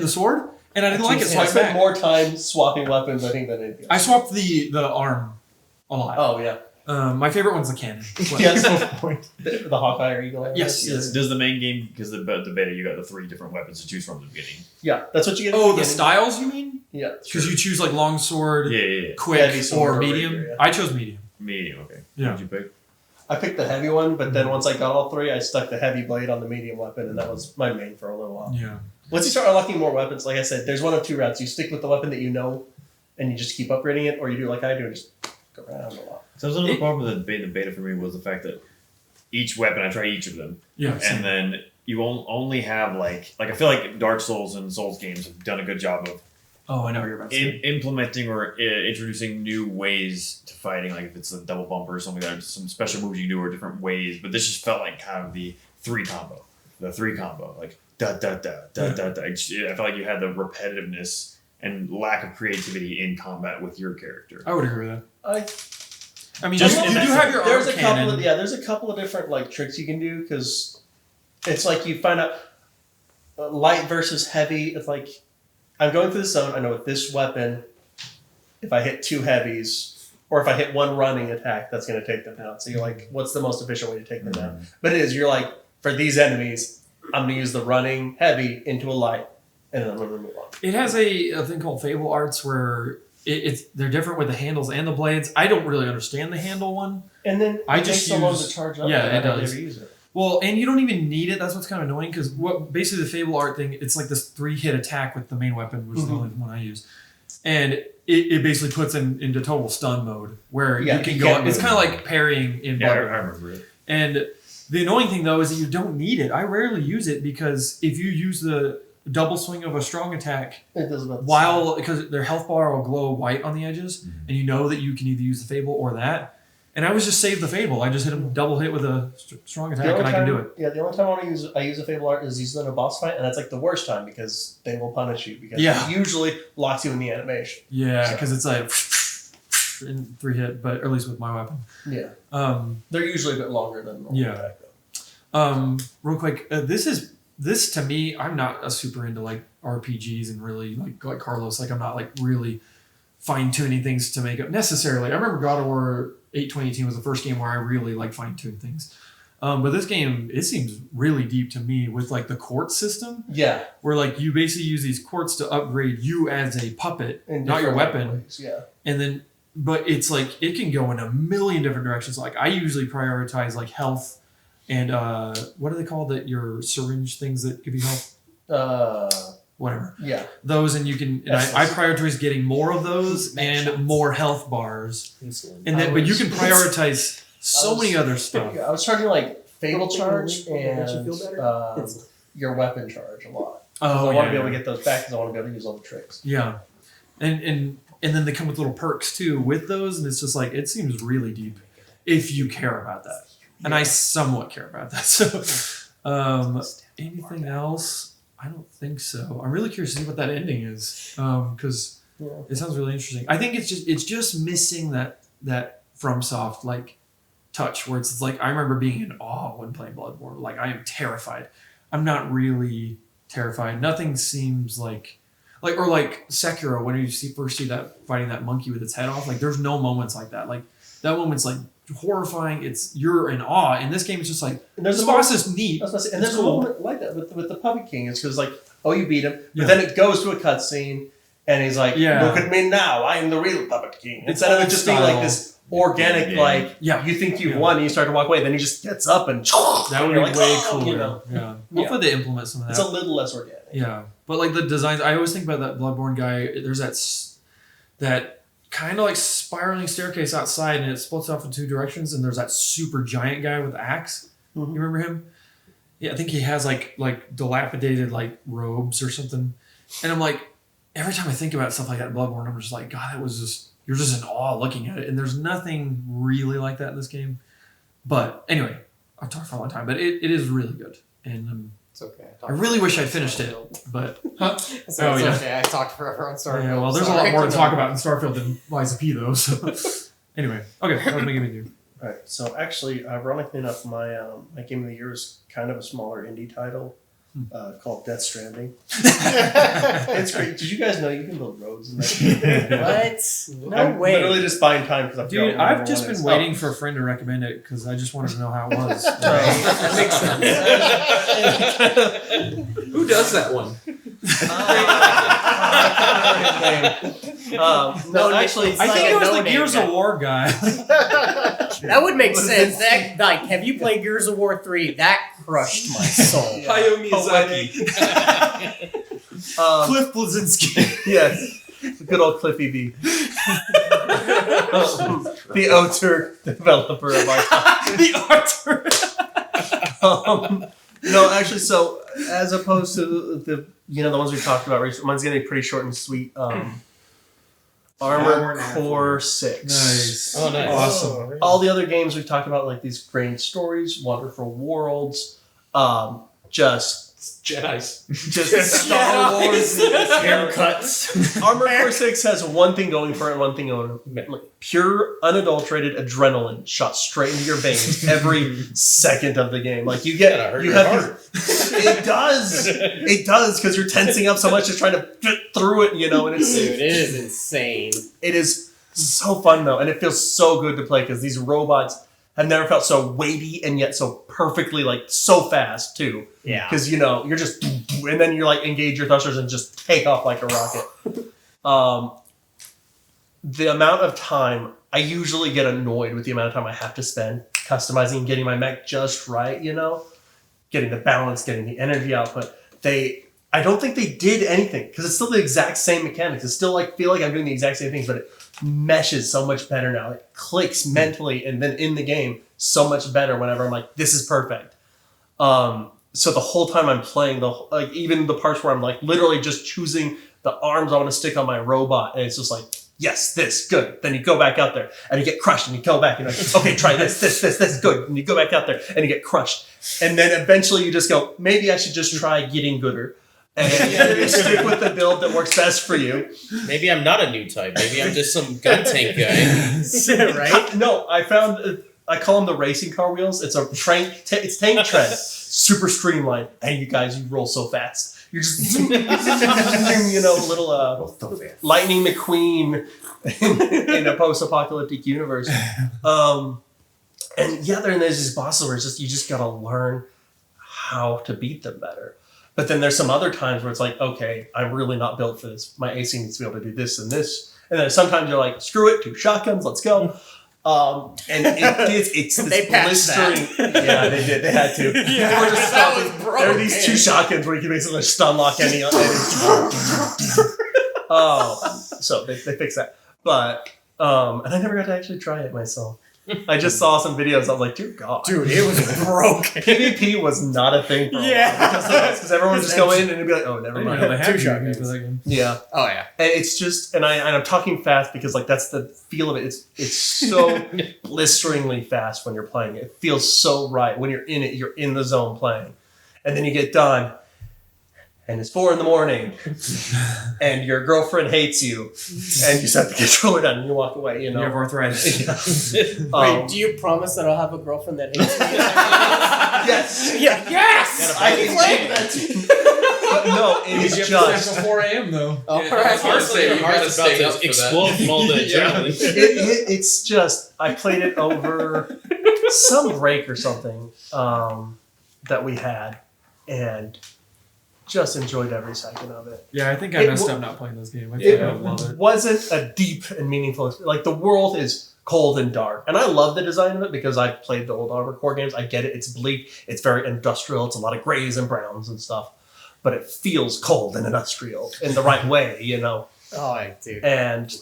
sword, and I didn't like it, so I I spent back. more time swapping weapons, I think, than anything. I swapped the arm a lot. Oh yeah. My favorite one's the cannon. Yes. The Hawkeye or Eagle Eye. Yes. Does the main game, because the beta, you got the 3 different weapons to choose from at the beginning. Yeah, that's what you get. at Oh, the beginning. styles, you mean? Yeah. Because you choose like long sword, Yeah. quick, Heavy sword or or medium. regular, yeah. I chose medium. Medium, okay. Yeah. What'd you pick? I picked the heavy one, but then once I got all 3, I stuck the heavy blade on the medium weapon, and that was my main for a little while. Yeah. Once you start unlocking more weapons, like I said, there's one of 2 routes. You stick with the weapon that you know, and you just keep upgrading it, or you do like I do and just go around a lot. So another problem with the beta for me was the fact that each weapon, I tried each of them, Yeah. and then you only have like I feel like Dark Souls and Souls games have done a good job of Oh, I know what you're about to say. implementing or introducing new ways to fighting, like if it's a double bumper or something like that, some special moves you can do or different ways. But this just felt like kind of the 3 combo, like da da da da da da. I felt like you had the repetitiveness and lack of creativity in combat with your character. I would agree with that. I mean, Just you in do that have your There's arm a couple cannon. of there's a couple of different like tricks you can do because it's like you find out light versus heavy. It's like I'm going through the zone. I know with this weapon, if I hit 2 heavies or if I hit 1 running attack, that's going to take them out. So you're like, what's the most efficient way to take them out? But it is you're like for these enemies, I'm going to use the running heavy into a light, and then I'm going to move on. It has a thing called Fable Arts where they're different with the handles and the blades. I don't really understand the handle one. And then I it just takes so long use- to charge up. yeah, that I it don't does. ever use it. Well, and you don't even need it. That's what's kind of annoying because what basically the Fable Art thing, it's like this 3-hit attack with the main weapon, which is the only one I use. And it basically puts him into total stun mode where Yeah, you can you go can't up. It's move. kind of like parrying in Yeah, I Bloodborne. remember it. And the annoying thing though is that you don't need it. I rarely use it because if you use the double swing of a strong attack It does about the while because their health bar will glow white on the edges, and you know that you can either use the Fable or that. And I was just save the Fable. I just hit him double hit with a strong attack, and I can do it. Yeah, the only time I use a Fable Art is use it in a boss fight, and that's like the worst time because they will punish you because Yeah. it usually locks you in the animation. Yeah, So- because it's like in 3-hit, but or at least with my weapon. Yeah, Um, they're usually a bit longer than normal Yeah. attack though. Real quick, this to me, I'm not a super into like RPGs and really like Carlos. Like I'm not like really fine tuning things to make up necessarily. I remember God of War 8/2018 was the first game where I really like fine tuned things. But this game, it seems really deep to me with like the quartz system, Yeah, where like you basically use these quartz to upgrade you as a puppet, in not your different weapon. ways, yeah, And then, but it's like it can go in a million different directions. Like I usually prioritize like health and what are they called? That your syringe things that give you health, whatever. yeah. Those and you can. And I prioritize getting more of those and more health bars. Insulin. And then, but you can prioritize so I was- many other stuff. I was charging like Fatal Charge and you feel better? your weapon charge a lot. Oh, I want to be yeah. able to get those back because I want to be able to use all the tricks. Yeah, and then they come with little perks too with those, and it's just like it seems really deep if you care about that, and I somewhat care about that. So, anything else? I don't think so. I'm really curious to see what that ending is, because Yeah. it sounds really interesting. I think it's just missing that FromSoft like touch where it's like I remember being in awe when playing Bloodborne. Like I am terrified. I'm not really terrified. Nothing seems like or like Sekiro when you first see that fighting that monkey with its head off. Like there's no moments like that. Like that moment's like horrifying. You're in awe. In this game, it's just like And there's this a boss moment- is neat. I was about to say, and It's there's cool. a moment like that with the Puppet King. It's because like, oh, you beat him, Yeah. but then it goes to a cutscene, and he's like, Yeah. "Look at me now, I am the real Puppet King." It's Instead of it old just being style. like this organic, Yeah. like Yeah. you think you've Yeah. won, and you start to walk away, then he just gets up and That would be you're like, way "Oh," cooler. you know. Yeah. Hopefully they implement some of that. It's a little less organic. Yeah, but like the designs, I always think about that Bloodborne guy. There's that kind of like spiraling staircase outside, and it splits off in 2 directions. And there's that super giant guy with the axe. Mhm. You remember him? Yeah, I think he has like dilapidated like robes or something. And I'm like, every time I think about stuff like that in Bloodborne, I'm just like, God, that was just you're just in awe looking at it. And there's nothing really like that in this game. But anyway, I talked for a long time, but it is really good, and It's okay. I really wish I'd finished it, but It's Oh, yeah. okay. I talked forever on Starfield. yeah, well, there's a Sorry. lot more to talk about in Starfield than Lies of P, though. So anyway, okay, that was my game of the year. All right. So actually, ironically enough, my my game of the year is kind of a smaller indie title called Death Stranding. It's great. Did you guys know you can build roads in that game? What? No I'm way. literally just buying time because Dude, I've just been waiting for a friend to recommend it because I just wanted to know how it was. That makes sense. Who does that one? No, actually, I think it was the no-name Gears guy. of War guy. That would make sense. That like, have you played Gears of War 3? That crushed my soul. Hayao Miyazaki. Cliff Blazinski. Yes. The good old Cliffy B. The auteur developer of our time. The Arthur. No, actually, so as opposed to the the ones we talked about recently, mine's gonna be pretty short and sweet. Armored Core 6. Nice. Oh, nice. Awesome. All the other games we've talked about, like these great stories, wonderful worlds, just Jedi's. Star Wars Haircuts. Armored Core 6 has one thing going for it and one thing going for it. Like, pure, unadulterated adrenaline shot straight into your veins every second of the game. Like, you Gotta get... hurt You your have heart. It does! It does, because you're tensing up so much just trying to fit through it, and it's... Dude, it is insane. It is so fun, though, and it feels so good to play, because these robots have never felt so weighty and yet so perfectly, like, so fast, too. Yeah. Because, you're just... And then you, like, engage your thrusters and just take off like a rocket. The amount of time... I usually get annoyed with the amount of time I have to spend customizing and getting my mech just right, Getting the balance, getting the energy output. I don't think they did anything, because it's still the exact same mechanics. It's still, like, feel like I'm doing the exact same things, but it meshes so much better now. It clicks mentally, and then in the game, so much better whenever I'm like, this is perfect. So the whole time I'm playing, even the parts where I'm like literally just choosing the arms I want to stick on my robot, and it's just like, yes, this, good. Then you go back out there, and you get crushed, and you go back, and you're like, okay, try this, good. And you go back out there, and you get crushed. And then eventually you just go, maybe I should just try getting gooder. And you stick with the build that works best for you. Maybe I'm not a new type. Maybe I'm just some gun tank guy. Right? No, I found... I call them the racing car wheels. It's a it's tank tread, super streamlined, and you guys, you roll so fast. You're just, little Lightning McQueen in a post-apocalyptic universe. And yeah, there's these bosses where you just gotta learn how to beat them better. But then there's some other times where it's like, okay, I'm really not built for this. My AC needs to be able to do this and this. And then sometimes you're like, screw it, 2 shotguns, let's go. And it's this They patched that. blistering. Yeah, they did. They had to. Yeah, They were just that stopping. was broken. There are these 2 shotguns where you can basically stun lock any. So they fixed that. But and I never got to actually try it myself. I just saw some videos. I was like, dear God, Dude, it was broken. PvP was not a thing for a while because everyone would just go in and it'd be like, oh, never I didn't mind. know they had 2 shotguns. PvP for that game. Yeah. Oh, yeah. And it's just, and I'm talking fast because like that's the feel of it. It's so blisteringly fast when you're playing. It feels so right when you're in it. You're in the zone playing, and then you get done, and it's 4 a.m, and your girlfriend hates you, and you set the controller down and you walk away. You have arthritis. Wait, do you promise that I'll have a girlfriend that hates me? Yes. Yeah, yes! I can claim that. But no, it is just. 4 a.m. though. Oh, Yeah, right. it's hard to say. Your You gotta heart's about stay up to for explode that. from all the Yeah. adrenaline. It's just I played it over some break or something that we had, and just enjoyed every second of it. Yeah, I think I It messed wa- up not playing this game. I It think I love it. wasn't a deep and meaningful. Like the world is cold and dark, and I love the design of it because I played the old Armored Core games. I get it. It's bleak. It's very industrial. It's a lot of grays and browns and stuff, but it feels cold and industrial in the right way, Oh, dude. And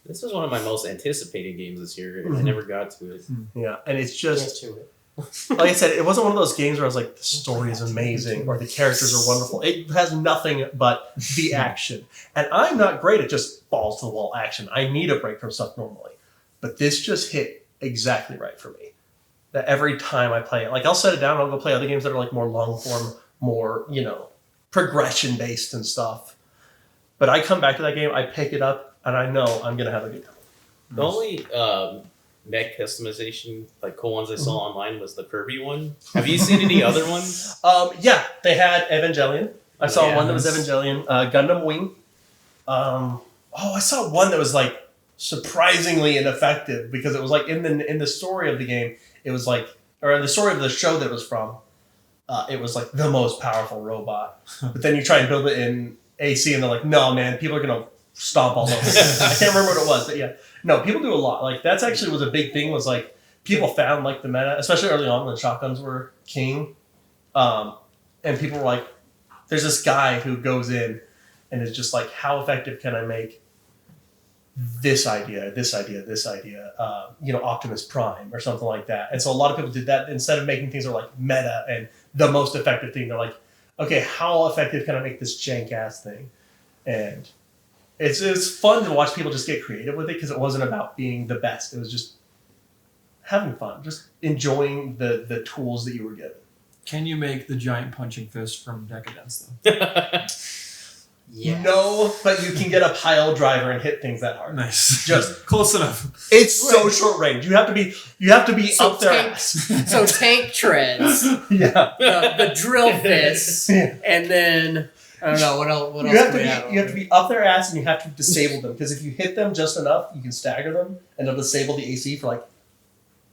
This was one of my most anticipated games this year, and I never got to it. yeah, and it's just. Yes to it. Like I said, it wasn't one of those games where I was like, the story is amazing or the characters are wonderful. It has nothing but the action. And I'm not great at just balls to the wall action. I need a break from stuff normally. But this just hit exactly right for me. that every time I play it, like I'll set it down and I'll go play other games that are like more long form, more, progression based and stuff. But I come back to that game, I pick it up, and I know I'm going to have a good time. The only mech customization, like cool ones I saw online, was the Kirby one. Have you seen any other ones? Yeah, they had Evangelion. I saw one that was Yes. Evangelion. Gundam Wing. I saw one that was like surprisingly ineffective because it was like in the story of the game, it was like, or in the story of the show that it was from, it was like the most powerful robot. But then you try and build it in AC, and they're like, no, man, people are gonna stomp all over it. I can't remember what it was, but yeah, no, people do a lot. Like that's actually was a big thing. Was like people found like the meta, especially early on when shotguns were king, and people were like, there's this guy who goes in and is just like, how effective can I make this idea, Optimus Prime or something like that. And so a lot of people did that instead of making things that are like meta and the most effective thing. They're like, okay, how effective can I make this jank ass thing? And it's fun to watch people just get creative with it because it wasn't about being the best. It was just having fun, just enjoying the tools that you were given. Can you make the giant punching fist from Decadence though? Yeah. No, but you can get a pile driver and hit things that hard. Nice. Just Close enough. it's so short range. You have to be So up their tank- ass. So tank treads, Yeah. the drill fists, Yeah. and then I don't know what else. What You else have do to we have be up their ass and you have to disable them because if you hit them just enough, you can stagger them and they'll disable the AC for like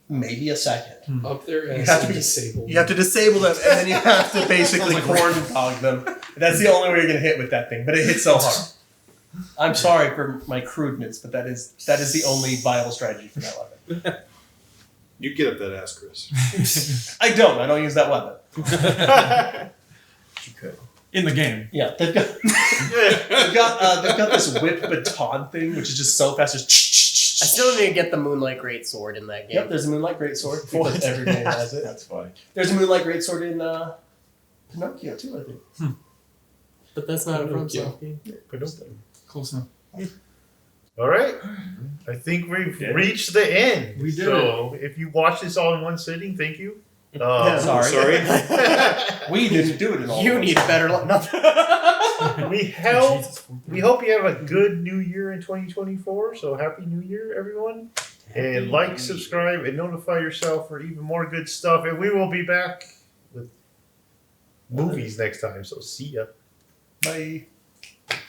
maybe a second. Up there You as have to be- disabled. You have to disable them and then you have to basically corn dog them. That's the only way you're gonna hit with that thing, but it hits so hard. I'm sorry for my crudeness, but that is the only viable strategy for that weapon. You get up that ass, Chris. I don't use that weapon. You could. In the game. Yeah, they've got this whip baton thing, which is just so fast. Just I still need to get the Moonlight Greatsword in that game. Yep, there's a Moonlight Greatsword. Because every game has it. That's funny. There's a Moonlight Greatsword in Pinocchio too, I think. But that's not a From Pinocchio. Soft game. Close enough. All right. I think we've reached the end. We did So if you watched this all in one sitting, thank you. Sorry. We didn't do it at all. You need better luck. we hope you have a good new year in 2024. So happy new year, everyone. And like, subscribe, and notify yourself for even more good stuff. And we will be back with movies next time. So see ya. Bye.